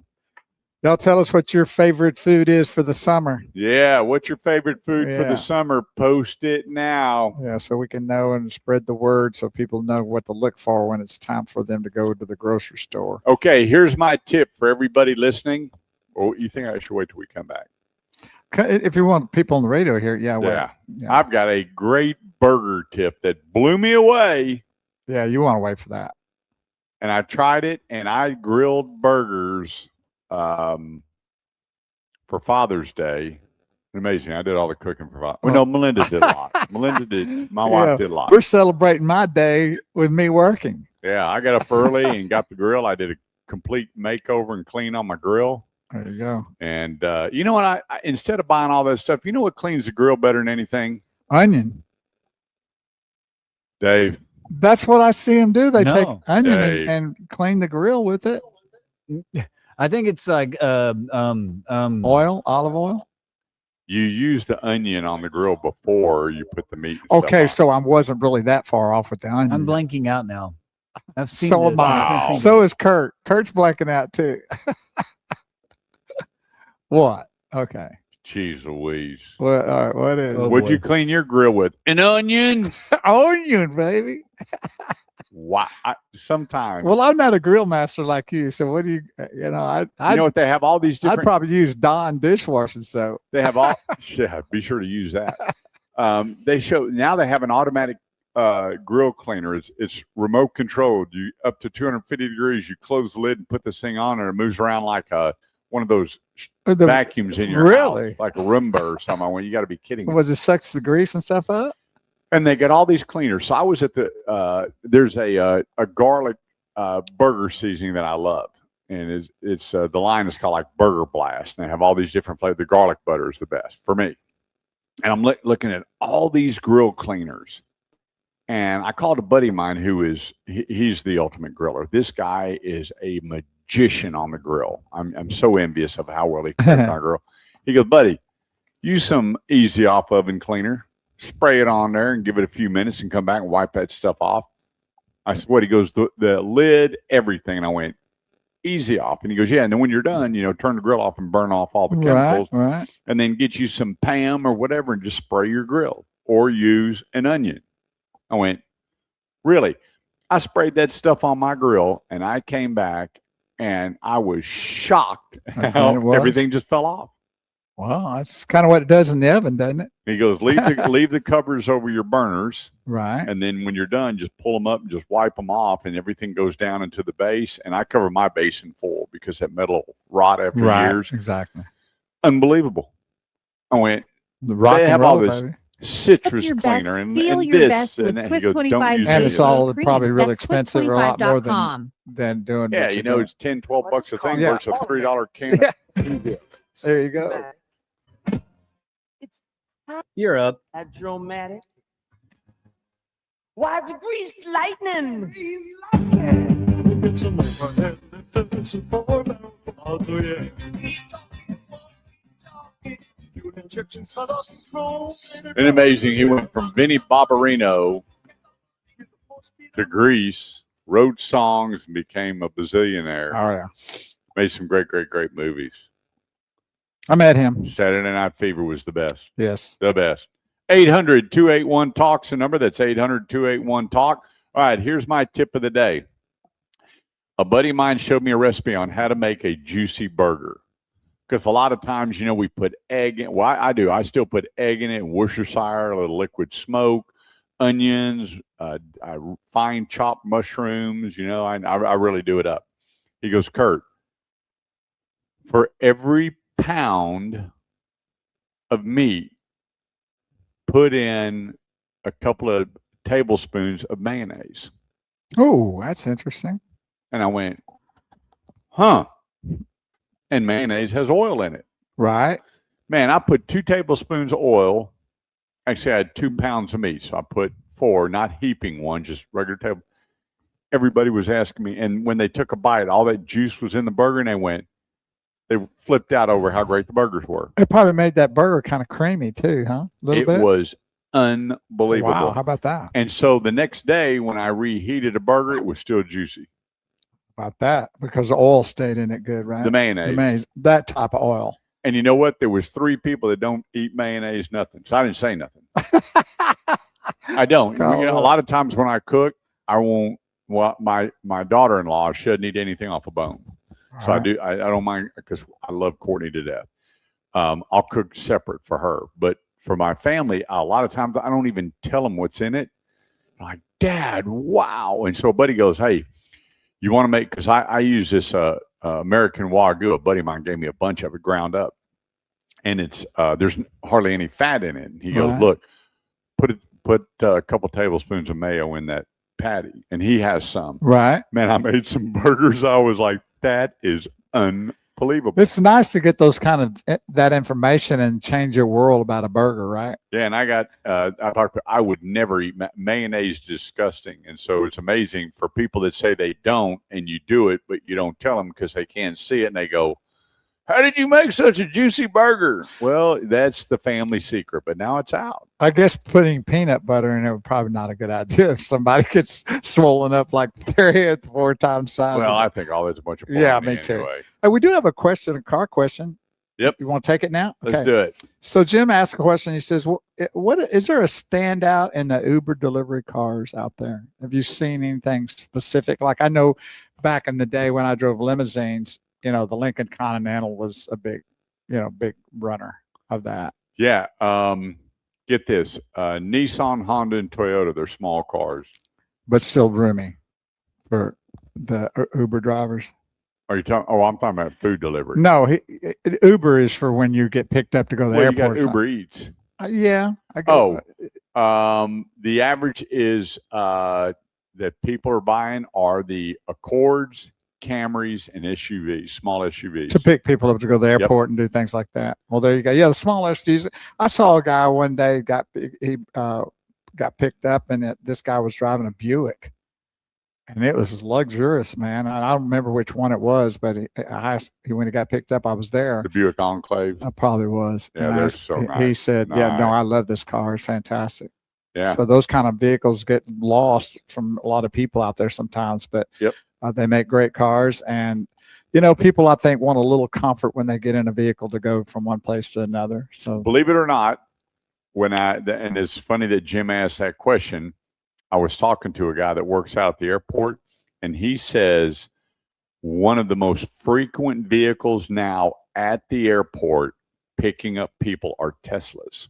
Y'all tell us what your favorite food is for the summer. Yeah. What's your favorite food for Yeah. the summer? Post it now. Yeah, so we can know and spread the word so people know what to look for when it's time for them to go to the grocery store. Okay. Here's my tip for everybody listening. Oh, you think I should wait till we come back? If you want people on the radio here, yeah, well, Yeah. yeah. I've got a great burger tip that blew me away Yeah, you want to wait for that. And I tried it, and I grilled burgers for Father's Day. Amazing. I did all the cooking for Father's. Well, no, Melinda did a lot. Melinda did. My wife did a lot. We're celebrating my day with me working. Yeah, I got up early and got the grill. I did a complete makeover and clean on my grill. There you go. And you know what? I instead of buying all that stuff, you know what cleans the grill better than anything? Onion. Dave. That's what I see them do. They take No. onion Dave. and clean the grill with it. I think it's like Oil, olive oil. You use the onion on the grill before you put the meat. And Okay, stuff on. so I wasn't really that far off with the onion. I'm blanking out now. I've seen So this. am I. Wow. So is Kurt. Kurt's blanking out too. What? Okay. Jeez Louise. What? All right. What is? Oh, What'd boy. you clean your grill with? An onion. Onion, baby. Wow. Sometimes. Well, I'm not a grill master like you. So what do you? You know, you know what? They have all these I'd different. probably use Dawn dishwashing soap. They have all. Yeah, be sure to use that. They show now they have an automatic grill cleaner. It's remote controlled. You up to 250 degrees. You close the lid and put this thing on, and it moves around like one of those vacuums in your Really? house, like a Roomba or something. When you got to be kidding me. Was it sucks the grease and stuff up? And they got all these cleaners. So I was at the there's a garlic burger seasoning that I love, and it's the line is called like Burger Blast, and they have all these different flavors. The garlic butter is the best for me. And I'm looking at all these grill cleaners, and I called a buddy of mine who is he's the ultimate griller. This guy is a magician on the grill. I'm so envious of how well he can cook on a grill. He goes, buddy, use some easy off oven cleaner. Spray it on there and give it a few minutes and come back and wipe that stuff off. I said, what? He goes, the lid, everything. And I went, easy off. And he goes, yeah. And then when you're done, turn the grill off and burn off all the chemicals. Right. And then get you some Pam or whatever and just spray your grill or use an onion. I went, really? I sprayed that stuff on my grill and I came back and I was shocked how everything just fell off. Well, that's kind of what it does in the oven, doesn't it? He goes, leave the covers over your burners. Right. And then when you're done, just pull them up and just wipe them off and everything goes down into the base. And I cover my base in foil because that metal will rot after years. Exactly. Unbelievable. I went, The rock they and have roll, all this baby. citrus Your best. cleaner and Feel this. your best with and then he Twist goes, 25 don't use And any it's of that. all cream. probably really That's expensive, a lot more twist25.com. than doing. Yeah, what you you're know, it's $10, $12 a thing Yeah. versus a $3 can. doing. There you go. You're up. Dramatic. Why it's greased lightning? And amazing, he went from Vinnie Barbarino to Grease, wrote songs, and became a bazillionaire. Oh yeah, Made some great movies. I met him. Saturday Night Fever was the best. Yes. The best. 800-281-TALK's the number. That's 800-281-TALK. All right, here's my tip of the day. A buddy of mine showed me a recipe on how to make a juicy burger. Because a lot of times, we put egg in. Well, I do. I still put egg in it, Worcestershire, a little liquid smoke, onions, fine chopped mushrooms. I really do it up. He goes, Kurt, for every pound of meat, put in a couple of tablespoons of mayonnaise. Oh, that's interesting. And I went, huh. And mayonnaise has oil in it. Right. Man, I put 2 tablespoons of oil. Actually, I had 2 pounds of meat. So I put 4, not heaping one, just regular table. Everybody was asking me. And when they took a bite, all that juice was in the burger and they flipped out over how great the burgers were. It probably made that burger kind of creamy too, huh? A little bit. It was unbelievable. Wow, how about that? And so the next day when I reheated a burger, it was still juicy. About that, because the oil stayed in it good, right? The mayonnaise. That type of oil. And you know what? There was 3 people that don't eat mayonnaise, nothing. So I didn't say nothing. I don't. A lot of times when I cook, I won't. Well, my daughter-in-law shouldn't eat anything off a bone. So I do. I don't mind because I love Courtney to death. I'll cook separate for her, but for my family, a lot of times I don't even tell them what's in it. I'm like, Dad, wow. And so a buddy goes, hey, you want to make, because I use this American Wagyu. A buddy of mine gave me a bunch of it ground up. And it's there's hardly any fat in it. And he goes, Right. look, put a couple tablespoons of mayo in that patty. And he has some. Right. Man, I made some burgers. I was like, that is unbelievable. It's nice to get those kind of that information and change your world about a burger, right? Yeah, and I got I would never eat mayonnaise. Disgusting. And so it's amazing for people that say they don't, and you do it, but you don't tell them because they can't see it, and they go, how did you make such a juicy burger? Well, that's the family secret, but now it's out. I guess putting peanut butter in it would probably not a good idea if somebody gets swollen up like their head 4 times size. Well, I think all that's a bunch of Yeah, baloney me too. anyway. We do have a question, a car question. Yep. You want to take it now? Let's do it. So Jim asked a question. He says, "Well, what is there a standout in the Uber delivery cars out there? Have you seen anything specific? Like I know back in the day when I drove limousines, the Lincoln Continental was a big runner of that. Yeah. Get this: Nissan, Honda, and Toyota. They're small cars. But still roomy for the Uber drivers. Are you talking? Oh, I'm talking about food delivery. No, Uber is for when you get picked up to go to the Well, you airport. got Uber Eats. Yeah. I go, The average is that people are buying are the Accords, Camrys, and SUVs, small SUVs. to pick people up to go to the airport and do things like that. Well, there you go. Yeah, the small SUVs. I saw a guy one day got picked up, and this guy was driving a Buick, and it was luxurious, man. I don't remember which one it was, but when he got picked up, I was there. The Buick Enclave. I probably was. Yeah, And they're I- so He nice. said, "Yeah, no, Nice. I love this car. It's fantastic." Yeah. So those kind of vehicles get lost from a lot of people out there sometimes, but Yep. they make great cars. And, people I think want a little comfort when they get in a vehicle to go from one place to another. So Believe it or not, and it's funny that Jim asked that question. I was talking to a guy that works out at the airport, and he says one of the most frequent vehicles now at the airport picking up people are Teslas.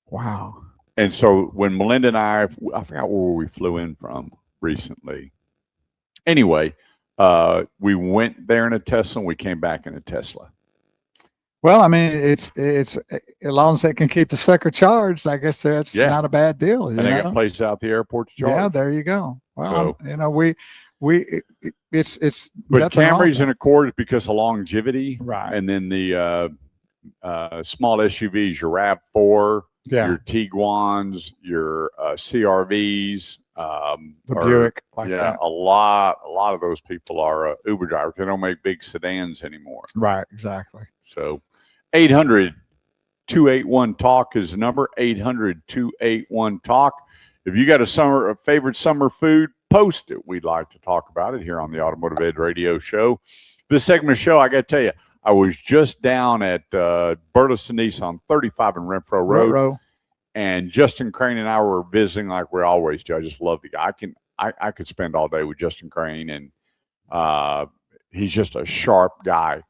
wow. And so when Melinda and I forgot where we flew in from recently. Anyway, we went there in a Tesla and we came back in a Tesla. Well, I mean, it's as long as they can keep the sucker charged, I guess that's Yeah. not a bad deal. And they got places out the airport to charge. Yeah, there you go. Well, So- it's But nothing wrong Camrys with and Accords because of longevity. that. Right. And then the small SUVs, your RAV4, Yeah. your Tiguan's, your CRVs. The are- Buick, like yeah, that. a lot of those people are Uber drivers. They don't make big sedans anymore. Right. Exactly. So 800-281-TALK is the number, 800-281-TALK. If you got a favorite summer food, post it. We'd like to talk about it here on the Automotive Ed Radio Show. This segment of the show, I got to tell you, I was just down at Burleson Nissan, 35 in Renfro Road. Row. And Justin Crane and I were visiting like we always do. I just love the guy. I could spend all day with Justin Crane, and he's just a sharp guy.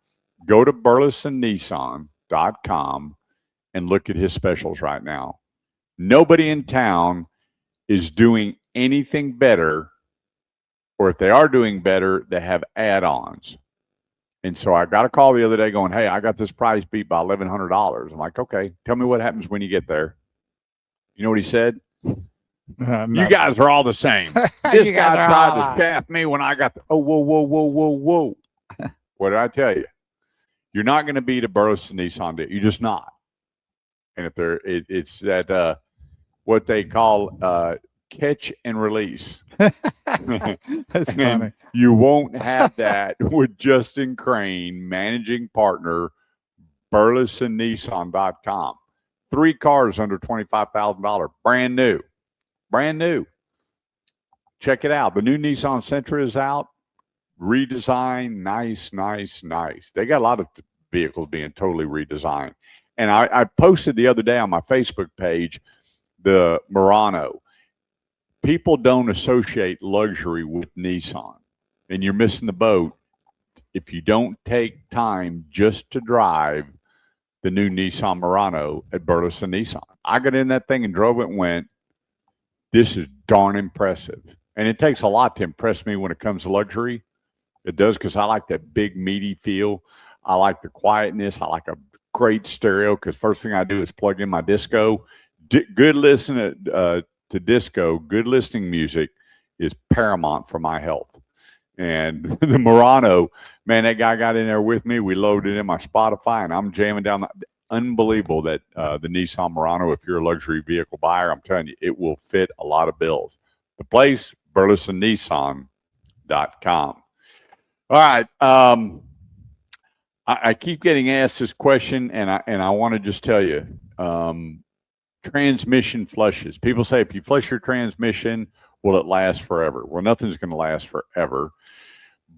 Go to burlesonnissan.com and look at his specials right now. Nobody in town is doing anything better, or if they are doing better, they have add-ons. And so I got a call the other day going, hey, I got this price beat by $1,100. I'm like, okay, tell me what happens when you get there. You know what he said? You guys are all the same. This You guy guys are tried all to right. shaft me when I got whoa. What did I tell you? You're not going to beat a Burleson Nissan deal. You're just not. And if it's that what they call catch and release. That's And funny. you won't have that with Justin Crane, managing partner, burlesonnissan.com. 3 cars under $25,000, brand new. Check it out. The new Nissan Sentra is out. Redesigned, nice. They got a lot of vehicles being totally redesigned. And I posted the other day on my Facebook page the Murano. People don't associate luxury with Nissan, and you're missing the boat if you don't take time just to drive the new Nissan Murano at Burleson Nissan. I got in that thing and drove it and went, this is darn impressive. And it takes a lot to impress me when it comes to luxury. It does, because I like that big, meaty feel. I like the quietness. I like a great stereo, because first thing I do is plug in my disco. Good listening to disco, good listening music is paramount for my health. And the Murano, man, that guy got in there with me. We loaded in my Spotify, and I'm jamming down. Unbelievable that the Nissan Murano, if you're a luxury vehicle buyer, I'm telling you, it will fit a lot of bills. The place, burlesonnissan.com. All right. I keep getting asked this question, and I want to just tell you, transmission flushes. People say, if you flush your transmission, will it last forever? Well, nothing's going to last forever.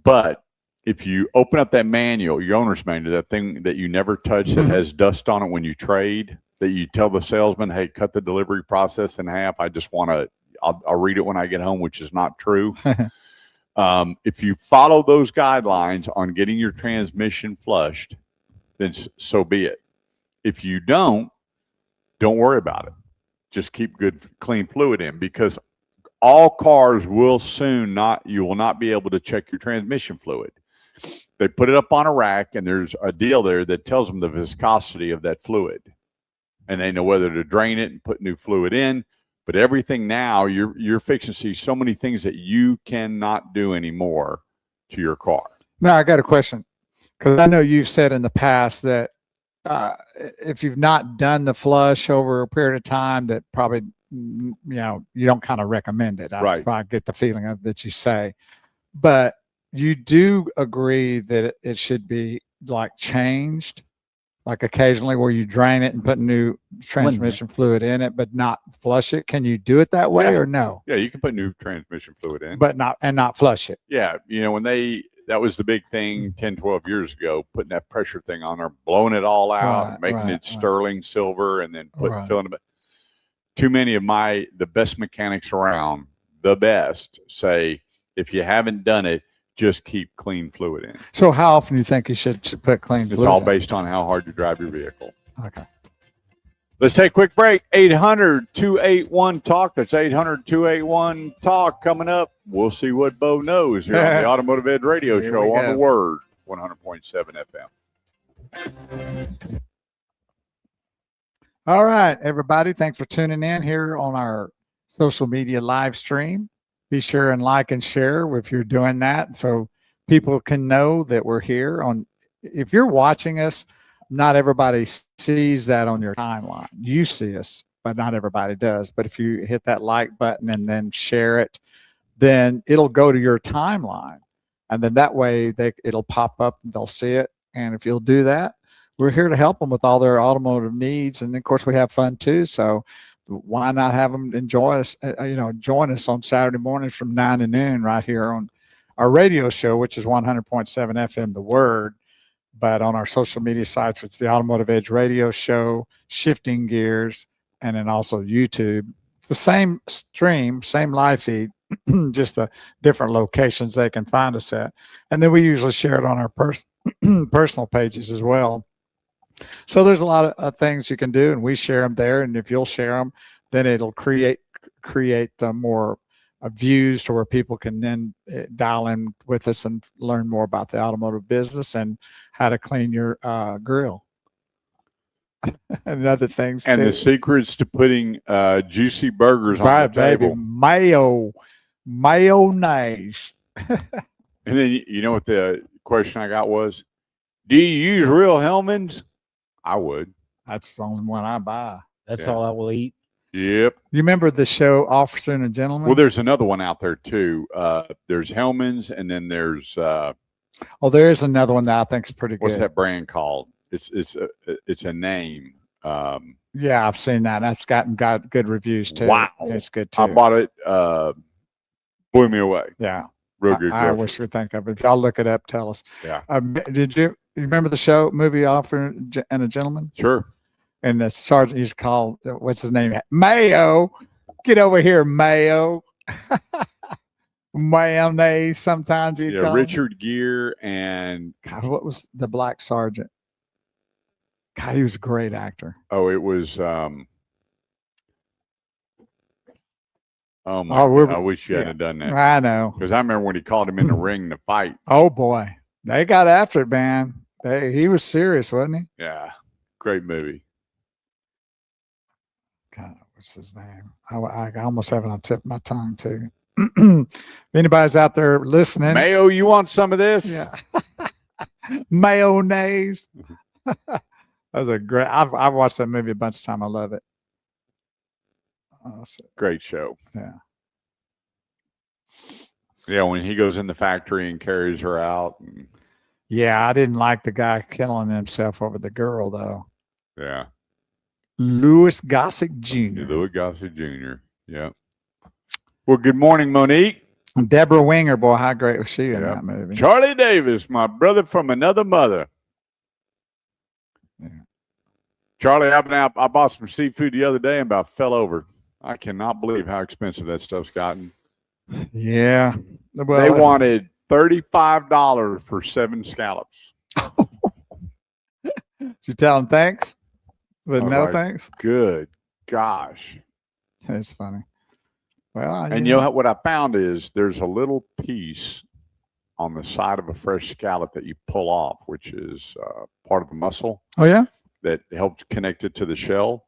But if you open up that manual, your owner's manual, that thing that you never touch that has dust on it when you trade, that you tell the salesman, hey, cut the delivery process in half. I just want to, I'll read it when I get home, which is not true. If you follow those guidelines on getting your transmission flushed, then so be it. If you don't worry about it. Just keep good, clean fluid in, because all cars will soon you will not be able to check your transmission fluid. They put it up on a rack, and there's a deal there that tells them the viscosity of that fluid, and they know whether to drain it and put new fluid in. But everything now, you're fixing to see so many things that you cannot do anymore to your car. Now, I got a question, because I know you've said in the past that if you've not done the flush over a period of time, that probably, you don't kind of recommend it. I get the feeling of that you say, but you do agree that it should be like changed, like occasionally, where you drain it and put new transmission fluid in it, but not flush it. Can you do it that way or no? Yeah, you can put new transmission fluid in, but not flush it. Yeah, when that was the big thing 10, 12 years ago, putting that pressure thing on there, blowing it all out, making it sterling silver, and then filling it. Too many of the best mechanics around, the best, say, if you haven't done it, just keep clean fluid in. So how often do you think you should put clean fluid? It's all based on how hard you drive your vehicle. Okay. Let's take a quick break. 800-281-TALK. That's 800-281-TALK. Coming up, we'll see what Bo knows here on the Automotive Edge Radio Show on the Word, 100.7 FM. All right, everybody. Thanks for tuning in here on our social media live stream. Be sure and like and share if you're doing that, so people can know that we're here. If you're watching us, not everybody sees that on your timeline. You see us, but not everybody does. But if you hit that like button and then share it, then it'll go to your timeline. And then that way it'll pop up and they'll see it. And if you'll do that, we're here to help them with all their automotive needs. And of course, we have fun too. So why not have them join us on Saturday mornings from 9 to noon right here on our radio show, which is 100.7 FM, The Word. But on our social media sites, it's the Automotive Edge Radio Show, Shifting Gears, and then also YouTube. It's the same stream, same live feed, just the different locations they can find us at. And then we usually share it on our personal pages as well. So there's a lot of things you can do, and we share them there. And if you'll share them, then it'll create more views to where people can then dial in with us and learn more about the automotive business and how to clean your grill and other things. And the secrets to putting juicy burgers on the table. Mayonnaise. And then you know what the question I got was? Do you use real Hellmann's? I would. That's the only one I buy. That's all I will eat. Yep. You remember the show Officer and a Gentleman? Well, there's another one out there too. There's Hellmann's, and then there's there is another one that I think is pretty good. What's that brand called? It's a name. Yeah, I've seen that. That's got good reviews too. Wow, it's good too. I bought it. Blew me away. Yeah, real good. I wish we'd think of it. If y'all look it up, tell us. Yeah. Did you remember the movie Officer and a Gentleman? Sure. And the sergeant used to call, what's his name? Mayo. Get over here, Mayo. Mayonnaise. Sometimes he'd call Richard Gere and God, what was the black sergeant? God, he was a great actor. Oh, it was Oh my! Oh, I wish you hadn't done that I know. because I remember when he called him in the ring to fight. Oh boy, they got after it, man. He was serious, wasn't he? Yeah, great movie. God, what's his name? I almost have it on the tip of my tongue too. If anybody's out there listening, Mayo, you want some of this? yeah, mayonnaise. That was a great. I've watched that movie a bunch of times. I love it. Great show. Yeah. Yeah, when he goes in the factory and carries her out. And, Yeah, I didn't like the guy killing himself over the girl though. yeah. Louis Gossett Jr. Louis Gossett Jr. Yeah. Well, good morning, Monique. Deborah Winger, boy, how great was she in Yep. that movie? Charlie Davis, my brother from another mother. Yeah. Charlie, I bought some seafood the other day and about fell over. I cannot believe how expensive that stuff's gotten. Yeah. Well, They wanted $35 for 7 scallops. Did you tell them thanks? But I was no like, thanks. Good gosh. It's funny. Well, And you know what I found is there's a little piece on the side of a fresh scallop that you pull off, which is part of the muscle Oh yeah. that helps connect it to the shell.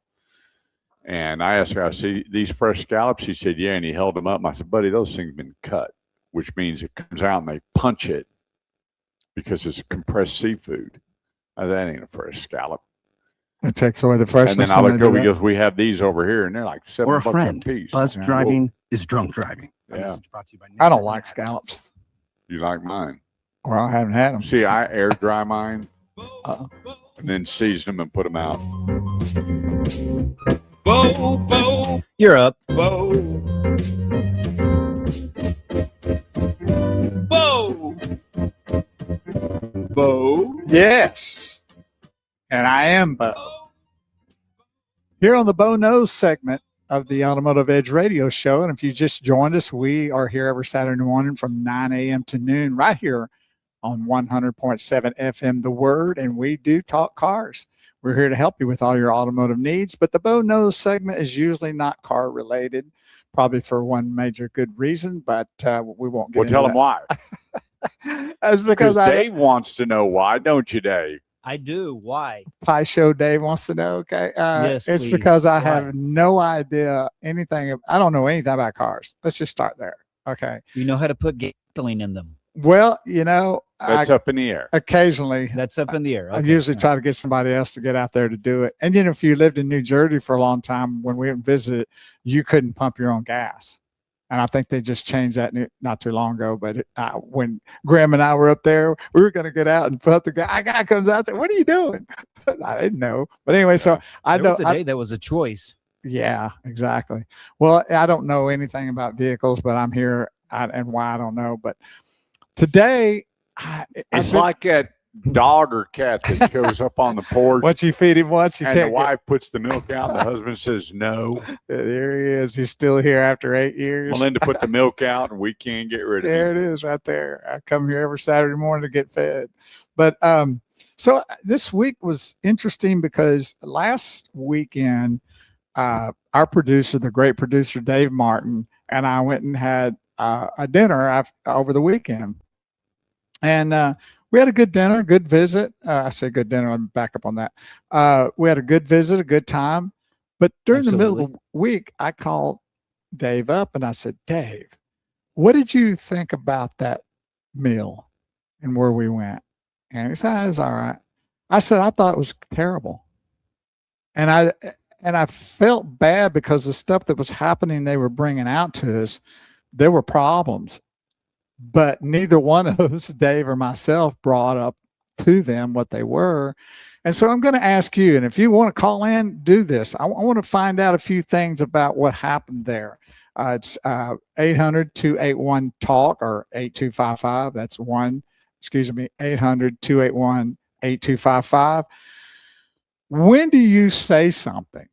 And I asked her, I see these fresh scallops. He said, yeah. And he held them up. And I said, buddy, those things have been cut, which means it comes out and they punch it because it's compressed seafood. That ain't a fresh scallop. It takes away the freshness. And then I when look they do over, he that. goes, we have these over here, and they're like $7 Or a friend. a piece. Bus Yeah. driving is drunk driving. Yeah. Brought to you by I don't like scallops. You like mine? Well, I haven't had them. See, I air dry mine Uh-oh. and then season them and put them out. Bo, bo, You're up. bo. Bo. Bo. Yes. And I am Bo. Here on the Bo Knows segment of the Automotive Edge radio show. And if you just joined us, we are here every Saturday morning from 9 a.m. to noon right here on 100.7 FM The Word. And we do talk cars. We're here to help you with all your automotive needs. But the Bo Knows segment is usually not car related, probably for one major good reason, but we won't get Well, into tell that. them why. That's because Because Dave wants to know why, don't you, Dave? I do. Why? Pie Show Dave wants to know. Okay. Yes, It's please. because I Why? have no idea anything. I don't know anything about cars. Let's just start there. Okay. You know how to put gasoline in them. Well, you know, That's up in the air. occasionally That's up in the air. I Okay. usually try to get somebody else to get out there to do it. And, you know, if you lived in New Jersey for a long time, when we visited, you couldn't pump your own gas. And I think they just changed that not too long ago. But when Graham and I were up there, we were going to get out and pump the guy. A guy comes out there. What are you doing? I didn't know. But anyway, so I There was don't. a day that was a choice. Yeah, exactly. Well, I don't know anything about vehicles, but I'm here and why I don't know. But today, It's like that dog or cat that shows up on the porch once you feed him once, you and the can't. wife puts the milk out and the husband says no. There he is. He's still here after 8 years. Melinda put the milk out and we can't get rid of There it. it is right there. I come here every Saturday morning to get fed. But so this week was interesting because last weekend, our producer, the great producer Dave Martin, and I went and had a dinner over the weekend. And we had a good dinner, good visit. I say good dinner. Let me back up on that. We had a good visit, a good time. But during the middle of the week, I called Dave up and I said, Dave, what did you think about that meal and where we went? And he said, it was all right. I said, I thought it was terrible. And I felt bad because the stuff that was happening, they were bringing out to us, there were problems. But neither one of us, Dave or myself, brought up to them what they were. And so I'm going to ask you, and if you want to call in, do this. I want to find out a few things about what happened there. It's 800-281-TALK or 8255. That's 800-281-8255. When do you say something?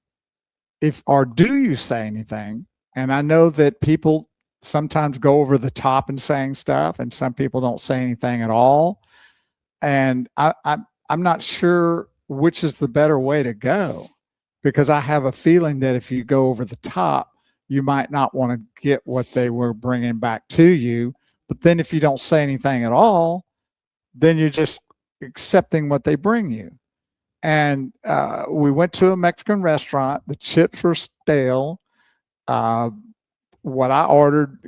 Or do you say anything? And I know that people sometimes go over the top in saying stuff, and some people don't say anything at all. And I'm not sure which is the better way to go, because I have a feeling that if you go over the top, you might not want to get what they were bringing back to you. But then if you don't say anything at all, then you're just accepting what they bring you. And we went to a Mexican restaurant. The chips were stale. What I ordered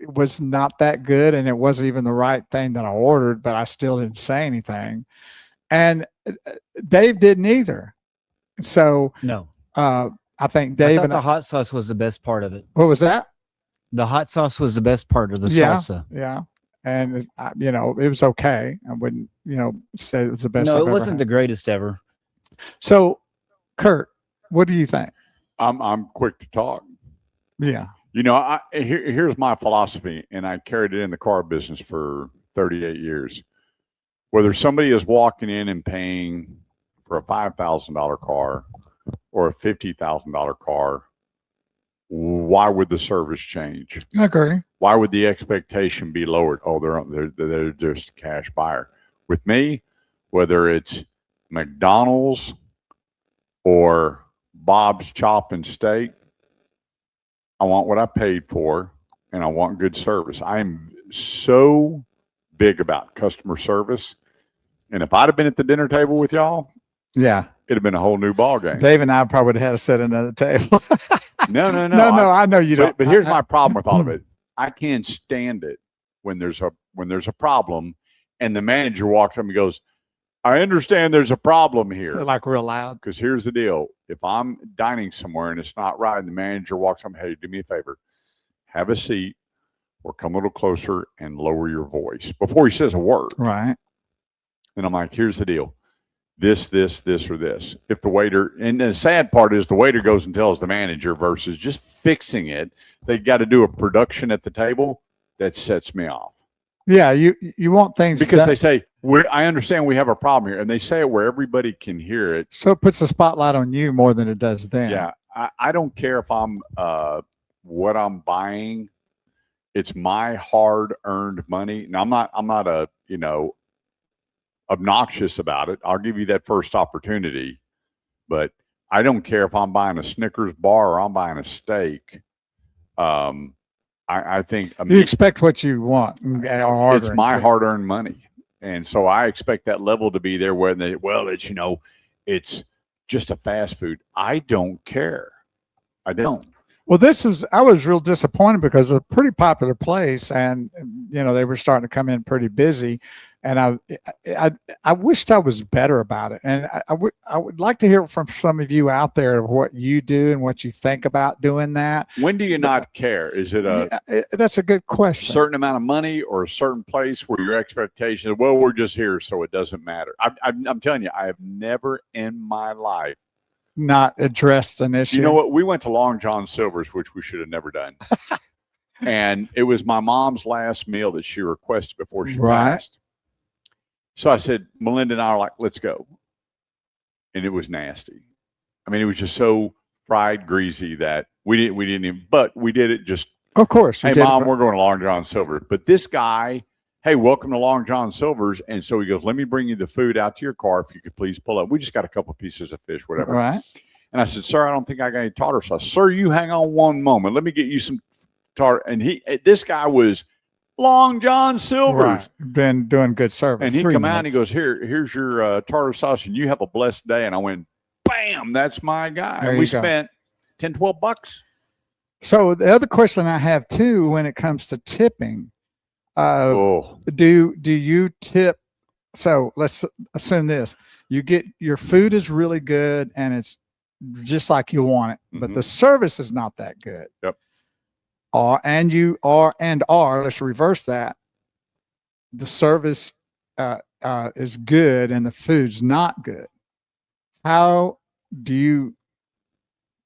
was not that good, and it wasn't even the right thing that I ordered, but I still didn't say anything. And Dave didn't either. So No. I think I Dave thought and the hot sauce was the best part of it. what was that? The hot sauce was the best part of the Yeah. salsa. Yeah. And, it was okay. I wouldn't, say it was the best. No, I've it ever wasn't had. the greatest ever. So, Kurt, what do you think? I'm quick to talk. Yeah. Here's my philosophy, and I carried it in the car business for 38 years. Whether somebody is walking in and paying for a $5,000 car or a $50,000 car, why would the service change? I agree. Why would the expectation be lowered? Oh, they're just a cash buyer. With me, whether it's McDonald's or Bob's Chop and Steak, I want what I paid for, and I want good service. I am so big about customer service, and if I'd have been at the dinner table with y'all, Yeah. it'd have been a whole new ball game. Dave and I probably would have had to sit at another table. No. No, I know you don't. But here's my problem with all of it. I can't stand it when there's a problem, and the manager walks up and goes, "I understand there's a problem here." Like real loud. Because here's the deal. If I'm dining somewhere and it's not right, and the manager walks up, "Hey, do me a favor. Have a seat or come a little closer and lower your voice," before he says a word. Right. And I'm like, here's the deal. This, or this. If the waiter, and the sad part is the waiter goes and tells the manager versus just fixing it. They got to do a production at the table. That sets me off. Yeah. You want things Because done. they say, I understand we have a problem here. And they say it where everybody can hear it. So it puts the spotlight on you more than it does them. Yeah. I don't care if I'm what I'm buying. It's my hard earned money. Now I'm not a, obnoxious about it. I'll give you that first opportunity, but I don't care if I'm buying a Snickers bar or I'm buying a steak. I think You expect what you want. it's my hard-earned money, and so I expect that level to be there. Where it's just a fast food. I don't care. I don't. Well, I was real disappointed because it's a pretty popular place, and they were starting to come in pretty busy, and I wished I was better about it, and I would like to hear from some of you out there of what you do and what you think about doing that. When do you not care? Is it That's a good question. certain amount of money or a certain place where your expectation is, well, we're just here, so it doesn't matter? I'm telling you, I have never in my life Not addressed an issue. You know what? We went to Long John Silver's, which we should have never done. And it was my mom's last meal that she requested before she passed. So I said, Melinda and I are like, let's go. And it was nasty. I mean, it was just so fried, greasy that we didn't even, but we did it just. Of course. Hey, Mom, we're going to Long John Silver's. But this guy, hey, welcome to Long John Silver's. And so he goes, let me bring you the food out to your car if you could please pull up. We just got a couple pieces of fish, whatever. Right. And I said, sir, I don't think I got any tartar sauce. Sir, you hang on one moment. Let me get you some tartar. And this guy was Long John Silver's. Right. Been doing good service. And he come out and he goes, here's your tartar sauce, and you have a blessed day. And I went, bam, that's my guy. There And we you go. spent $10-12. So the other question I have too, when it comes to tipping, do you tip? So let's assume this: you get your food is really good and it's just like you want it, but the service is not that good. Yep. Let's reverse that. The service is good and the food's not good. How do you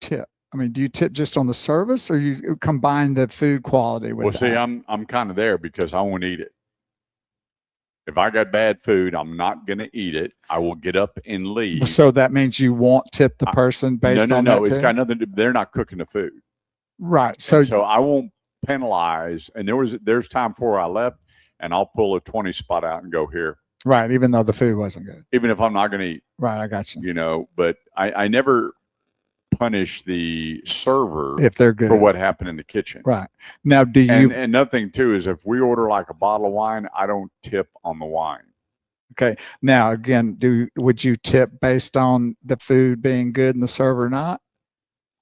tip? I mean, do you tip just on the service, or you combine the food quality with? Well, see, I'm kind of there because I won't eat it. If I got bad food, I'm not going to eat it. I will get up and leave. So that means you won't tip the person based on that? No. It's got nothing to do. They're not cooking the food. Right. So I won't penalize. And there's time before I left, and I'll pull a 20 spot out and go here. Right. Even though the food wasn't good. Even if I'm not going to eat. Right. I got you. But I never punish the server if they're good. for what happened in the kitchen. Right. Now, do you? And another thing too is if we order like a bottle of wine, I don't tip on the wine. Okay. Now, again, would you tip based on the food being good and the server not?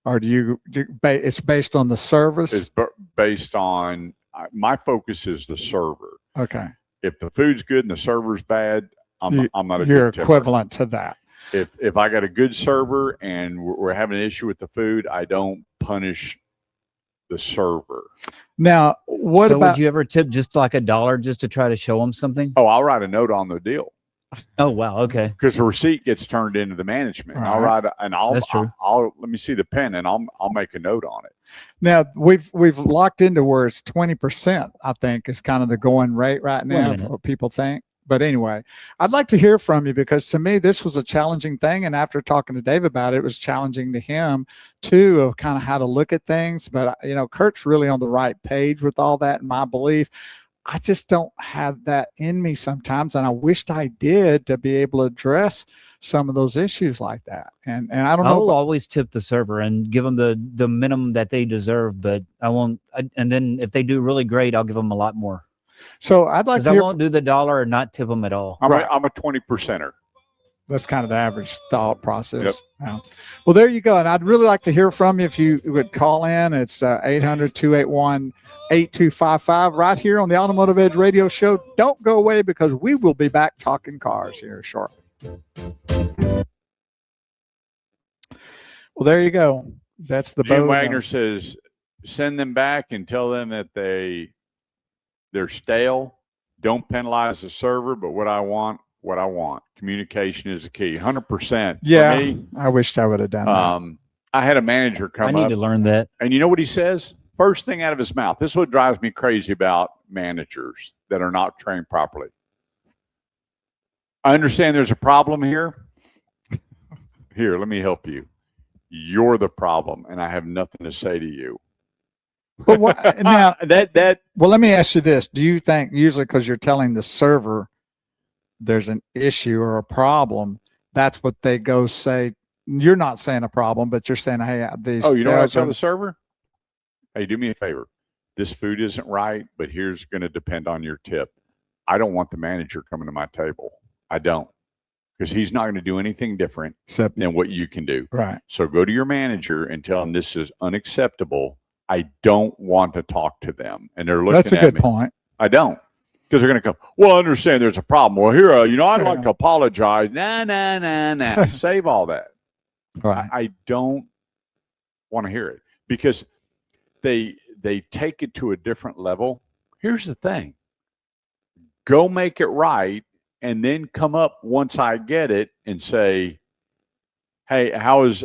Or it's based on the service? It's based on, my focus is the server. Okay. If the food's good and the server's bad, I'm not a You're good tipper. equivalent to that. If I got a good server and we're having an issue with the food, I don't punish the server. Now, what so about would you ever tip just like $1 just to try to show them something? Oh, I'll write a note on the deal Oh, wow. Okay. because the receipt gets turned into the management. Right. I'll write and That's true. I'll let me see the pen and I'll make a note on it. now we've locked into where it's 20%, I think, is kind of the going rate right Wait a now, minute. what people think. But anyway, I'd like to hear from you because to me, this was a challenging thing. And after talking to Dave about it, it was challenging to him too, of kind of how to look at things. But, Kurt's really on the right page with all that in my belief. I just don't have that in me sometimes. And I wished I did to be able to address some of those issues like that. And I don't I know. will always tip the server and give them the minimum that they deserve, but I won't. And then if they do really great, I'll give them a lot more. So I'd like Because to I hear. won't do the $1 or not tip them at all. I'm Right. a 20%er. That's kind of the average thought process. Yeah. Well, there you go. And I'd really like to hear from you if you would call in. It's 800-281-8255 right here on the Automotive Edge Radio Show. Don't go away because we will be back talking cars here shortly. Well, there you go. That's the Jim Bo Wagner knows. says, send them back and tell them that they're stale. Don't penalize the server, but what I want. Communication is the key. 100%. Yeah, For me, I wished I would have done that. I had a manager come I need up, to learn that. and you know what he says? First thing out of his mouth. This is what drives me crazy about managers that are not trained properly. I understand there's a problem here. Here, let me help you. You're the problem, and I have nothing to say to you. But what, now, that well, let me ask you this. Do you think, usually because you're telling the server there's an issue or a problem, that's what they go say? You're not saying a problem, but you're saying, hey, these. you know what I guys tell are- the server? Hey, do me a favor. This food isn't right, but here's going to depend on your tip. I don't want the manager coming to my table. I don't, because he's not going to do anything different Except, than what you can do. right. So go to your manager and tell them this is unacceptable. I don't want to talk to them. And they're looking That's a at good me. point. I don't. Because they're going to come, well, I understand there's a problem. Well, here, I'd Yeah. like to apologize. Nah. Save all that. Right. I don't want to hear it because they take it to a different level. Here's the thing. Go make it right and then come up once I get it and say, hey, how is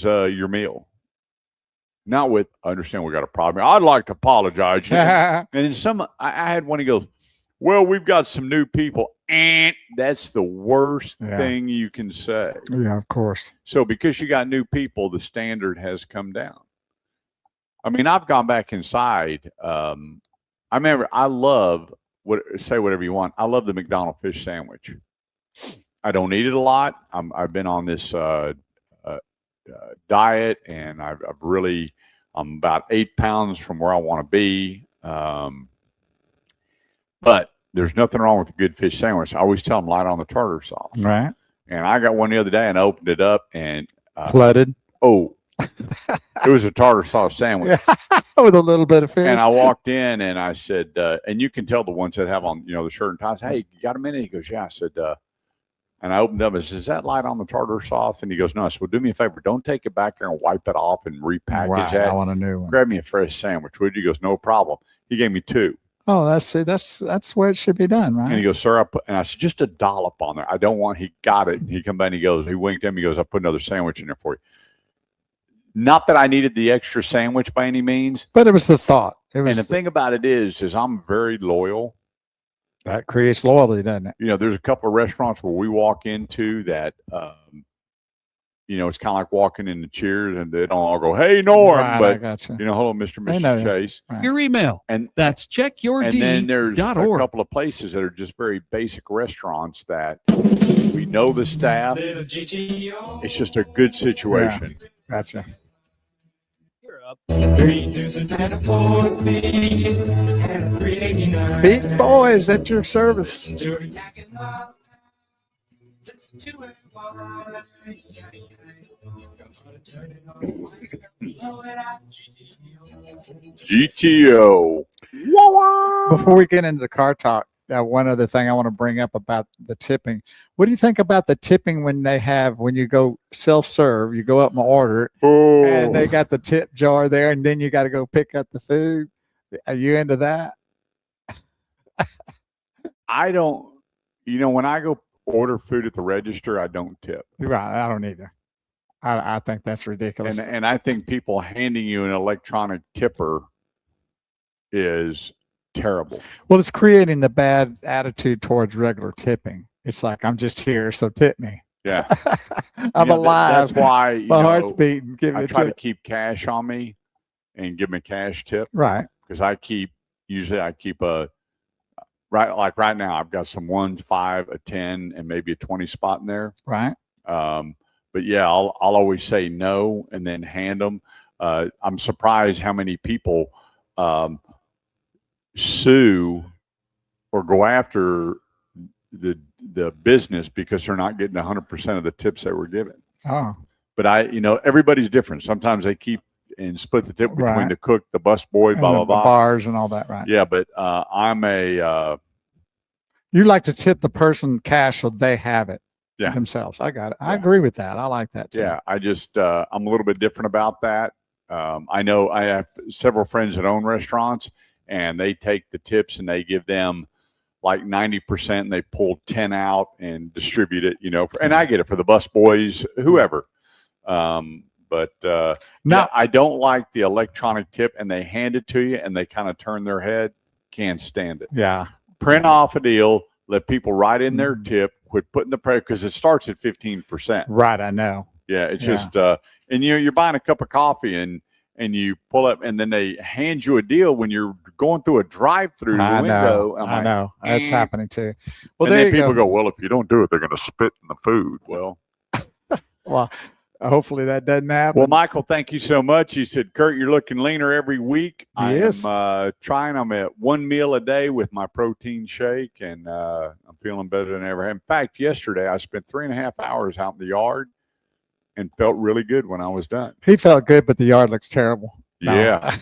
your meal? Not with, I understand we got a problem. I'd like to apologize. And then I had one, he goes, well, we've got some new people. And that's the worst Yeah. thing you can say. Yeah, of course. So because you got new people, the standard has come down. I mean, I've gone back inside. I remember I love say whatever you want. I love the McDonald's fish sandwich. I don't eat it a lot. I've been on this diet, and I'm about 8 pounds from where I want to be. But there's nothing wrong with a good fish sandwich. I always tell them light on the tartar sauce. Right. And I got one the other day and I opened it up and Flooded. it was a tartar sauce sandwich. With a little bit of fish. And I walked in and I said, and you can tell the ones that have on, the shirt and ties. Hey, you got a minute? He goes, yeah. I said, and I opened up and said, is that light on the tartar sauce? And he goes, no. I said, well, do me a favor. Don't take it back there and wipe it off and repackage Right, that. I want a new one. Grab me a fresh sandwich, would you? He goes, no problem. He gave me 2. Oh, that's the way it should be done, right? And he goes, sir, and I said, just a dollop on there. I don't want, he got it. And he come back and he winked at me. He goes, I put another sandwich in there for you. Not that I needed the extra sandwich by any means. But it was the thought. It was And the thing about it is I'm very loyal. that creates loyalty, doesn't it? There's a couple of restaurants where we walk into that, it's kind of like walking in the Cheers and they don't all go, hey, Norm. Right, I But, gotcha. hello, Mr. and They know Mrs. you. Chase. Right. Your email. And That's checkyourd.org. And then there's a couple of places that are just very basic restaurants that we know the staff. It's just a good situation. Gotcha. You're up. 3 deuces and a 4 B and a 389. Beach Boys at your service. Dirty jacket, listen to it. GTO. Before we get into the car talk, one other thing I want to bring up about the tipping. What do you think about the tipping when you go self-serve, you go up and order it, Oh, and they got the tip jar there, and then you got to go pick up the food? Are you into that? I don't. When I go order food at the register, I don't tip. Right. I don't either. I think that's ridiculous. And I think people handing you an electronic tipper is terrible. Well, it's creating the bad attitude towards regular tipping. It's like, I'm just here, so tip me. Yeah. I'm alive. That's why My heart's beating. Give me I a try to tip. keep cash on me and give me a cash tip Right. because I keep a right now I've got some 1s, 5, a 10, and maybe a 20 spot in there. Right. But yeah, I'll always say no and then hand them. I'm surprised how many people sue or go after the business because they're not getting 100% of the tips they were given. Oh. But everybody's different. Sometimes they keep and split the tip between Right. the cook, the busboy, And blah the blah blah. bars and all that, right? Yeah, but I'm a You like to tip the person cash so they have it Yeah. themselves. I got it. I Yeah. agree with that. I like that too. yeah. I just I'm a little bit different about that. I know I have several friends that own restaurants, and they take the tips and they give them like 90%, and they pull 10 out and distribute it. And I get it for the bus boys, whoever. But Now- yeah, I don't like the electronic tip, and they hand it to you, and they kind of turn their head. Can't stand it. Yeah. Print off a deal. Let people write in their Mhm. tip. Quit putting the pressure because it starts at 15%. Right. I know. Yeah, it's Yeah. just and you're buying a cup of coffee and you pull up and then they hand you a deal when you're going through a drive-through I window. know. I'm I like, know. That's "Eh." happening too. Well, and there then you people go. go, well, if you don't do it, they're going to spit in the food. Well, Well, hopefully that doesn't happen. well, Michael, thank you so much. He said, Kurt, you're looking leaner every week. I Yes. am trying. I'm at 1 meal a day with my protein shake, and I'm feeling better than ever. In fact, yesterday I spent 3.5 hours out in the yard and felt really good when I was done. He felt good, but the yard looks terrible. No. Yeah.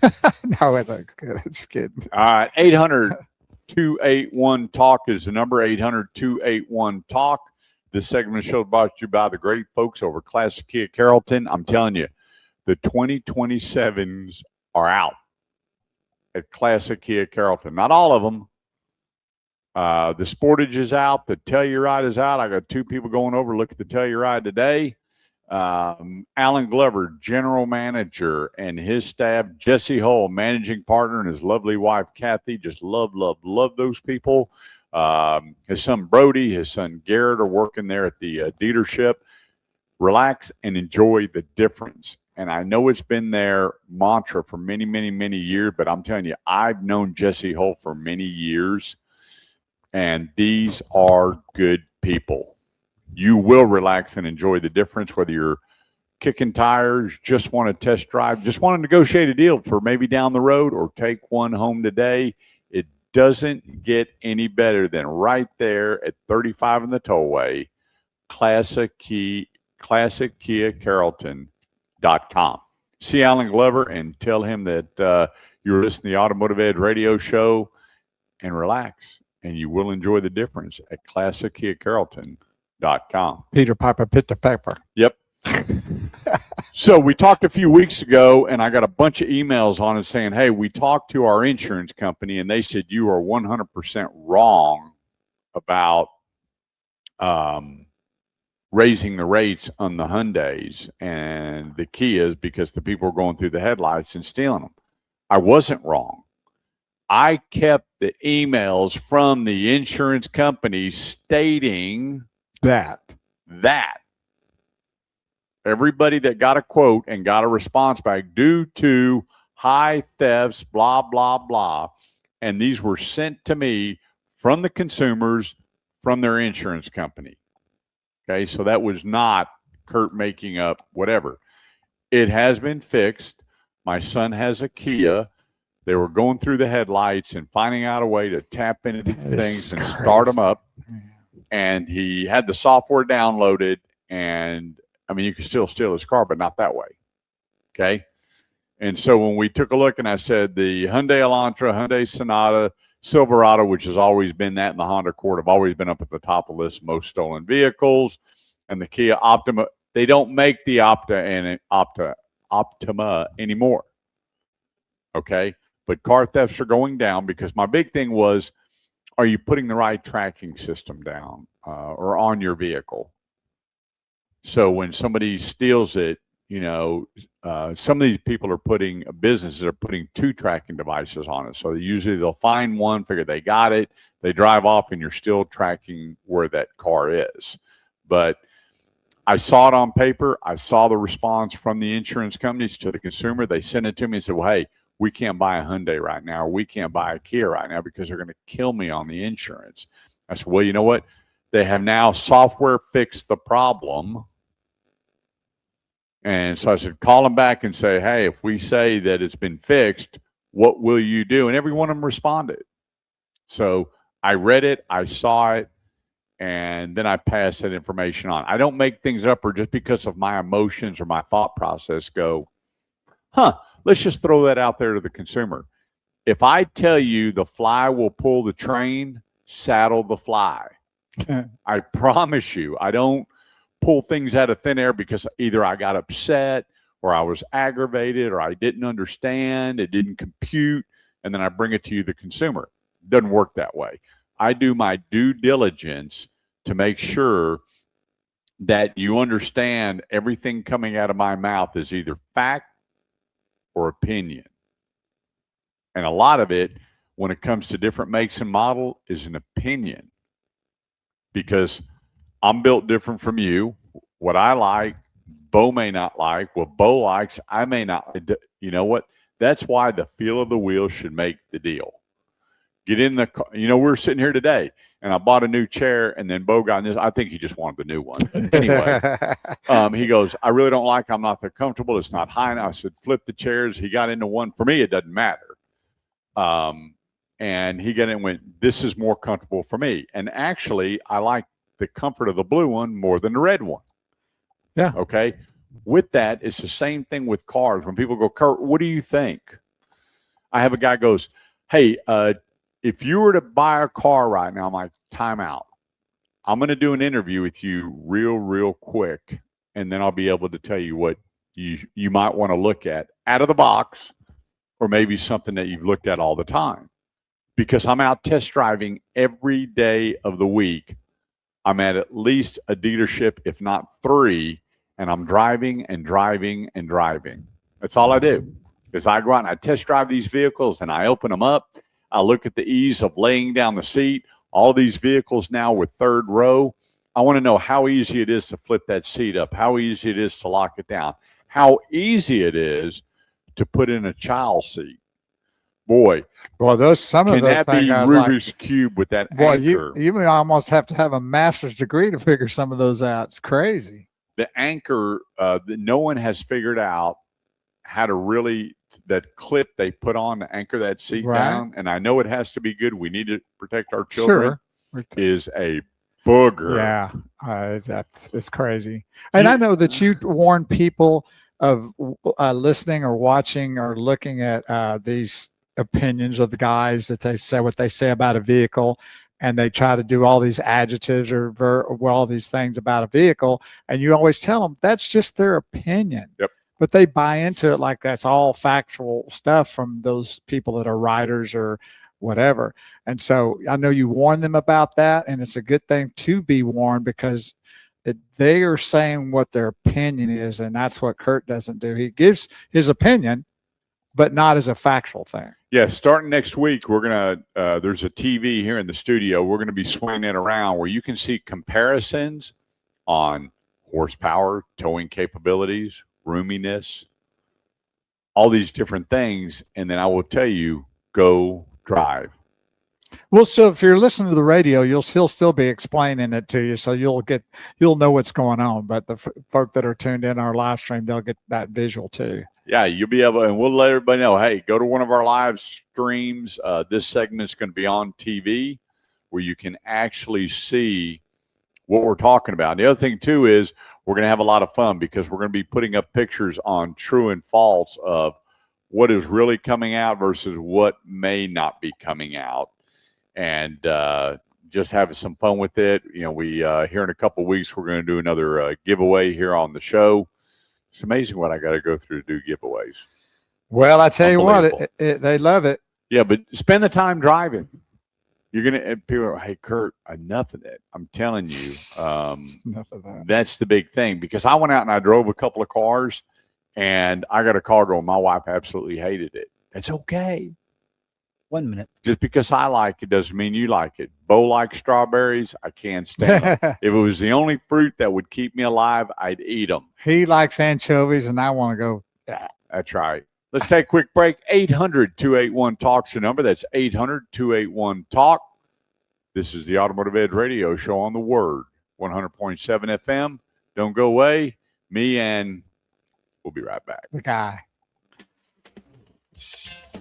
No, it looks good. It's good. All right. 800-281-TALK is the number. 800-281-TALK. This segment of the show is brought to you by the great folks over at Classic Kia Carrollton. I'm telling you, the 2027s are out at Classic Kia Carrollton. Not all of them. The Sportage is out. The Telluride is out. I got 2 people going over to look at the Telluride today. Alan Glover, general manager, and his staff, Jesse Hull, managing partner, and his lovely wife, Kathy. Just love those people. His son, Brody, his son, Garrett are working there at the dealership. Relax and enjoy the difference. And I know it's been their mantra for many, many, many years, but I'm telling you, I've known Jesse Hull for many years, and these are good people. You will relax and enjoy the difference, whether you're kicking tires, just want to test drive, just want to negotiate a deal for maybe down the road, or take one home today. It doesn't get any better than right there at 35 in the tollway, ClassicKiaCarrollton.com. See Alan Glover and tell him that you're listening to the Automotive Edge radio show, and relax, and you will enjoy the difference at ClassicKiaCarrollton.com. Peter Piper, Pitter Pepper. Yep. So we talked a few weeks ago, and I got a bunch of emails on it saying, hey, we talked to our insurance company, and they said you are 100% wrong about raising the rates on the Hyundais and the Kias because the people are going through the headlights and stealing them. I wasn't wrong. I kept the emails from the insurance company stating That. Everybody that got a quote and got a response back due to high thefts, blah, blah, blah. And these were sent to me from the consumers from their insurance company. Okay, so that was not Kurt making up whatever. It has been fixed. My son has a Kia. They were going through the headlights and finding out a way to tap into these That is things and start them crazy. up. And he had the software downloaded, and I mean, you can still steal his car, but not that way. Okay. And so when we took a look, and I said the Hyundai Elantra, Hyundai Sonata, Silverado, which has always been that, in the Honda Accord have always been up at the top of the list, most stolen vehicles, and the Kia Optima. They don't make the Optima anymore. Okay. But car thefts are going down, because my big thing was, are you putting the right tracking system down or on your vehicle? So when somebody steals it, you know, some of these people are businesses are putting 2 tracking devices on it. So usually they'll find one, figure they got it, they drive off, and you're still tracking where that car is. But I saw it on paper. I saw the response from the insurance companies to the consumer. They sent it to me and said, well, hey, we can't buy a Hyundai right now, or we can't buy a Kia right now because they're going to kill me on the insurance. I said, well, you know what? They have now software fixed the problem. And so I said, call them back and say, hey, if we say that it's been fixed, what will you do? And every one of them responded. So I read it, I saw it, and then I pass that information on. I don't make things up, or just because of my emotions or my thought process go, let's just throw that out there to the consumer. If I tell you the fly will pull the train, saddle the fly. I promise you, I don't pull things out of thin air because either I got upset, or I was aggravated, or I didn't understand, it didn't compute, and then I bring it to you, the consumer. It doesn't work that way. I do my due diligence to make sure that you understand everything coming out of my mouth is either fact or opinion. And a lot of it, when it comes to different makes and model, is an opinion, because I'm built different from you. What I like, Bo may not like. What Bo likes, I may not. You know what? That's why the feel of the wheel should make the deal. Get in the car. You know, we're sitting here today, and I bought a new chair, and then Bo got in this. I think he just wanted the new one. But anyway, he goes, I really don't like it. I'm not that comfortable. It's not high enough. I said, flip the chairs. He got into one. For me, it doesn't matter. And he got in and went, this is more comfortable for me. And actually, I like the comfort of the blue one more than the red one. Yeah. Okay. With that, it's the same thing with cars. When people go, Kurt, what do you think? I have a guy goes, hey, if you were to buy a car right now, I'm like, time out. I'm going to do an interview with you real quick, and then I'll be able to tell you what you might want to look at out of the box, or maybe something that you've looked at all the time. Because I'm out test driving every day of the week. I'm at least a dealership, if not 3, and I'm driving and driving and driving. That's all I do. Is I go out and I test drive these vehicles, and I open them up. I look at the ease of laying down the seat. All these vehicles now with 3rd row. I want to know how easy it is to flip that seat up, how easy it is to lock it down, how easy it is to put in a child seat. Boy, well, some of can those that be things I Rubik's Cube with that Boy, anchor? you may almost have to have a master's degree to figure some of those out. It's crazy. The anchor, no one has figured out how to really, that clip they put on to anchor that seat down. And I know it has to be good. We need to protect our children. Sure. Is a booger. Yeah, it's crazy. And I know that you warn people of listening or watching or looking at these opinions of the guys that they say what they say about a vehicle, and they try to do all these adjectives or all these things about a vehicle, and you always tell them that's just their opinion. Yep. But they buy into it like that's all factual stuff from those people that are writers or whatever. And so I know you warn them about that, and it's a good thing to be warned, because they are saying what their opinion is, and that's what Kurt doesn't do. He gives his opinion, but not as a factual thing. Yeah, starting next week, we're going to, there's a TV here in the studio. We're going to be swinging it around where you can see comparisons on horsepower, towing capabilities, roominess, all these different things. And then I will tell you, go drive. Well, so if you're listening to the radio, he'll still be explaining it to you, so you'll know what's going on. But the folk that are tuned in our live stream, they'll get that visual too. Yeah, you'll be able, and we'll let everybody know, hey, go to one of our live streams. This segment is going to be on TV where you can actually see what we're talking about. And the other thing, too, is we're going to have a lot of fun because we're going to be putting up pictures on true and false of what is really coming out versus what may not be coming out. And just having some fun with it. You know, we here in a couple of weeks, we're going to do another giveaway here on the show. It's amazing what I got to go through to do giveaways. Well, I tell you what, they love it. Yeah, but spend the time driving. You're gonna people are, hey Kurt, enough of that. I'm telling you, Enough of that. that's the big thing. Because I went out and I drove a couple of cars, and I got a car going. My wife absolutely hated it. It's okay. 1 minute. Just because I like it doesn't mean you like it. Bo likes strawberries. I can't stand them. If it was the only fruit that would keep me alive, I'd eat them. He likes anchovies, and I want to go. Yeah. That's right. Let's take a quick break. 800-281-TALK's the number. That's 800-281-TALK. This is the Automotive Edge Radio Show on the Word, 100.7 FM. Don't go away. Me and we'll be right back. The guy.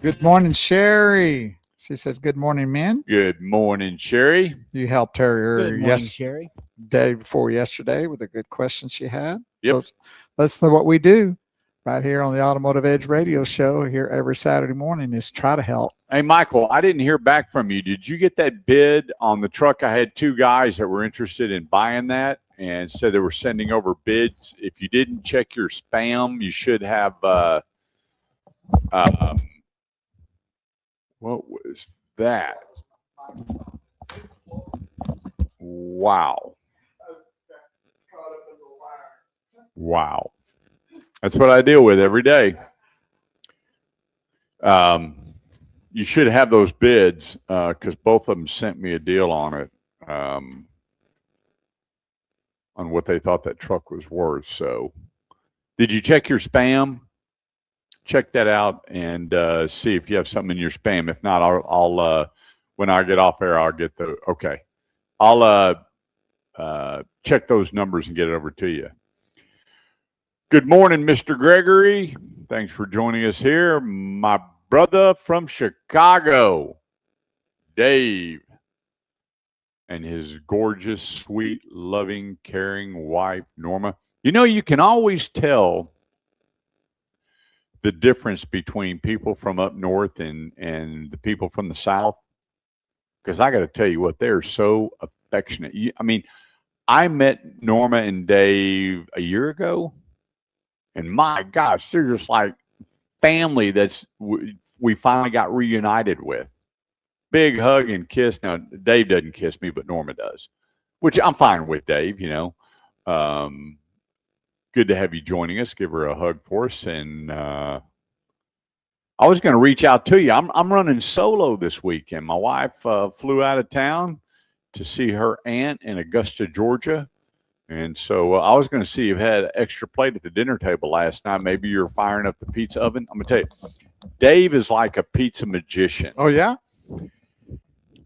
Good morning, Sherry. She says, good morning, men. Good morning, Sherry. You helped her Good morning, Sherry. day before yesterday with a good question she had. Yep. So that's what we do right here on the Automotive Edge Radio Show here every Saturday morning is try to help. Hey, Michael, I didn't hear back from you. Did you get that bid on the truck? I had two guys that were interested in buying that and said they were sending over bids. If you didn't check your spam, you should have what was that? Wow. Wow. That's what I deal with every day. You should have those bids because both of them sent me a deal on it, on what they thought that truck was worth. So did you check your spam? Check that out and see if you have something in your spam. If not, I'll when I get off air, I'll get the, okay. I'll check those numbers and get it over to you. Good morning, Mr. Gregory. Thanks for joining us here. My brother from Chicago, Dave, and his gorgeous, sweet, loving, caring wife, Norma. You know, you can always tell the difference between people from up north and the people from the south. Because I got to tell you what, they're so affectionate. I mean, I met Norma and Dave a year ago, and my gosh, they're just like family that's we finally got reunited with. Big hug and kiss. Now, Dave doesn't kiss me, but Norma does, which I'm fine with, Dave, you know. Good to have you joining us. Give her a hug for us. And I was going to reach out to you. I'm running solo this weekend. My wife flew out of town to see her aunt in Augusta, Georgia. And so I was going to see if you had an extra plate at the dinner table last night. Maybe you're firing up the pizza oven. I'm going to tell you, Dave is like a pizza magician. Oh, yeah?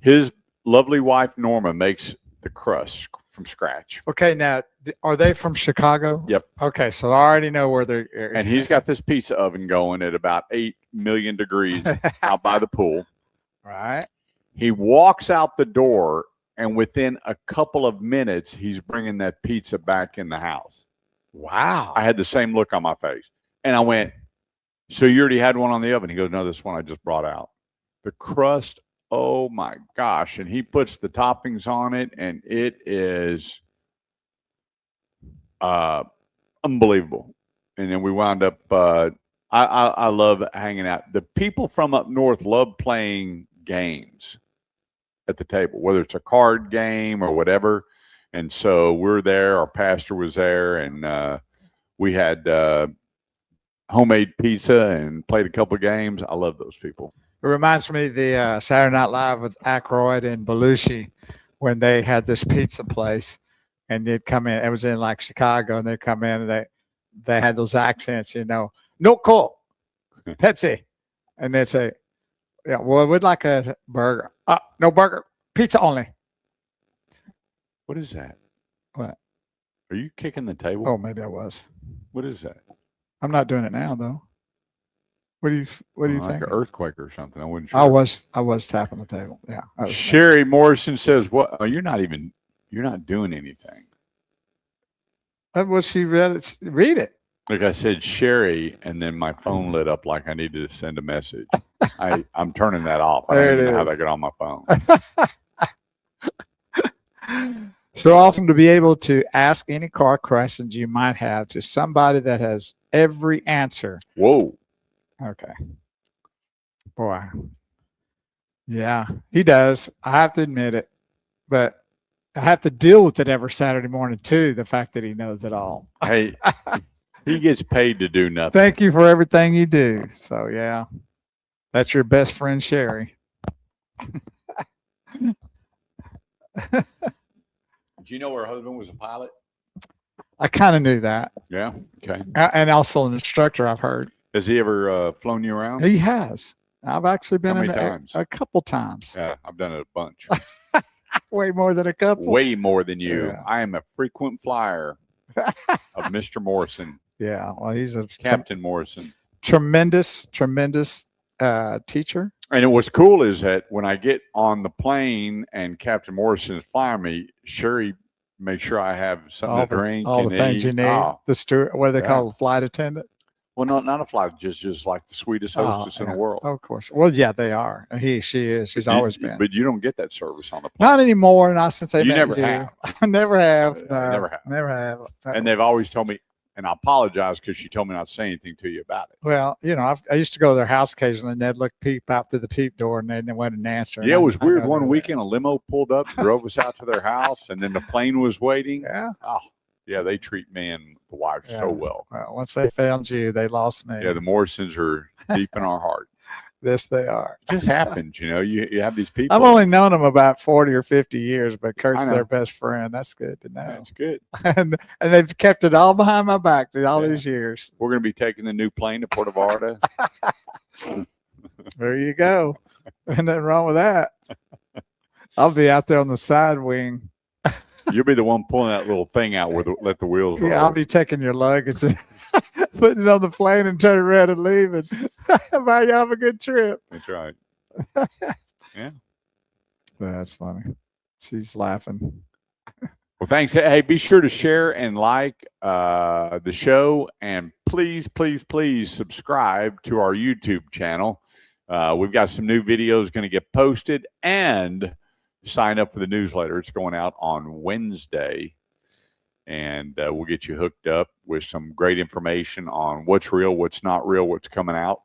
His lovely wife, Norma, makes the crust from scratch. Okay, now, are they from Chicago? Yep. Okay, so I already know where they're. And he's got this pizza oven going at about 8 million degrees out by the pool. Right. He walks out the door, and within a couple of minutes, he's bringing that pizza back in the house. Wow. I had the same look on my face. And I went, so you already had one on the oven? He goes, no, this one I just brought out. The crust, oh my gosh. And he puts the toppings on it, and it is unbelievable. And then we wound up, I love hanging out. The people from up north love playing games at the table, whether it's a card game or whatever. And so we're there. Our pastor was there, and we had homemade pizza and played a couple of games. I love those people. It reminds me of the Saturday Night Live with Aykroyd and Belushi when they had this pizza place, and they'd come in. It was in like Chicago, and they'd come in, and they had those accents, you know, no Coke, Pepsi, and they'd say, Yeah. Well, we'd like a burger. No burger. Pizza only. What is that? What? Are you kicking the table? Oh, maybe I was. What is that? I'm not doing it now, though. What do you Like think? an earthquake or something. I wasn't sure. I was tapping the table. Yeah. Sherry Morrison says, "What? Oh, you're not doing anything." Well, she read it. Read it. Like I said, Sherry, and then my phone lit up like I needed to send a message. I'm turning that off. I There don't it even know how is. that got on my phone. So often to be able to ask any car questions you might have to somebody that has every answer. Whoa. Okay. Boy. Yeah, he does. I have to admit it. But I have to deal with it every Saturday morning, too, the fact that he knows it all. Hey, he gets paid to do nothing. Thank you for everything you do. So, yeah, that's your best friend, Sherry. Do you know her husband was a pilot? I kind of knew that. Yeah. Okay. And also an instructor, I've heard. Has he ever flown you around? He has. I've actually been How in many the times? a couple times. Yeah, I've done it a bunch. Way more than a couple. Way more than you. Yeah. I am a frequent flyer of Mr. Morrison, Yeah, well, he's a Captain Morrison. tremendous teacher. And what's cool is that when I get on the plane and Captain Morrison is flying me, Sherry makes sure I have something to drink. All and the things eat. you need. Oh, The steward, what do they yeah. call it, flight attendant? well, not a flight, just like the sweetest hostess in yeah. the world. Oh, of course. Well, yeah, they are. And she is. She's always been. But you don't get that service on the plane. Not anymore. Not since they You met never you. have. I never have. I never have. Never have. And they've always told me, and I apologize because she told me not to say anything to you about it. Well, I used to go to their house occasionally, and they'd look peep out through the peep door, and they wouldn't answer. Yeah, it was weird. know One that. weekend, a limo pulled up, drove us out to their house, and then the plane was waiting. Yeah. Oh, yeah, they treat me and the wife Yeah. so well. Well, once they found you, they lost me. Yeah, the Morrisons are deep in our heart. This they are. It just happens, you have these people. I've only known them about 40 or 50 years, but Kurt's I know. their best friend. That's good to know. That's good. and they've kept it all behind my back through all Yeah. these years. We're going to be taking the new plane to Puerto Vallarta. There you go. Ain't nothing wrong with that. I'll be out there on the side wing. You'll be the one pulling that little thing out where let the wheels roll. Yeah, I'll be taking your luggage and putting it on the plane and turning around and leaving. Bye, you have a good trip. That's right. That's funny. She's laughing. Well, thanks. Hey, be sure to share and like the show, and please, please, please subscribe to our YouTube channel. We've got some new videos going to get posted, and sign up for the newsletter. It's going out on Wednesday, and we'll get you hooked up with some great information on what's real, what's not real, what's coming out,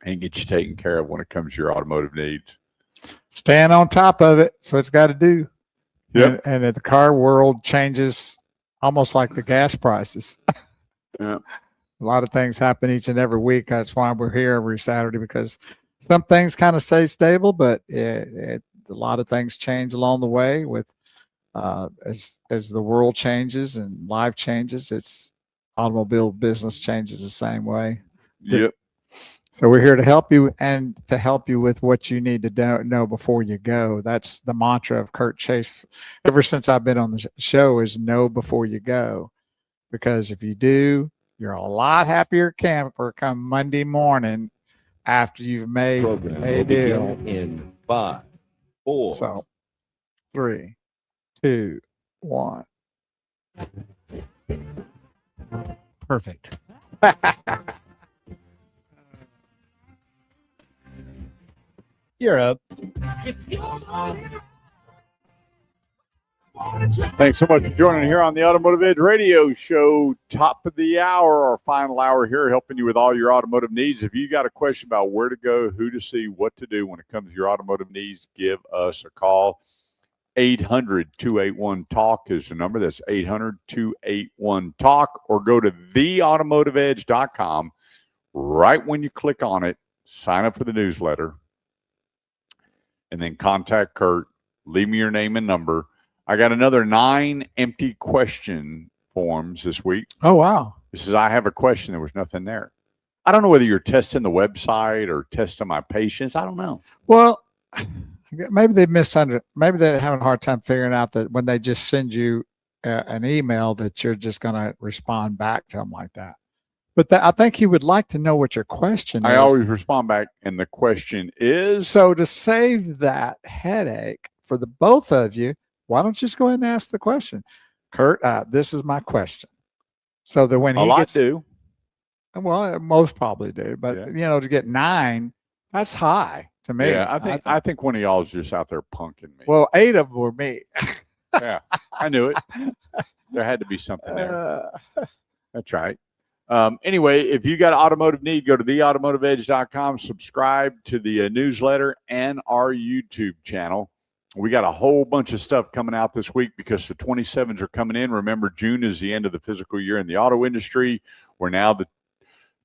and get you taken care of when it comes to your automotive needs. Staying on top of it. So it's got to do. Yep. And the car world changes almost like the gas prices. Yeah. A lot of things happen each and every week. That's why we're here every Saturday, because some things kind of stay stable, but a lot of things change along the way with as the world changes and life changes. It's automobile business changes the same way. Yep. So we're here to help you and to help you with what you need to know before you go. That's the mantra of Kurt Chase ever since I've been on the show, is know before you go. Because if you do, you're a lot happier camper come Monday morning after you've made Program a will deal. begin in 5, 4, So 3, 2, 1. Perfect. You're up. Thanks so much for joining here on the Automotive Edge Radio Show. Top of the hour, our final hour here, helping you with all your automotive needs. If you got a question about where to go, who to see, what to do when it comes to your automotive needs, give us a call. 800-281-TALK is the number. That's 800-281-TALK, or go to theautomotiveedge.com. Right when you click on it, sign up for the newsletter, and then contact Kurt. Leave me your name and number. I got another 9 empty question forms this week. Oh, wow. This is, I have a question. There was nothing there. I don't know whether you're testing the website or testing my patience. I don't know. Well, maybe maybe they're having a hard time figuring out that when they just send you an email that you're just going to respond back to them like that. But I think he would like to know what your question is. I always respond back, and the question is. So to save that headache for the both of you, why don't you just go ahead and ask the question, Kurt? This is my question. So that when a he lot gets, do. well, most probably do, but Yeah. to get 9, that's high to me. Yeah, I think one of y'all is just out there punking me. Well, 8 of them were me. Yeah, I knew it. There had to be something there. That's right. Anyway, if you got automotive need, go to theautomotiveedge.com, subscribe to the newsletter and our YouTube channel. We got a whole bunch of stuff coming out this week because the 27s are coming in. Remember, June is the end of the physical year in the auto industry. We're now the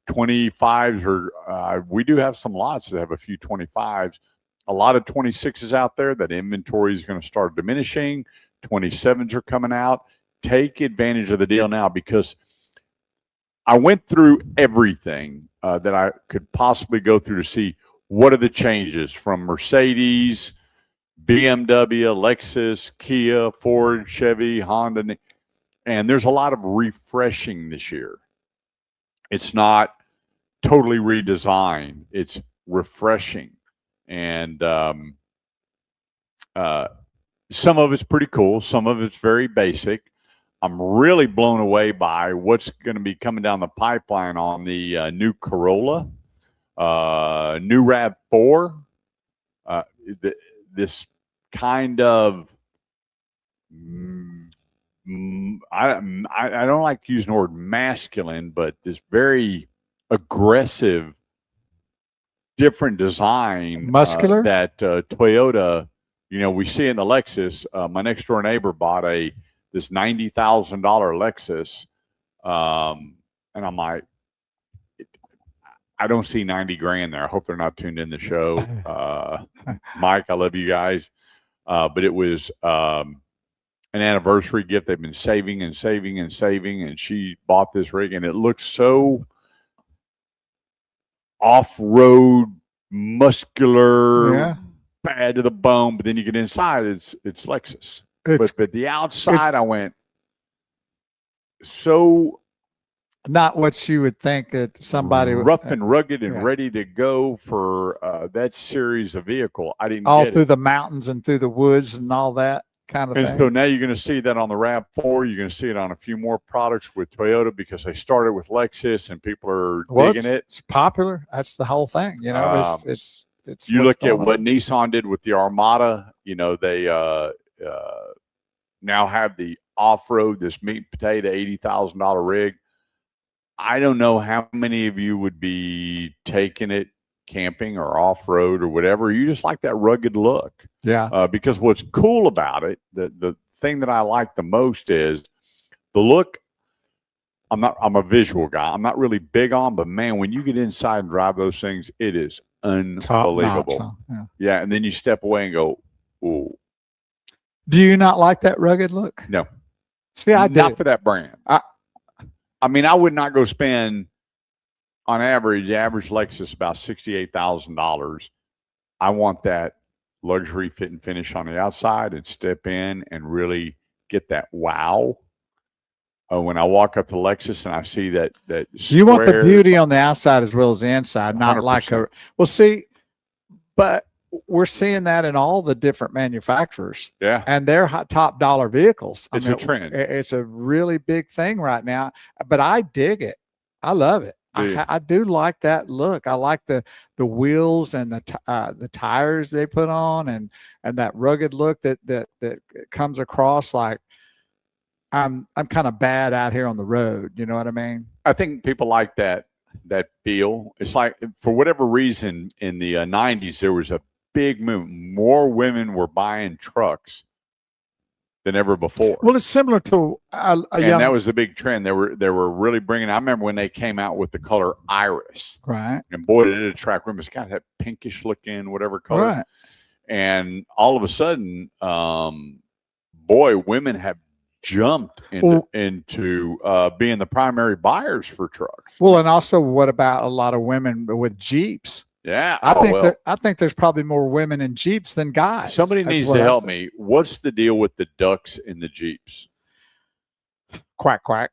25s are, we do have some lots that have a few 25s. A lot of 26s out there. That inventory is going to start diminishing. 27s are coming out. Take advantage of the deal now because I went through everything that I could possibly go through to see what are the changes from Mercedes, BMW, Lexus, Kia, Ford, Chevy, Honda. And there's a lot of refreshing this year. It's not totally redesigned. It's refreshing. And some of it's pretty cool. Some of it's very basic. I'm really blown away by what's going to be coming down the pipeline on the new Corolla, new RAV4. This kind of, I don't like using the word masculine, but this very aggressive, different design. Muscular? That Toyota, we see in the Lexus. My next door neighbor bought this $90,000 Lexus. And I'm like, I don't see 90 grand there. I hope they're not tuned in the show. Mike, I love you guys. But it was an anniversary gift. They've been saving and saving and saving. And she bought this rig and it looks so off-road, muscular, bad to the bone. But then you get inside, it's Lexus. But the outside, I went so not what you would think that somebody rough and rugged and ready to go for that series of vehicle. I didn't all get through it. the mountains and through the woods and all that kind of And thing. so now you're going to see that on the RAV4. You're going to see it on a few more products with Toyota because they started with Lexus and people are digging it. It's popular. That's the whole thing. It's you look at what Nissan did with the Armada. They now have the off-road, this meat and potato $80,000 rig. I don't know how many of you would be taking it camping or off-road or whatever. You just like that rugged look. Yeah. Because what's cool about it, the thing that I like the most is the look. I'm a visual guy. I'm not really big on, but man, when you get inside and drive those things, it is unbelievable. Top notch, huh? Yeah. And then you step away and go, ooh. Do you not like that rugged look? No. See, I do. Not for that brand. I mean, I would not go spend, on average Lexus about $68,000. I want that luxury fit and finish on the outside and step in and really get that wow. When I walk up to Lexus and I see that you want the beauty on the outside as well as the inside, not 100%. like see, but we're seeing that in all the different manufacturers. Yeah. And they're top dollar vehicles. It's a trend. It's a really big thing right now, but I dig it. I love it. I do like that look. I like the wheels and the tires they put on and that rugged look that comes across like I'm kind of bad out here on the road. You know what I mean? I think people like that feel. It's like, for whatever reason, in the 90s, there was a big move. More women were buying trucks than ever before. Well, it's similar to and that was the big trend. They were really bringing. I remember when they came out with the color iris, right? And boy, did it attract women. It's got that pinkish looking, whatever color. Right. And all of a sudden, boy, women have jumped into being the primary buyers for trucks. Well, and also, what about a lot of women with Jeeps? Yeah, I think there's probably more women in Jeeps than guys. Somebody That's needs what to I help think. me. What's the deal with the ducks in the Jeeps? Quack quack.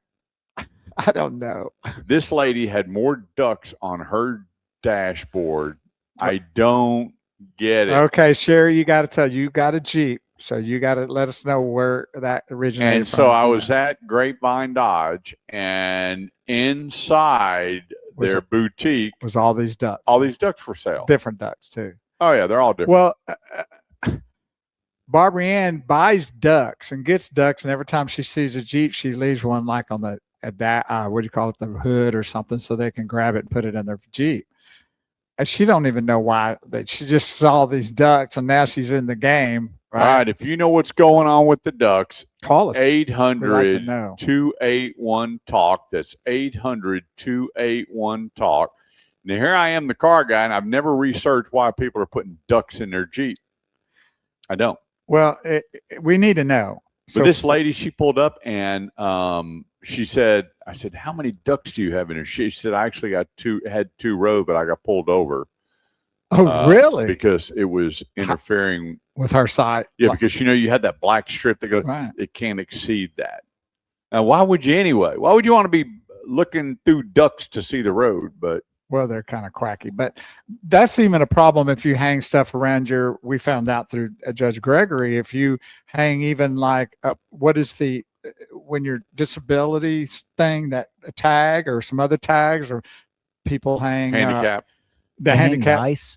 I don't know. This lady had more ducks on her dashboard. I don't get it. Okay, Sherry, you got to tell you got a Jeep, so you got to let us know where that originated And from. so I was at Grapevine Dodge, and inside their boutique was all these ducks. all these ducks for sale. Different ducks too. Oh yeah, they're all different. Well, Barbara Ann buys ducks and gets ducks, and every time she sees a Jeep, she leaves one like on the what do you call it, the hood or something, so they can grab it and put it in their Jeep. And she don't even know why. She just saw these ducks, and now she's in the game. All right, if you know what's going on with the ducks, call us. 800-281-TALK. That's 800-281-TALK. Now, here I am, the car guy, and I've never researched why people are putting ducks in their Jeep. I don't. Well, we need to know. But this lady, she pulled up and she said, I said, how many ducks do you have in here? She said, I actually had two rows, but I got pulled over. Oh, really? Because it was interfering with her side. Yeah, because you had that black strip that goes, right. It can't exceed that. Now, why would you anyway? Why would you want to be looking through ducks to see the road? But well, they're kind of quacky, but that's even a problem if you hang stuff around we found out through Judge Gregory, if you hang even like, what is when your disability thing, that a tag or some other tags, or people hang handicap. The handicap. Dice.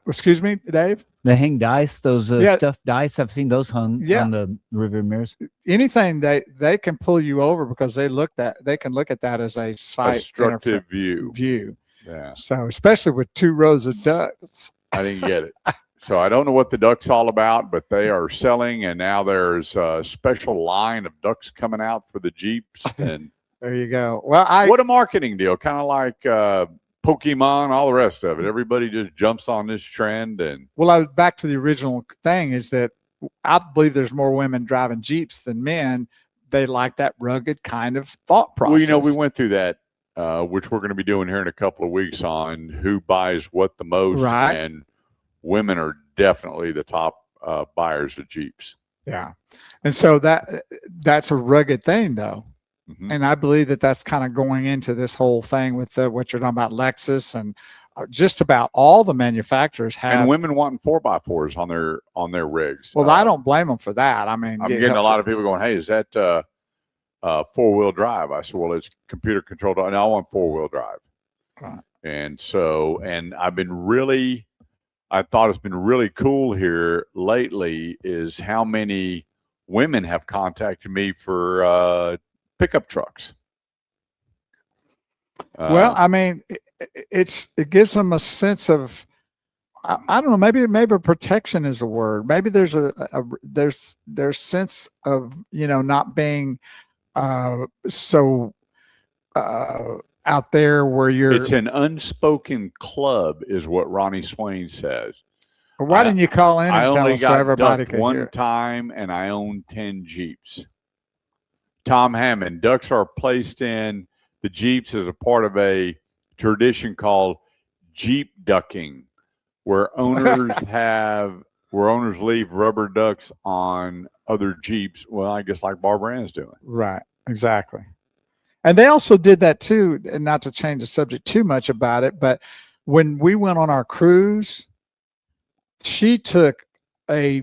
Excuse me, Dave? They hang dice, those stuffed dice. I've seen those hung on the rear mirrors. Anything they can pull you over because they can look at that as a sight obstructive view. Yeah. So especially with two rows of ducks. I didn't get it. So I don't know what the duck's all about, but they are selling, and now there's a special line of ducks coming out for the Jeeps. And there you go. Well, what a marketing deal, kind of like Pokemon, all the rest of it. Everybody just jumps on this trend. And well, I was back to the original thing is that I believe there's more women driving Jeeps than men. They like that rugged kind of thought process. Well, we went through that, which we're going to be doing here in a couple of weeks on who buys what the most. Right. And women are definitely the top buyers of Jeeps. Yeah. And so that's a rugged thing, though. Mm-hmm. And I believe that's kind of going into this whole thing with what you're talking about, Lexus, and just about all the manmanufacturers have. And women wanting 4x4s on their rigs. Well, I don't blame them for that. I mean, I'm getting a lot of people going, "Hey, is that 4-wheel drive?" I said, "Well, it's computer controlled. No, I want 4-wheel drive." Right. And so, I thought it's been really cool here lately is how many women have contacted me for pickup trucks. Well, I mean, it gives them a sense of, I don't know, maybe protection is a word. Maybe there's there's sense of, not being so out there where it's an unspoken club is what Ronnie Swain says. Why didn't you call in and tell us so everybody could one hear? time, and I own 10 Jeeps. Tom Hammond, ducks are placed in the Jeeps as a part of a tradition called Jeep ducking, where owners leave rubber ducks on other Jeeps. Well, I guess like Barbara Ann's doing. Right, exactly. And they also did that too, and not to change the subject too much about it, but when we went on our cruise, she took a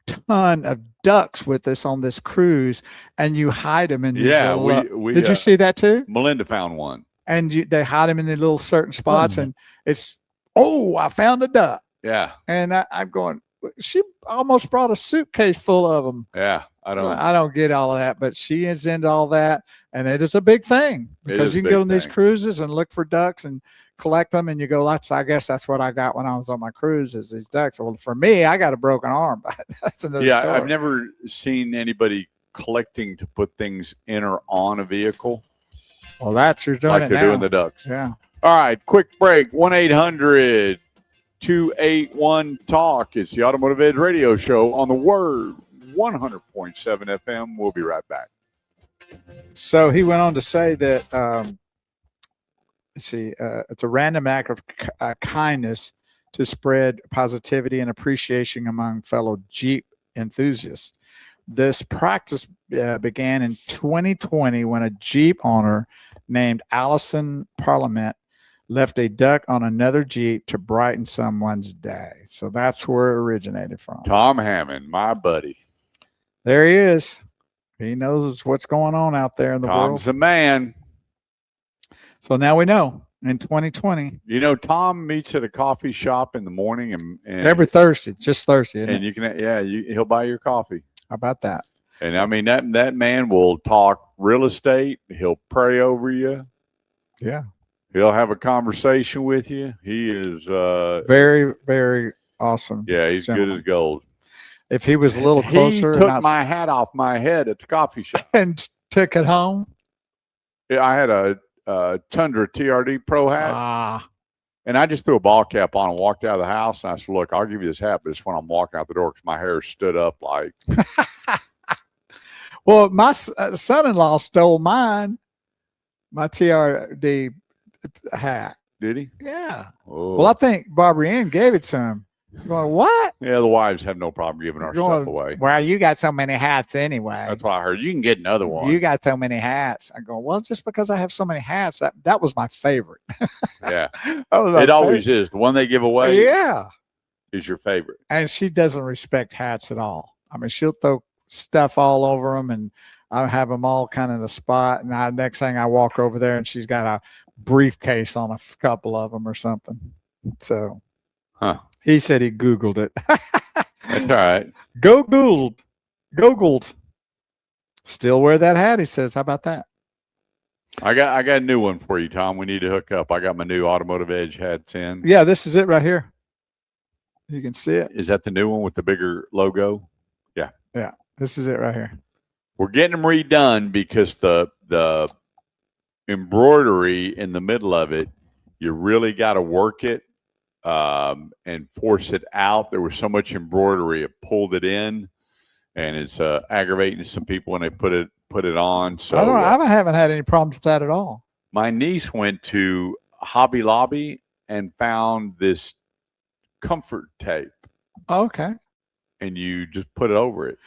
ton of ducks with us on this cruise, and you hide them in these we did you see that too? Melinda found one, and they hide them in the little certain spots, and it's I found a duck. Yeah, and I'm going. She almost brought a suitcase full of them. Yeah, I don't get all of that, but she is into all that, and it is a big thing because you can go on these cruises and look for ducks and collect them, and you go, I guess that's what I got when I was on my cruise is these ducks. Well, for me, I got a broken arm, but that's another story. I've never seen anybody collecting to put things in or on a vehicle. Well, you're doing like it they're now. doing the ducks. Yeah. All right, quick break. 1-800-281-TALK. It's the Automotive Edge Radio Show on the Word. 100.7 FM. We'll be right back. So he went on to say that, let's see, it's a random act of kindness to spread positivity and appreciation among fellow Jeep enthusiasts. This practice began in 2020 when a Jeep owner named Allison Parliament left a duck on another Jeep to brighten someone's day. So that's where it originated from. Tom Hammond, my buddy. There he is. He knows what's going on out there in the world. Tom's the man. So now we know in 2020. You know, Tom meets at a coffee shop in the morning and Every Thursday, just Thursday. and you can, he'll buy your coffee. How about that? And I mean, that man will talk real estate. He'll pray over you. Yeah. He'll have a conversation with you. He is Very, very awesome. yeah, he's gentleman. good as gold. If he was a little closer He took my hat off my head at the coffee shop. and took it home. Yeah, I had a Tundra TRD Pro hat, Ah, and I just threw a ball cap on and walked out of the house. And I said, "Look, I'll give you this hat, but it's when I'm walking out the door because my hair stood up like." well, my son-in-law stole mine, my TRD hat. Did he? Yeah. Oh. Well, I think Barbara Ann gave it to him. I'm going, what? Yeah, the wives have no problem giving our Going, stuff away. Well, you got so many hats anyway. That's what I heard. You can get another one. You got so many hats. I go, well, just because I have so many hats, that was my favorite. Yeah, That was my it always favorite. is. The one they give away Yeah. is your favorite. And she doesn't respect hats at all. I mean, she'll throw stuff all over them, and I have them all kind of in the spot. And next thing I walk over there, and she's got a briefcase on a couple of them or something. So, he said he Googled it. That's all right. Googled. Still wear that hat, he says. How about that? I got a new one for you, Tom. We need to hook up. I got my new Automotive Edge hats in. Yeah, this is it right here. You can see it. Is that the new one with the bigger logo? Yeah, this is it right here. We're getting them redone because the embroidery in the middle of it, you really got to work it and force it out. There was so much embroidery, it pulled it in, and it's aggravating some people when they put it on. So I haven't had any problems with that at all. my niece went to Hobby Lobby and found this comfort tape, Okay. and you just put it over it.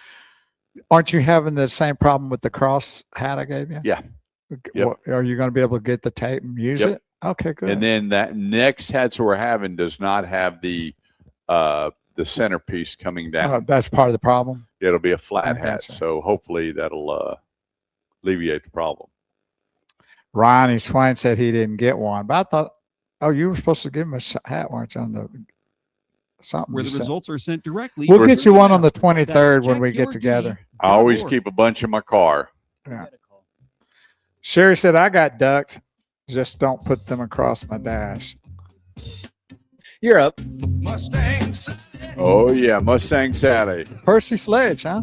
Aren't you having the same problem with the cross hat I gave you? Yeah. Yep. Are you going to be able to get the tape and use Yep. it? Okay, good. And then that next hats we're having does not have the centerpiece coming down. That's part of the problem. It'll be a flat I hat, gotcha. so hopefully that'll alleviate the problem. Ronnie Swain said he didn't get one, but I thought, you were supposed to give him a hat, weren't you? On the something. Where you the said. results are sent directly. We'll to get your you one on email. the 23rd when That's we get together. I always checkyourd.org. keep a bunch in my car. Yeah. Sherry said I got ducked. Just don't put them across my dash. You're up. Oh yeah, Mustang Sally. Percy Sledge, huh?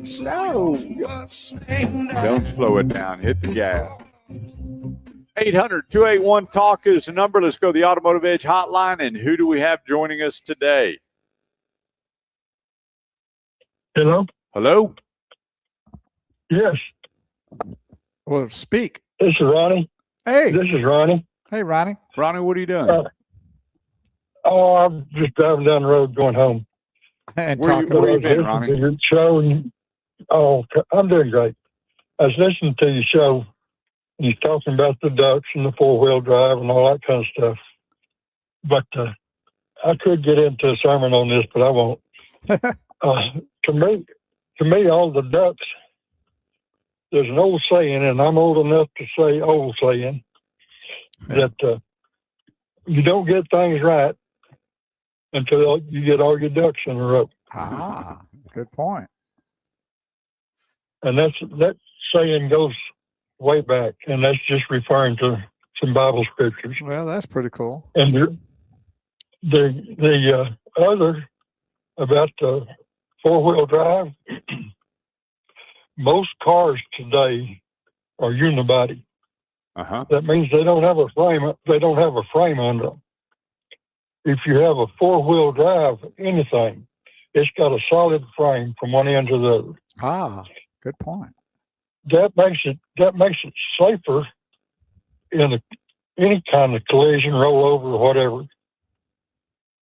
Slow. Don't slow it down. Hit the gas. 800-281-TALK is the number. Let's go to the Automotive Edge hotline. And who do we have joining us today? Hello? Hello? Yes, Well, speak. this is Ronnie. Hey. This is Ronnie. Hey, Ronnie. Ronnie, what are you doing? Oh, I'm just driving down the road going home. And Where you- talking where you about been, Listening Ronnie? to your show and, I'm doing great. I was listening to your show. And you're talking about the ducks and the 4-wheel drive and all that kind of stuff. But I could get into a sermon on this, but I won't. To me, all the ducks. There's an old saying, and I'm old enough to say old saying, that you don't get things right until you get all your ducks in a row. Good point. And that saying goes way back, and that's just referring to some Bible scriptures. Well, that's pretty cool. And the other about the 4-wheel drive, most cars today are unibody. Uh-huh. That means they don't have a frame. They don't have a frame under them. If you have a four-wheel drive, anything, it's got a solid frame from one end to the other. Ah, good point. That makes it safer in any kind of collision, rollover, or whatever.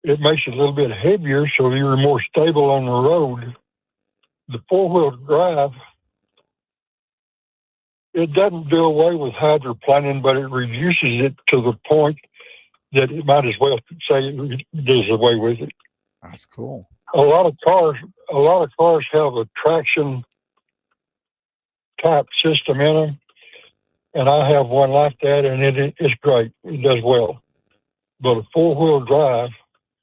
It makes it a little bit heavier, so you're more stable on the road. The four-wheel drive, it doesn't do away with hydroplaning, but it reduces it to the point that it might as well say it does away with it. That's cool. A lot of cars have a traction type system in them, and I have one like that, and it's great. It does well. But a four-wheel drive,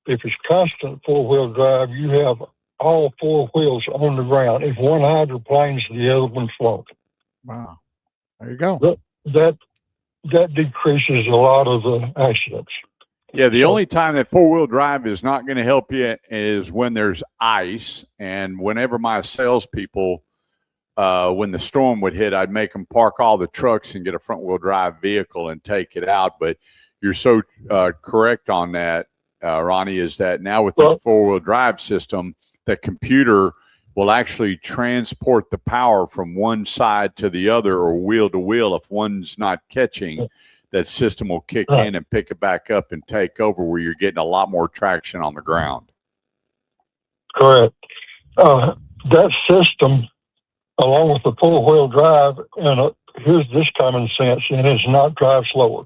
if it's constant four-wheel drive, you have all four wheels on the ground. If one hydroplanes, the other one won't. Wow. There you go. That decreases a lot of the accidents. Yeah, the only time that four-wheel drive is not going to help you is when there's ice. And whenever my salespeople, when the storm would hit, I'd make them park all the trucks and get a front-wheel drive vehicle and take it out. But you're so correct on that, Ronnie, is that now with this four-wheel drive system, the computer will actually transport the power from one side to the other or wheel to wheel. If one's not catching, that system will kick in and pick it back up and take over, where you're getting a lot more traction on the ground. Correct. That system, along with the four-wheel drive, and here's this common sense, and it's not drive slower.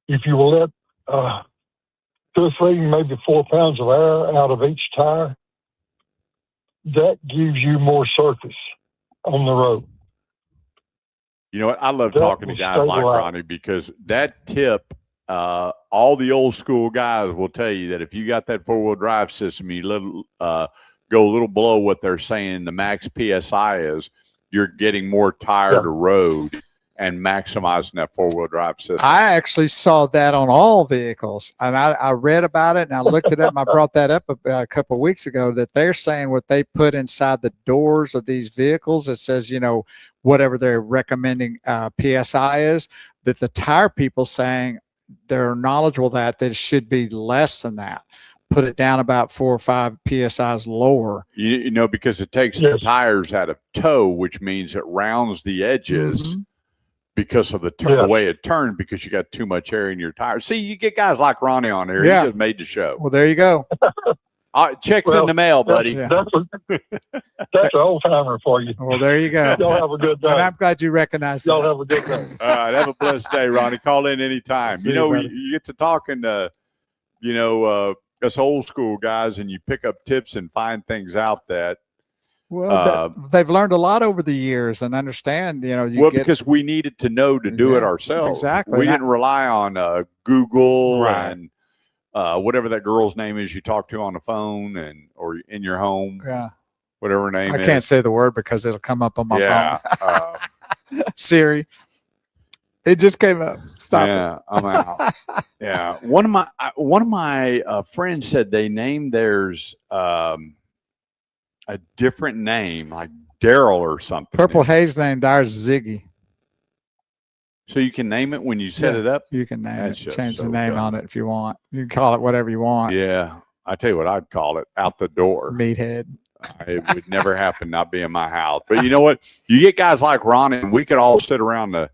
If you will let 2 or 3, maybe 4 pounds of air out of each tire, that gives you more surface on the road. You know what? I love talking to guys like Ronnie, because that tip, all the old school guys will tell you that if you got that four-wheel drive system, you go a little below what they're saying the max PSI is, you're getting more tire to road and maximizing that four-wheel drive system. I actually saw that on all vehicles, and I read about it, and I looked it up, and I brought that up a couple of weeks ago, that they're saying what they put inside the doors of these vehicles, it says, you know, whatever they're recommending PSI is, that the tire people saying they're knowledgeable that it should be less than that. Put it down about 4 or 5 PSIs lower. You know, because it takes the tires out of toe, which means it rounds the edges. Because of the way it turned, because you got too much air in your tires. See, you get guys like Ronnie on here. Yeah. He just made the show. Well, there you go. Checks in the mail, buddy. That's an old timer for you. Well, there you go. Y'all have a good day. And I'm glad you recognize Y'all that. have a good day. All right, have a blessed day, Ronnie. Call in anytime. See you know, you, you get to talking to, us old school guys, and you pick up tips and find things out that. Well, they've learned a lot over the years and understand, you know. Because we needed to know to do it ourselves. Exactly. We didn't rely on Google and whatever that girl's name is you talk to on the phone or in your home. Yeah. Whatever her name is. I can't say the word because it'll come up on my phone. Siri. It just came up. Stop it. I'm out. Yeah. One of my friends said they named theirs a different name, like Daryl or something. Purple Haze named ours Ziggy. So you can name it when you set it up? You can name That's it. Change the name dumb. on it if you want. You can call it whatever you want. Yeah. I tell you what I'd call it, out the door. Meathead. It would never happen, not be in my house. But you know what? You get guys like Ronnie, and we could all sit around the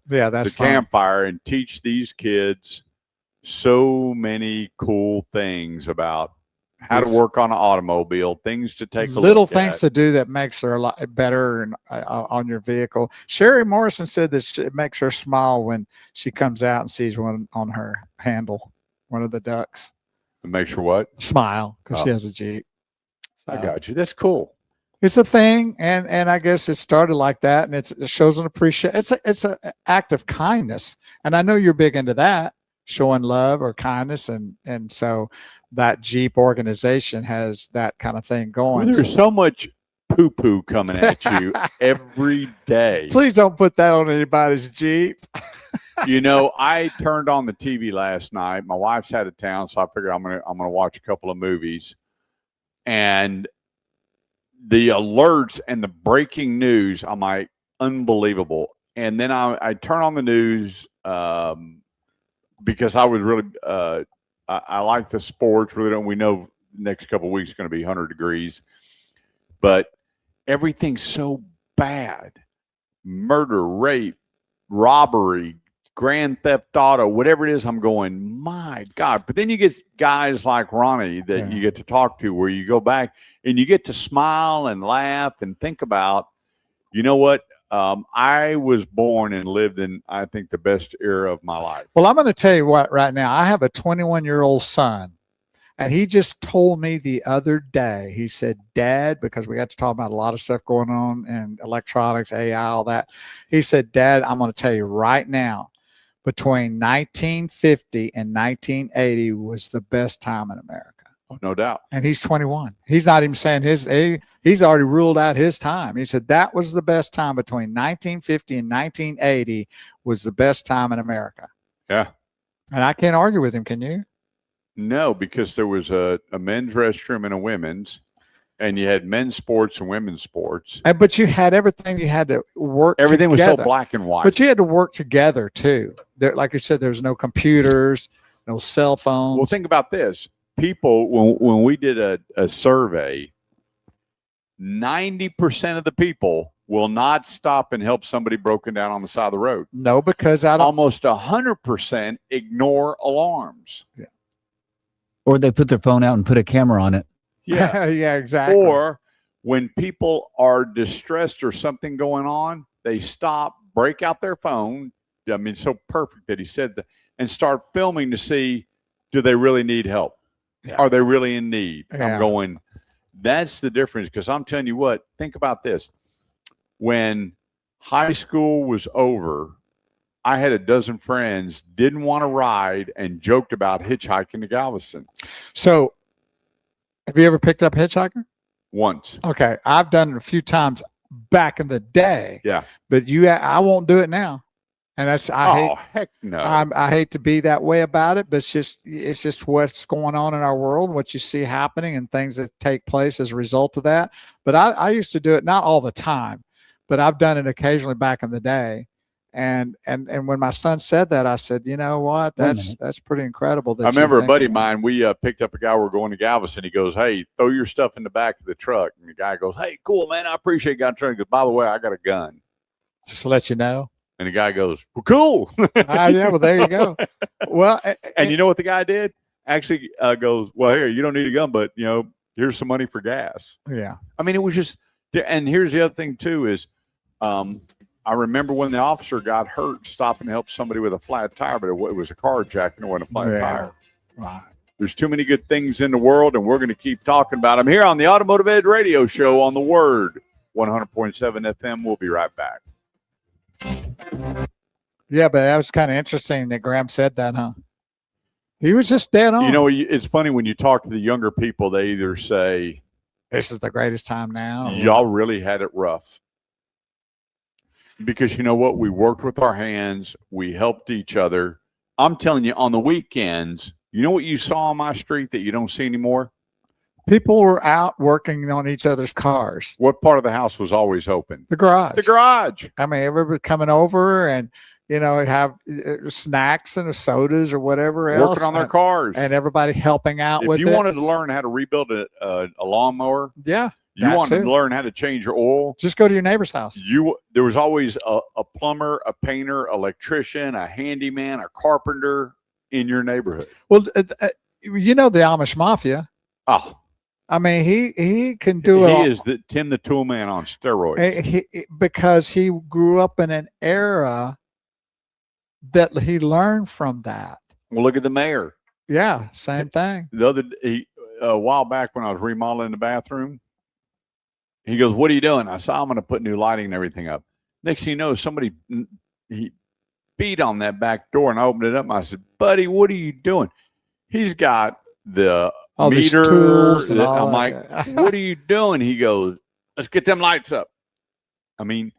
campfire and teach these kids so many cool things about how to work on an automobile, things to take a little look things at. to do that makes her a lot better and on your vehicle. Sherry Morrison said that it makes her smile when she comes out and sees one on her handle, one of the ducks. It makes her what? Smile, because she has a Jeep. So, I got you. That's cool. It's a thing, and I guess it started like that, and it shows an appreciation. It's an act of kindness, and I know you're big into that, showing love or kindness, and so that Jeep organization has that kind of thing going. Well, there's so much poo-poo coming at you every day. Please don't put that on anybody's Jeep. You know, I turned on the TV last night. My wife's out of town, so I figured I'm gonna watch a couple of movies. And the alerts and the breaking news, I'm like, unbelievable. And then I turn on the news because I was really I like the sports. Really don't. We know next couple of weeks is going to be 100 degrees, but everything's so bad. Murder, rape, robbery, grand theft auto, whatever it is, I'm going, my God. But then you get guys like Ronnie that you get to talk to where you go back and you get to smile and laugh and think about, you know what? I was born and lived in, I think, the best era of my life. Well, I'm going to tell you what right now. I have a 21-year-old son, and he just told me the other day, he said, Dad, because we got to talk about a lot of stuff going on in electronics, AI, all that. He said, Dad, I'm going to tell you right now, between 1950 and 1980 was the best time in America. Oh, no doubt. And he's 21. He's not even saying he's already ruled out his time. He said that was the best time between 1950 and 1980 was the best time in America. Yeah. And I can't argue with him, can you? No, because there was a men's restroom and a women's, and you had men's sports and women's sports. But you had everything. You had to work Everything together. was so black and white. But you had to work together, too. Like you said, there was no computers, no cell phones. Well, think about this. People, when we did a survey, 90% of the people will not stop and help somebody broken down on the side of the road. No, because I don't. Almost 100% ignore alarms. Yeah. Or they put their phone out and put a camera on it. Yeah. Yeah, exactly. Or when people are distressed or something going on, they stop, break out their phone. I mean, so perfect that he said that, and start filming to see, do they really need help? Yeah. Are they really in need? Yeah. I'm going, that's the difference. Because I'm telling you what, think about this. When high school was over, I had a dozen friends didn't want to ride and joked about hitchhiking to Galveston. So, have you ever picked up a hitchhiker? Once. Okay, I've done it a few times back in the day. Yeah. But I won't do it now. And that's Heck no. I hate to be that way about it, but it's just what's going on in our world, what you see happening, and things that take place as a result of that. But I used to do it not all the time, but I've done it occasionally back in the day. And when my son said that, I said, you know what, that's pretty incredible. That I remember a buddy of of mine. We picked up a guy. We're going to Galveston. He goes, "Hey, throw your stuff in the back of the truck." And the guy goes, "Hey, cool, man. I appreciate you got a truck." He goes, "By the way, I got a gun." Just to let you know. And the guy goes, "Well, cool." Yeah, well, there you go. Well, and you know what the guy did? Actually, goes, "Well, here, you don't need a gun, but here's some money for gas." Yeah. I mean, it was just. And here's the other thing too is, I remember when the officer got hurt, stopping to help somebody with a flat tire, but it was a carjacking. It wasn't a flat tire. Right. There's too many good things in the world, and we're going to keep talking about them here on the Automotive Edge Radio Show on the Word 100.7 FM. We'll be right back. Yeah, but that was kind of interesting that Graham said that, huh? He was just dead on. It's funny when you talk to the younger people, they either say, "This is the greatest time now." Y'all really had it rough. Because you know what? We worked with our hands. We helped each other. I'm telling you, on the weekends, you know what you saw on my street that you don't see anymore? People were out working on each other's cars. What part of the house was always open? The garage. The garage. I mean, everybody coming over and, have snacks and sodas or whatever else. Working on their cars. And everybody helping out with it. If you wanted to learn how to rebuild a lawnmower. Yeah. You wanted to learn how to change your oil. Just go to your neighbor's house. There was always a plumber, a painter, electrician, a handyman, a carpenter in your neighborhood. Well, the Amish Mafia. Oh, I mean, he can do it. He is the Tim the Tool Man on steroids. Because he grew up in an era that he learned from that. Well, look at the mayor. Yeah, same thing. A while back when I was remodeling the bathroom, he goes, "What are you doing?" I said, "I'm going to put new lighting and everything up." Next thing you know, he beat on that back door, and I opened it up. And I said, "Buddy, what are you doing?" He's got the all meter. Tools and I'm like, "What are you doing?" He goes, "Let's get them lights up." I mean,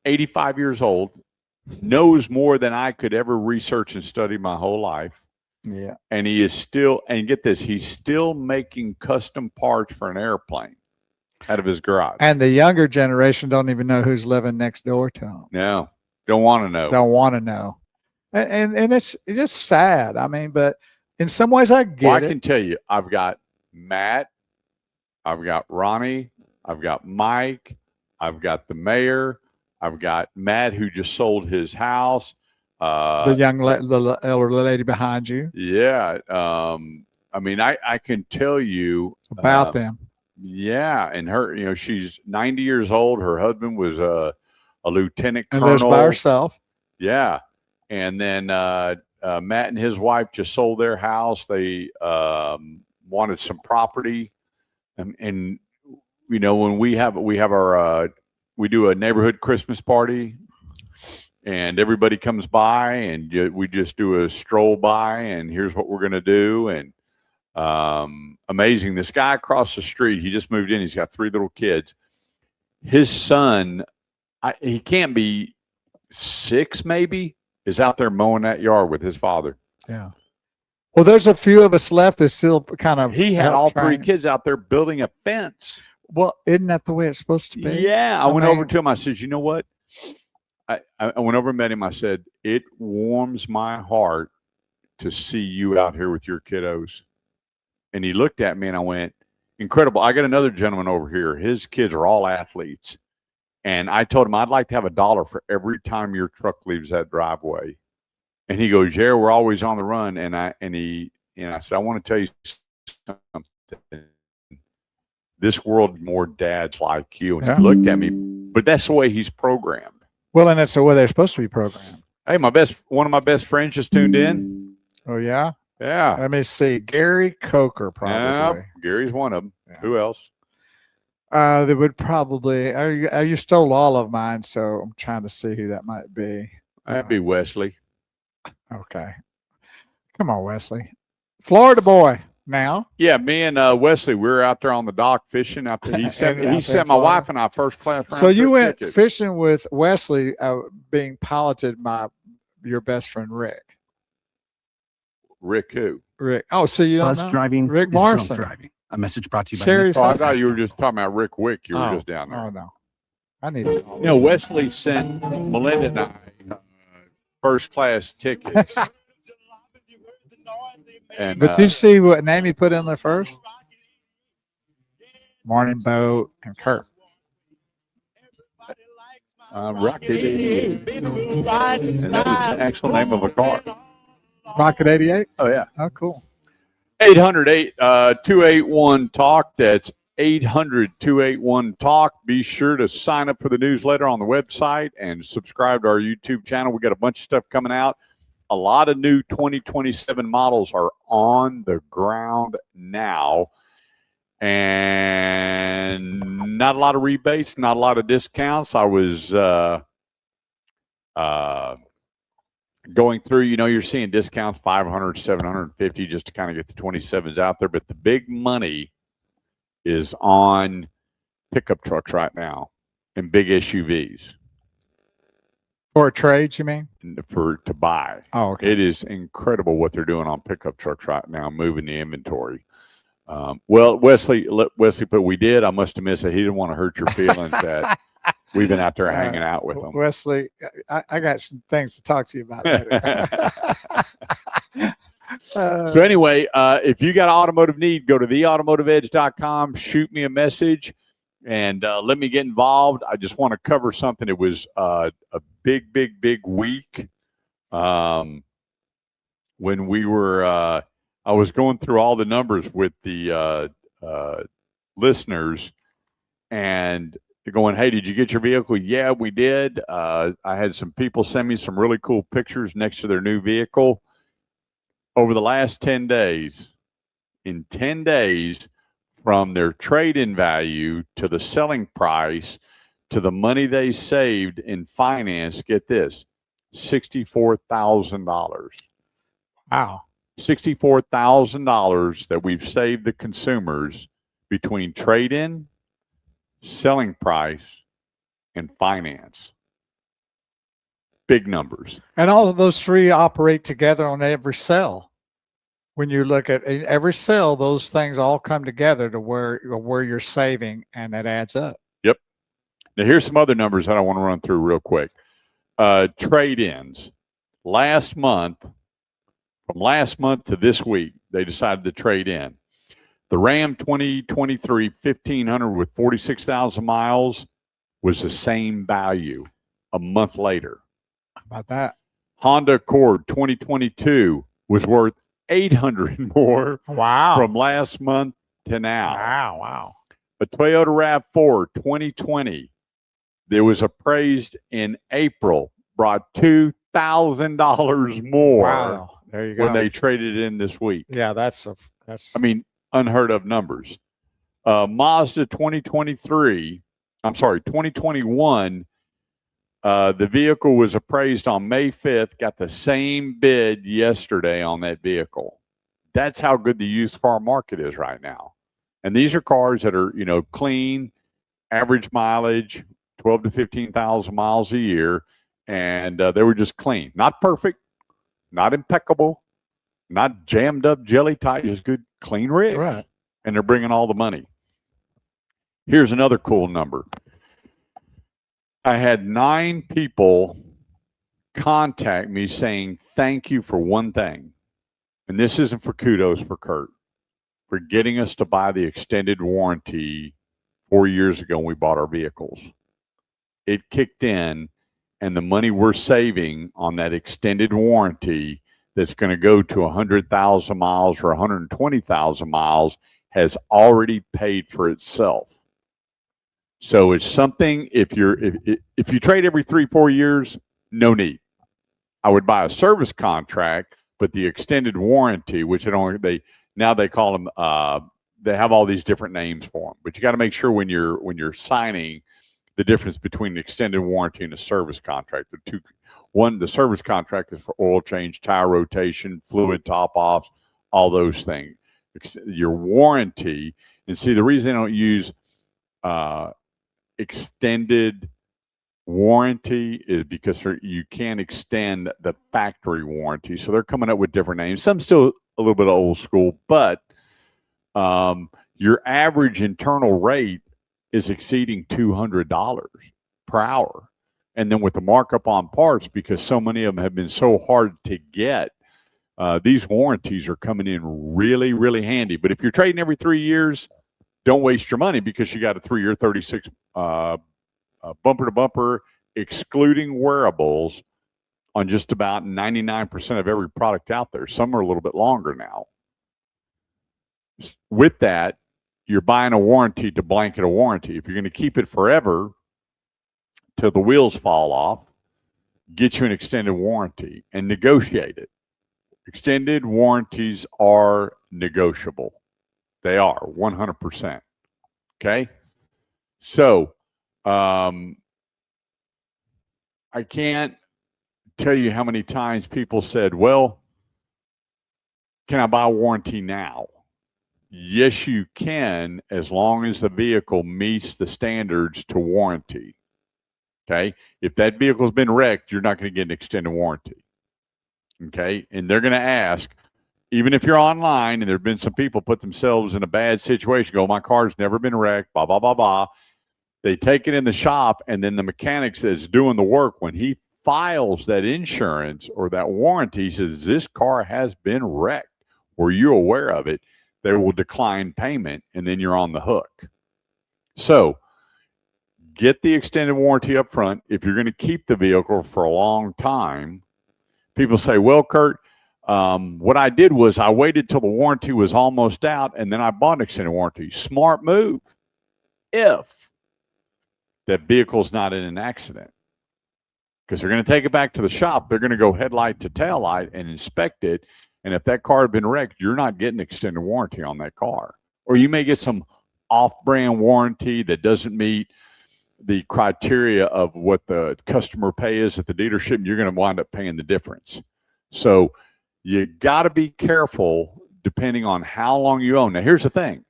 85 years old, knows more than I could ever research and study my whole life. Yeah. And he is still, and get this, he's still making custom parts for an airplane out of his garage. And the younger generation don't even know who's living next door to him. No, don't want to know. Don't want to know. And it's just sad. I mean, but in some ways, I get Well, I it. can tell you, I've got Matt, I've got Ronnie, I've got Mike, I've got the mayor, I've got Matt who just sold his house. The the elderly lady behind you. Yeah. I mean, I can tell you About them. Yeah, and her, she's 90 years old. Her husband was a lieutenant And colonel. lives by herself. Yeah, and then Matt and his wife just sold their house. They wanted some property, and when we have our we do a neighborhood Christmas party, and everybody comes by, and we just do a stroll by, and here's what we're going to do, and amazing. This guy across the street, he just moved in. He's got 3 little kids. His son, he can't be 6, maybe, is out there mowing that yard with his father. Yeah. Well, there's a few of us left that still kind of. He had all 3 kids out there building a fence. Well, isn't that the way it's supposed to be? Yeah. I went over to him. I said, you know what? I went over and met him. I said, it warms my heart to see you out here with your kiddos. And he looked at me and I went, incredible. I got another gentleman over here. His kids are all athletes. And I told him, I'd like to have $1 for every time your truck leaves that driveway. And he goes, yeah, we're always on the run. And I said, I want to tell you something. This world more dads like you. And he looked at me, but that's the way he's programmed. Well, and that's the way they're supposed to be programmed. Hey, one of my best friends just tuned in. Oh, yeah? Yeah. Let me see. Gary Coker, probably. Gary's one of them. Yeah. Who else? They would probably. You stole all of mine, so I'm trying to see who that might be. That'd be Wesley. Okay. Come on, Wesley. Florida boy now. Yeah, me and Wesley, we were out there on the dock fishing. He sent my wife and I first class. So you went fishing with Wesley, being piloted by your best friend Rick. Rick who? Rick. Oh, so you don't know? Driving. Rick Morrison. Driving. A message brought to you by Seriously? I thought you were just talking about Rick Wick. You were just down there. Oh, no. I need to call. Wesley sent Melinda and I first class tickets. And, but did you see what name he put in there first? Morning Boat and Kurt. Rocket 88. And that was the actual name of a car. Rocket 88? Oh, yeah. Oh, cool. 800-281-TALK. That's 800-281-TALK. Be sure to sign up for the newsletter on the website and subscribe to our YouTube channel. We got a bunch of stuff coming out. A lot of new 2027 models are on the ground now. And not a lot of rebates, not a lot of discounts. I was going through, you're seeing discounts 500, 750 just to kind of get the 27s out there. But the big money is on pickup trucks right now and big SUVs. For trades, you mean? To buy. Oh, okay. It is incredible what they're doing on pickup trucks right now, moving the inventory. Well, Wesley, but we did. I must have missed it. He didn't want to hurt your feelings that we've been out there hanging out with them. Wesley, I got some things to talk to you about later. So anyway, if you got automotive need, go to theautomotiveedge.com, shoot me a message, and let me get involved. I just want to cover something. It was a big week when we were I was going through all the numbers with the listeners, and they're going, hey, did you get your vehicle? Yeah, we did. I had some people send me some really cool pictures next to their new vehicle. Over the last 10 days, in 10 days, from their trade-in value to the selling price to the money they saved in finance, get this, $64,000. Wow. $64,000 that we've saved the consumers between trade-in, selling price, and finance. Big numbers. And all of those three operate together on every sale. When you look at every sale, those things all come together to where you're saving, and it adds up. Yep. Now, here's some other numbers that I want to run through real quick. Trade-ins. Last month, from last month to this week, they decided to trade in. The Ram 2023 1500 with 46,000 miles was the same value a month later. How about that? Honda Accord 2022 was worth 800 more Wow. from last month to now. Wow. A Toyota RAV4 2020 that was appraised in April brought $2,000 more Wow. There you go. when they traded in this week. Yeah, that's I mean, unheard of numbers. Mazda 2021, the vehicle was appraised on May 5th, got the same bid yesterday on that vehicle. That's how good the used car market is right now. And these are cars that are, clean, average mileage, 12 to 15,000 miles a year. And they were just clean. Not perfect, not impeccable, not jammed up, jelly tight, just good, clean rigs. right. And they're bringing all the money. Here's another cool number. I had 9 people contact me saying thank you for one thing. And this isn't for kudos for Kurt, for getting us to buy the extended warranty 4 years ago when we bought our vehicles. It kicked in, and the money we're saving on that extended warranty that's going to go to 100,000 miles or 120,000 miles has already paid for itself. So it's something, if you trade every 3-4 years, no need. I would buy a service contract, but the extended warranty, which now they call them, they have all these different names for them. But you got to make sure when you're signing the difference between the extended warranty and a service contract. The service contract is for oil change, tire rotation, fluid top offs, all those things. Your warranty, and see, the reason they don't use extended warranty is because you can't extend the factory warranty. So they're coming up with different names. Some still a little bit of old school, but your average internal rate is exceeding $200 per hour. And then with the markup on parts, because so many of them have been so hard to get, these warranties are coming in really, really handy. But if you're trading every 3 years, don't waste your money, because you got a 3-year 36 bumper to bumper, excluding wearables, on just about 99% of every product out there. Some are a little bit longer now. With that, you're buying a warranty to blanket a warranty. If you're going to keep it forever till the wheels fall off, get you an extended warranty and negotiate it. Extended warranties are negotiable. They are 100%. Okay? So, I can't tell you how many times people said, well, can I buy a warranty now? Yes, you can, as long as the vehicle meets the standards to warranty. Okay? If that vehicle's been wrecked, you're not going to get an extended warranty. Okay? And they're going to ask, even if you're online, and there have been some people put themselves in a bad situation, go, my car's never been wrecked, blah, blah, blah, blah. They take it in the shop, and then the mechanic that's doing the work, when he files that insurance or that warranty, says, this car has been wrecked. Were you aware of it? They will decline payment, and then you're on the hook. So get the extended warranty up front. If you're going to keep the vehicle for a long time, people say, well, Kurt, what I did was I waited till the warranty was almost out, and then I bought an extended warranty. Smart move. If that vehicle's not in an accident, because they're going to take it back to the shop. They're going to go headlight to tail light and inspect it. And if that car had been wrecked, you're not getting extended warranty on that car. Or you may get some off-brand warranty that doesn't meet the criteria of what the customer pay is at the dealership, and you're going to wind up paying the difference. So you got to be careful depending on how long you own. Now, here's the thing.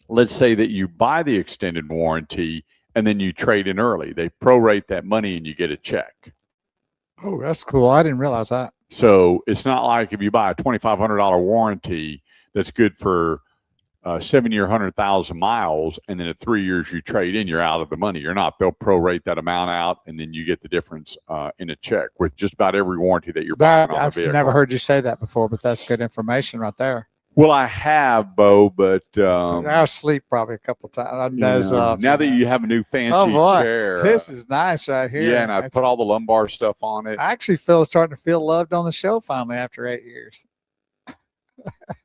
Let's say that you buy the extended warranty and then you trade in early. They prorate that money and you get a check. Oh, that's cool. I didn't realize that. So it's not like if you buy a $2,500 warranty that's good for 7-year, 100,000 miles, and then at 3 years you trade in, you're out of the money. You're not. They'll prorate that amount out, and then you get the difference in a check with just about every warranty that you're buying on the I've vehicle. never heard you say that before, but that's good information right there. Well, I have, Bo, but I sleep probably a couple times. now that you have a new fancy oh boy, chair, this is nice right here. yeah, and I put all the lumbar stuff on it. I actually starting to feel loved on the show finally after 8 years.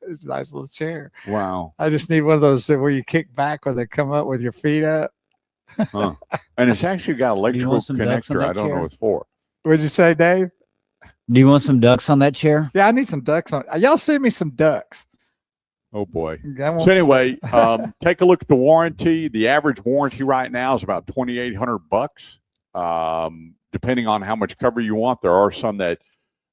It's a nice little chair. Wow. I just need one of those where you kick back where they come up with your feet up. Huh. And it's actually got an electrical want some ducks on connector. that I don't know chair? what it's for. What'd you say, Dave? Do you want some ducks on that chair? Yeah, I need some ducks on. Y'all send me some ducks. Oh boy. I want- So anyway, take a look at the warranty. The average warranty right now is about $2,800. Depending on how much cover you want, there are some that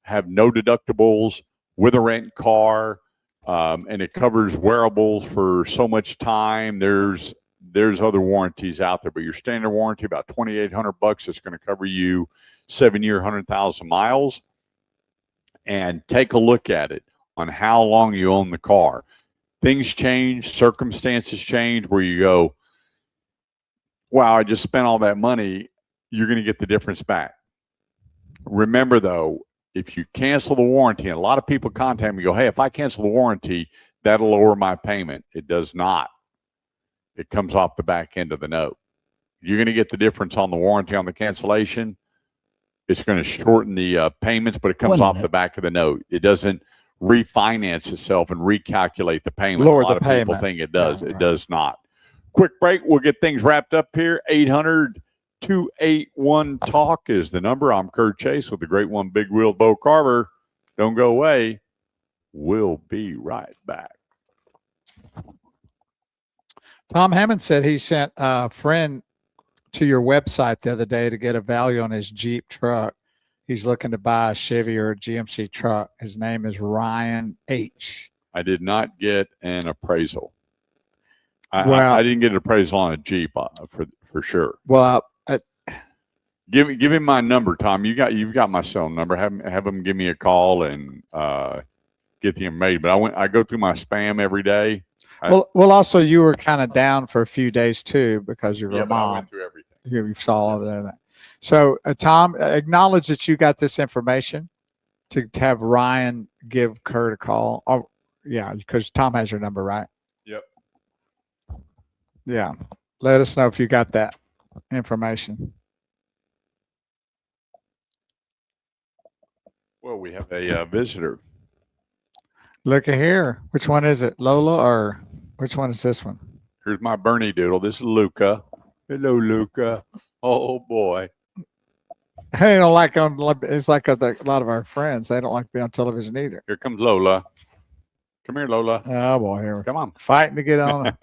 have no deductibles with a rent car, and it covers wearables for so much time. There's other warranties out there, but your standard warranty about $2,800. It's going to cover you 7-year, 100,000 miles. And take a look at it on how long you own the car. Things change, circumstances change, where you go, wow, I just spent all that money. You're going to get the difference back. Remember, though, if you cancel the warranty, and a lot of people contact me and go, hey, if I cancel the warranty, that'll lower my payment. It does not. It comes off the back end of the note. You're going to get the difference on the warranty on the cancellation. It's going to shorten the payments, but it comes off the back of the note. It doesn't refinance itself and recalculate the payment. Lower a lot the of people payment. think it does. Yeah, it right. does not. Quick break. We'll get things wrapped up here. 800-281-TALK is the number. I'm Kurt Chase with the great one, Big Wheel Bo Carver. Don't go away. We'll be right back. Tom Hammond said he sent a friend to your website the other day to get a value on his Jeep truck. He's looking to buy a Chevy or a GMC truck. His name is Ryan H. I did not get an appraisal. Well- I didn't get an appraisal on a Jeep for sure. Well, Give him my number, Tom. You've got my cell number. Have him give me a call and get the information. But I go through my spam every day. well, also you were kind of down for a few days too because you were a But I mom. went through everything. You saw all of that. So, Tom, acknowledge that you got this information to have Ryan give Kurt a call. Oh, yeah, because Tom has your number, right? Yep. Yeah. Let us know if you got that information. Well, we have a visitor. Look at here. Which one is it? Lola or which one is this one? Here's my Bernie Doodle. This is Luca. Hello, Luca. Oh boy. They don't like on. It's like a lot of our friends. They don't like to be on television either. Here comes Lola. Come here, Lola. Oh boy, here we go. Come on. Fighting to get on.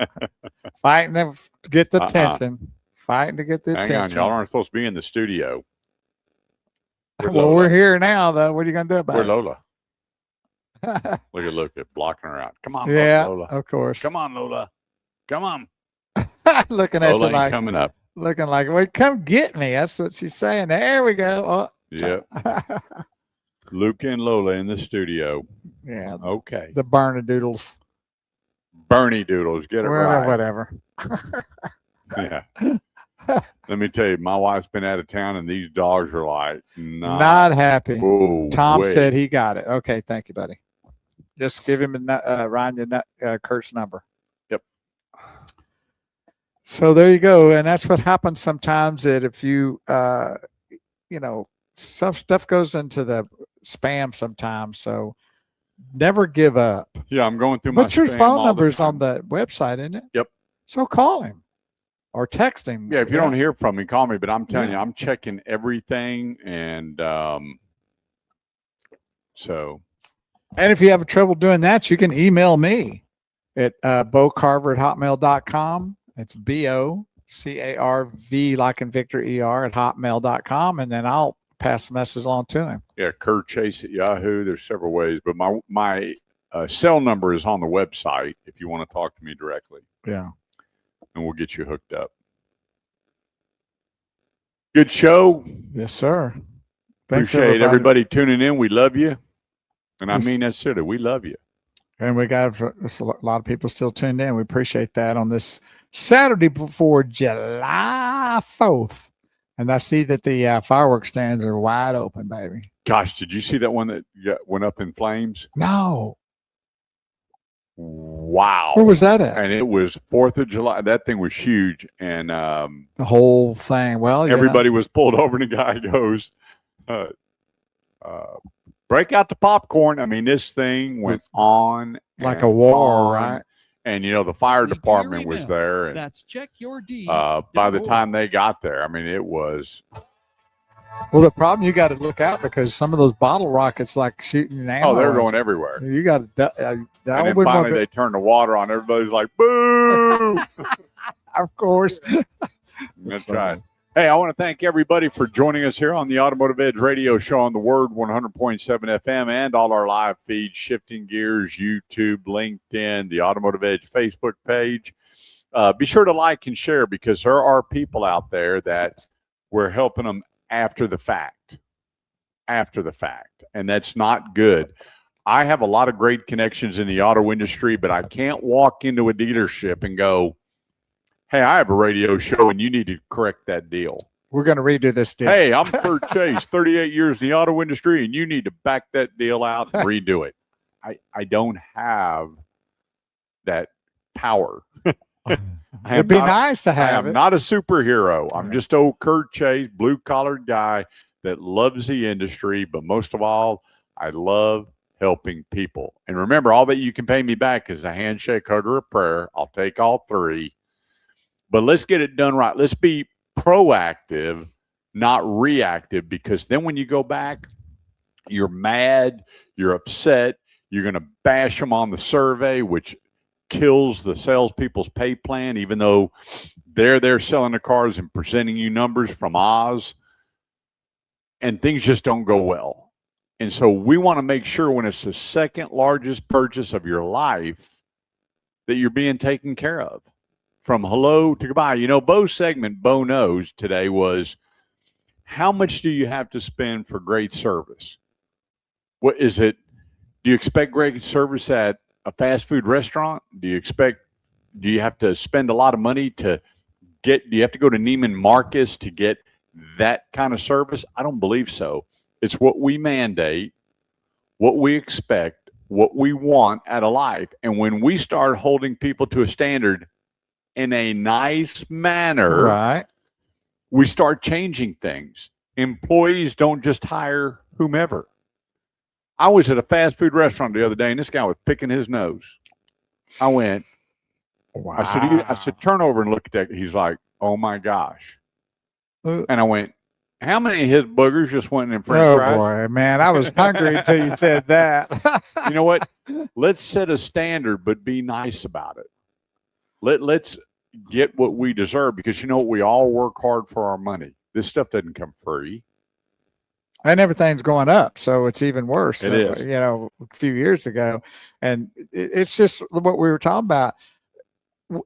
Fighting to get the Uh-uh. attention. Fighting to get the Hang on, attention. y'all aren't supposed to be in the studio. Where's Well, Lola? we're here now, though. What are you going to do Where's about Lola? Look at Luca blocking her out. Come on, yeah, Lola. of course. Come on, Lola. Come on. Looking at Lola you ain't like, coming up. looking like, well, come get me. That's what she's saying. There we go. Yep. Oh. Luca and Lola in the studio. Yeah, Okay. the Bernadoodles. Bernie Doodles. Get it right. Whatever. Yeah. Let me tell you, my wife's been out of town, and these dogs are like Not happy. Whoa, Tom wait. said he got it. Okay, thank you, buddy. Just give him Ryan Kurt's number. Yep. So there you go, and that's what happens sometimes. That if you, some stuff goes into the spam sometimes. So never give up. Yeah, I'm going through my But your spam phone all number the is on time. the website, isn't it? Yep. So call him or text him. Yeah, if you don't hear from me, call me. But I'm telling Yeah. you, I'm checking everything, and so And if you have trouble doing that, you can email me at bocarver@hotmail.com. It's BOCARV like in Victor ER at hotmail.com. And then I'll pass the message along to him. yeah, Kurt Chase at Yahoo. There's several ways, but my cell number is on the website if you want to talk to me directly, Yeah. and we'll get you hooked up. Good show. Yes, sir. Thanks, Appreciate everybody tuning in. We love you. And I Yes. mean that sincerely. We love you. And we got a lot of people still tuned in. We appreciate that on this Saturday before July 4th. And I see that the fireworks stands are wide open, baby. Gosh, did you see that one that went up in flames? No. Wow. Where was that at? And it was 4th of July. That thing was huge. And The whole thing. Well, everybody was pulled over, and the guy goes, break out the popcorn. I mean, this thing went on like and a war, on. right? And, the fire Need department your was email. there. And That's checkyourd. by the time they got there, I mean, it was. Well, the problem, you got to look out because some of those bottle rockets, like shooting ammo. Oh, they're going everywhere. You got to. And then finally they turned the water on. Everybody's like, boo! Of course. That's right. Hey, I want to thank everybody for joining us here on the Automotive Edge radio show on the Word 100.7 FM and all our live feeds, Shifting Gears, YouTube, LinkedIn, the Automotive Edge Facebook page. Be sure to like and share because there are people out there that we're helping them after the fact. And that's not good. I have a lot of great connections in the auto industry, but I can't walk into a dealership and go, hey, I have a radio show and you need to correct that deal. We're going to redo this deal. Hey, I'm Kurt Chase, 38 years in the auto industry, and you need to back that deal out and redo it. I don't have that power. It'd be nice to I have am it. not a superhero. I'm just old Kurt Chase, blue-collared guy that loves the industry, but most of all, I love helping people. And remember, all that you can pay me back is a handshake, hug, or a prayer. I'll take all three. But let's get it done right. Let's be proactive, not reactive, because then when you go back, you're mad, you're upset, you're going to bash them on the survey, which kills the salespeople's pay plan, even though they're selling the cars and presenting you numbers from Oz, and things just don't go well. And so we want to make sure when it's the second largest purchase of your life that you're being taken care of. From hello to goodbye. Bo's segment, Bo Knows, today was, how much do you have to spend for great service? What is it? Do you expect great service at a fast food restaurant? Do you have to spend a lot of money do you have to go to Neiman Marcus to get that kind of service? I don't believe so. It's what we mandate, what we expect, what we want out of life. And when we start holding people to a standard in a nice manner, Right. we start changing things. Employees don't just hire whomever. I was at a fast food restaurant the other day, and this guy was picking his nose. I went, Wow. I said, turn over and look at that. He's like, oh my gosh. And I went, how many of his boogers just went in French fries? Boy, man, I was hungry until you said that. You know what? Let's set a standard, but be nice about it. Let's get what we deserve, because we all work hard for our money. This stuff doesn't come free. And everything's going up, so it's even worse. It is. A few years ago, and it's just what we were talking about.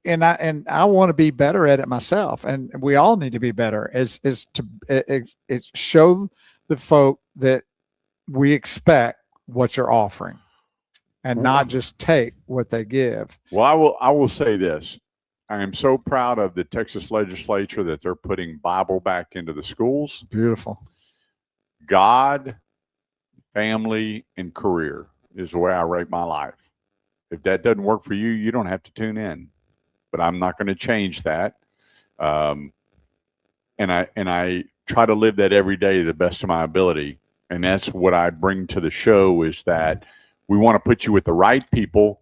And I want to be better at it myself, and we all need to be better. Is to show the folk that we expect what you're offering, and not just take what they give. Well, I will say this. I am so proud of the Texas legislature that they're putting Bible back into the schools. Beautiful. God, family, and career is the way I rate my life. If that doesn't work for you, you don't have to tune in. But I'm not going to change that. And I try to live that every day to the best of my ability. And that's what I bring to the show, is that we want to put you with the right people,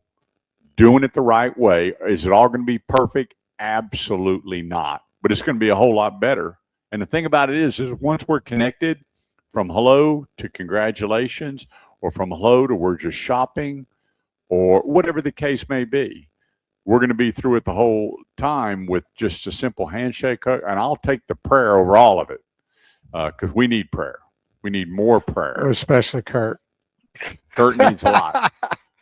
doing it the right way. Is it all going to be perfect? Absolutely not. But it's going to be a whole lot better. And the thing about it is once we're connected, from hello to congratulations, or from hello to we're just shopping, or whatever the case may be, we're going to be through it the whole time with just a simple handshake. And I'll take the prayer over all of it, because we need prayer. We need more prayer. Especially Kurt. Kurt needs a lot.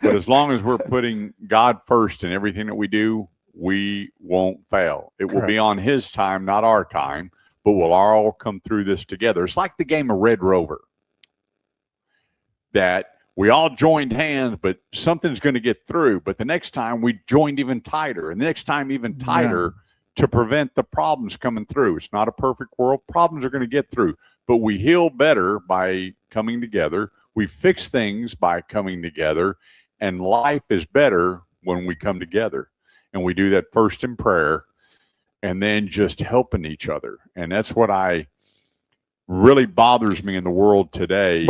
But as long as we're putting God first in everything that we do, we won't fail. It will be on his time, not our time, but we'll all come through this together. It's like the game of Red Rover, that We all joined hands, but something's going to get through. But the next time we joined even tighter, and the next time even tighter to prevent the problems coming through. It's not a perfect world. Problems are going to get through, but we heal better by coming together. We fix things by coming together, and life is better when we come together. And we do that first in prayer and then just helping each other. And that's what really bothers me in the world today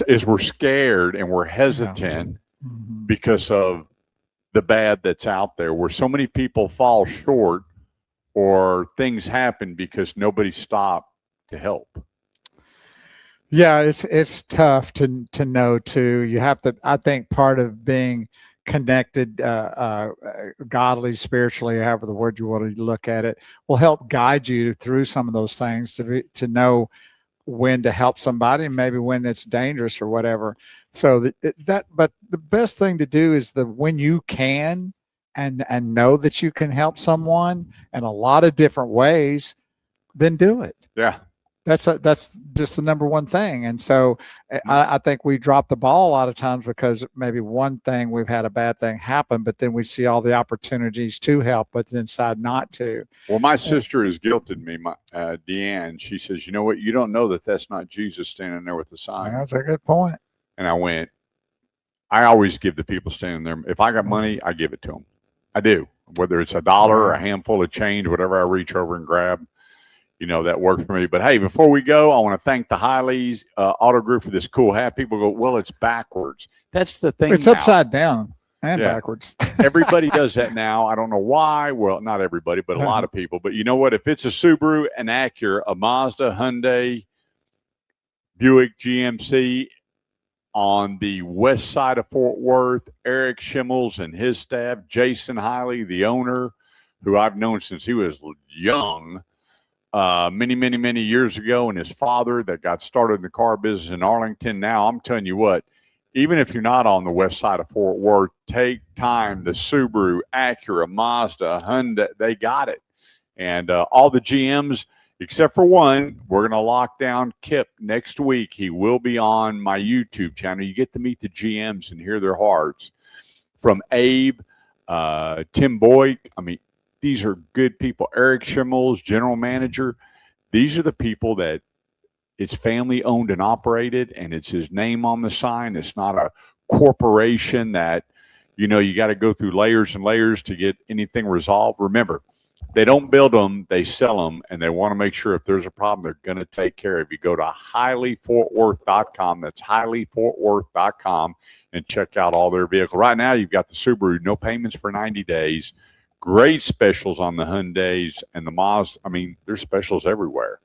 is we're scared and we're hesitant because of the bad that's out there, where so many people fall short or things happen because nobody stopped to help. Yeah, it's tough to know too. You have to. I think part of being connected, godly, spiritually, however the word you want to look at it, will help guide you through some of those things to know when to help somebody and maybe when it's dangerous or whatever. So but the best thing to do is when you can and know that you can help someone in a lot of different ways, then do it. Yeah. That's just the number one thing. And so I think we drop the ball a lot of times because maybe one thing, we've had a bad thing happen, but then we see all the opportunities to help, but then decide not to. Well, my sister has guilted me, Deanne. She says, you know what? You don't know that that's not Jesus standing there with the sign. That's a good point. And I went, I always give the people standing there. If I got money, I give it to them. I do. Whether it's $1 or a handful of change, whatever I reach over and grab. That works for me. But hey, before we go, I want to thank the Hiley's Auto Group for this cool hat. People go, well, it's backwards. That's the thing. It's now. Upside down and backwards. Everybody does that now. I don't know why. Well, not everybody, but a lot of people. But you know what? If it's a Subaru, an Acura, a Mazda, Hyundai, Buick, GMC on the west side of Fort Worth, Eric Schimmels and his staff, Jason Hiley, the owner, who I've known since he was young, many years ago, and his father that got started in the car business in Arlington. Now, I'm telling you what, even if you're not on the west side of Fort Worth, take time. The Subaru, Acura, Mazda, Hyundai, they got it. And all the GMs, except for one, we're going to lock down Kip next week. He will be on my YouTube channel. You get to meet the GMs and hear their hearts. From Abe, Tim Boyd, these are good people. Eric Schimmels, general manager. These are the people that it's family owned and operated, and it's his name on the sign. It's not a corporation that, you got to go through layers and layers to get anything resolved. Remember, they don't build them, they sell them, and they want to make sure if there's a problem, they're going to take care of you. Go to HileyFortWorth.com. That's HileyFortWorth.com and check out all their vehicles. Right now, you've got the Subaru, no payments for 90 days. Great specials on the Hyundais and the Mazda. There's specials everywhere.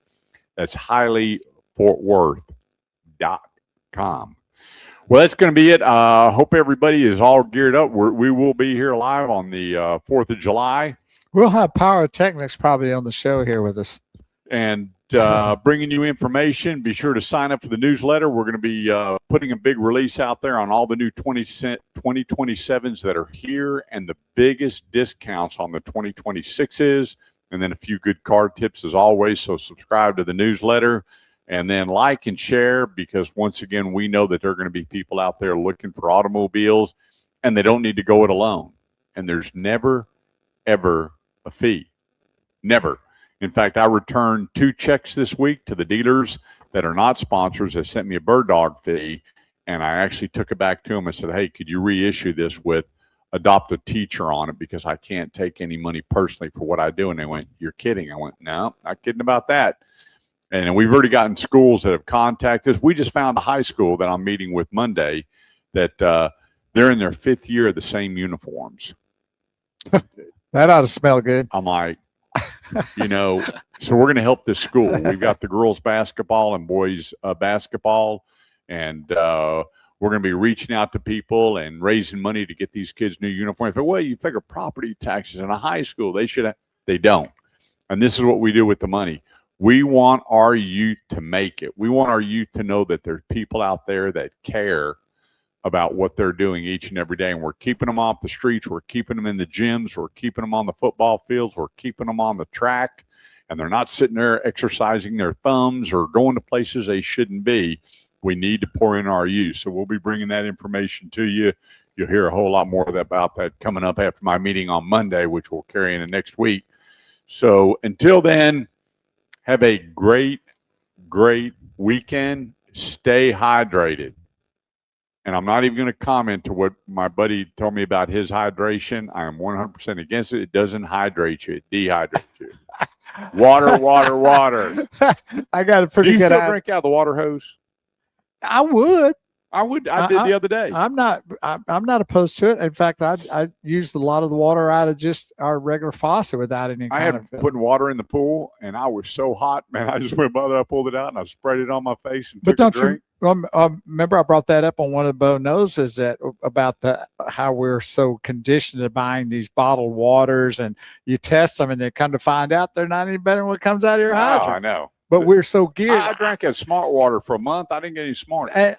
That's HileyFortWorth.com. Well, that's going to be it. Hope everybody is all geared up. We will be here live on the 4th of July. We'll have Pyrotechnics probably on the show here with us. And bringing you information. Be sure to sign up for the newsletter. We're going to be putting a big release out there on all the new 2027s that are here and the biggest discounts on the 2026s, and then a few good car tips as always. So subscribe to the newsletter and then like and share, because once again, we know that there are going to be people out there looking for automobiles, and they don't need to go it alone. And there's never, ever a fee. Never. In fact, I returned 2 checks this week to the dealers that are not sponsors that sent me a bird dog fee, and I actually took it back to them and said, hey, could you reissue this with adopt a teacher on it, because I can't take any money personally for what I do. And they went, you're kidding. I went, no, not kidding about that. And we've already gotten schools that have contacted us. We just found a high school that I'm meeting with Monday that they're in their 5th year of the same uniforms. That ought to smell good. I'm like, so we're going to help this school. We've got the girls basketball and boys basketball, and we're going to be reaching out to people and raising money to get these kids new uniforms. But, well, you figure property taxes in a high school, they don't. And this is what we do with the money. We want our youth to make it. We want our youth to know that there's people out there that care about what they're doing each and every day. And we're keeping them off the streets. We're keeping them in the gyms. We're keeping them on the football fields. We're keeping them on the track. And they're not sitting there exercising their thumbs or going to places they shouldn't be. we need to pour in our use. So we'll be bringing that information to you. You'll hear a whole lot more about that coming up after my meeting on Monday, which we'll carry into next week. So until then, have a great weekend. Stay hydrated. And I'm not even going to comment to what my buddy told me about his hydration. I am 100% against it. It doesn't hydrate you. It dehydrates you. Water, water, water. I got a Do pretty you good still idea. drink out of the water hose? I would. I did the other day. I'm not opposed to it. In fact, I used a lot of the water out of just our regular faucet without any I kind had of. putting water in the pool, and I was so hot, man. I just went by there, I pulled it out, and I sprayed it on my face and But took a don't drink. you remember I brought that up on one of the Bo Noses that about how we're so conditioned to buying these bottled waters, and you test them, and they come to find out they're not any better than what comes out of your Oh, I hydrant. know. But we're so geared. I drank that smart water for a month. I didn't get any smart. And-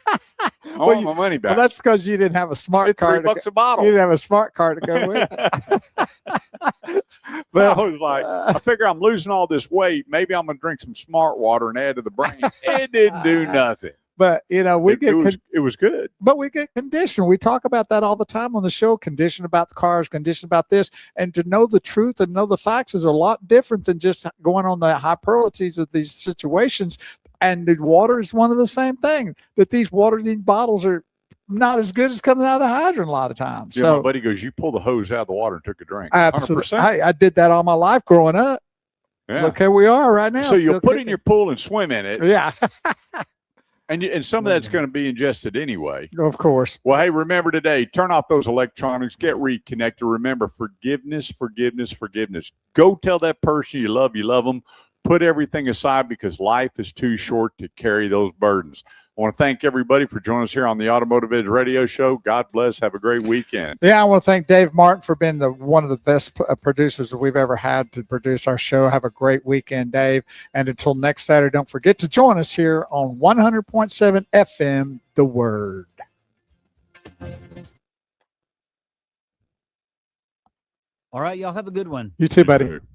I want my money back. Well, that's because you didn't have a smart It's card. $3 a bottle. You didn't have a smart card to go with it. But I was like, I figure I'm losing all this weight. Maybe I'm going to drink some smart water and add to the brain. It didn't do nothing. But It was good. But we get conditioned. We talk about that all the time on the show. Conditioned about the cars, conditioned about this, and to know the truth and know the facts is a lot different than just going on the hyperbolities of these situations. And the water is one of the same thing. That these bottles are not as good as coming out of the hydrant a lot of times. Yeah, So my buddy goes, you pull the hose out of the water and took a drink. absolutely, 100%. I did that all my life growing up. Yeah. Look, here we are right now. So you'll still put in kicking. your pool and swim in it, Yeah, and some of that's going to be ingested anyway. of course. Well, hey, remember today, turn off those electronics, get reconnected. Remember, forgiveness, forgiveness, forgiveness. Go tell that person you love them. Put everything aside because life is too short to carry those burdens. I want to thank everybody for joining us here on the Automotive Edge Radio Show. God bless. Have a great weekend. Yeah, I want to thank Dave Martin for being one of the best producers that we've ever had to produce our show. Have a great weekend, Dave. And until next Saturday, don't forget to join us here on 100.7 FM, The Word. All right, y'all have a good one. You too, buddy. You too.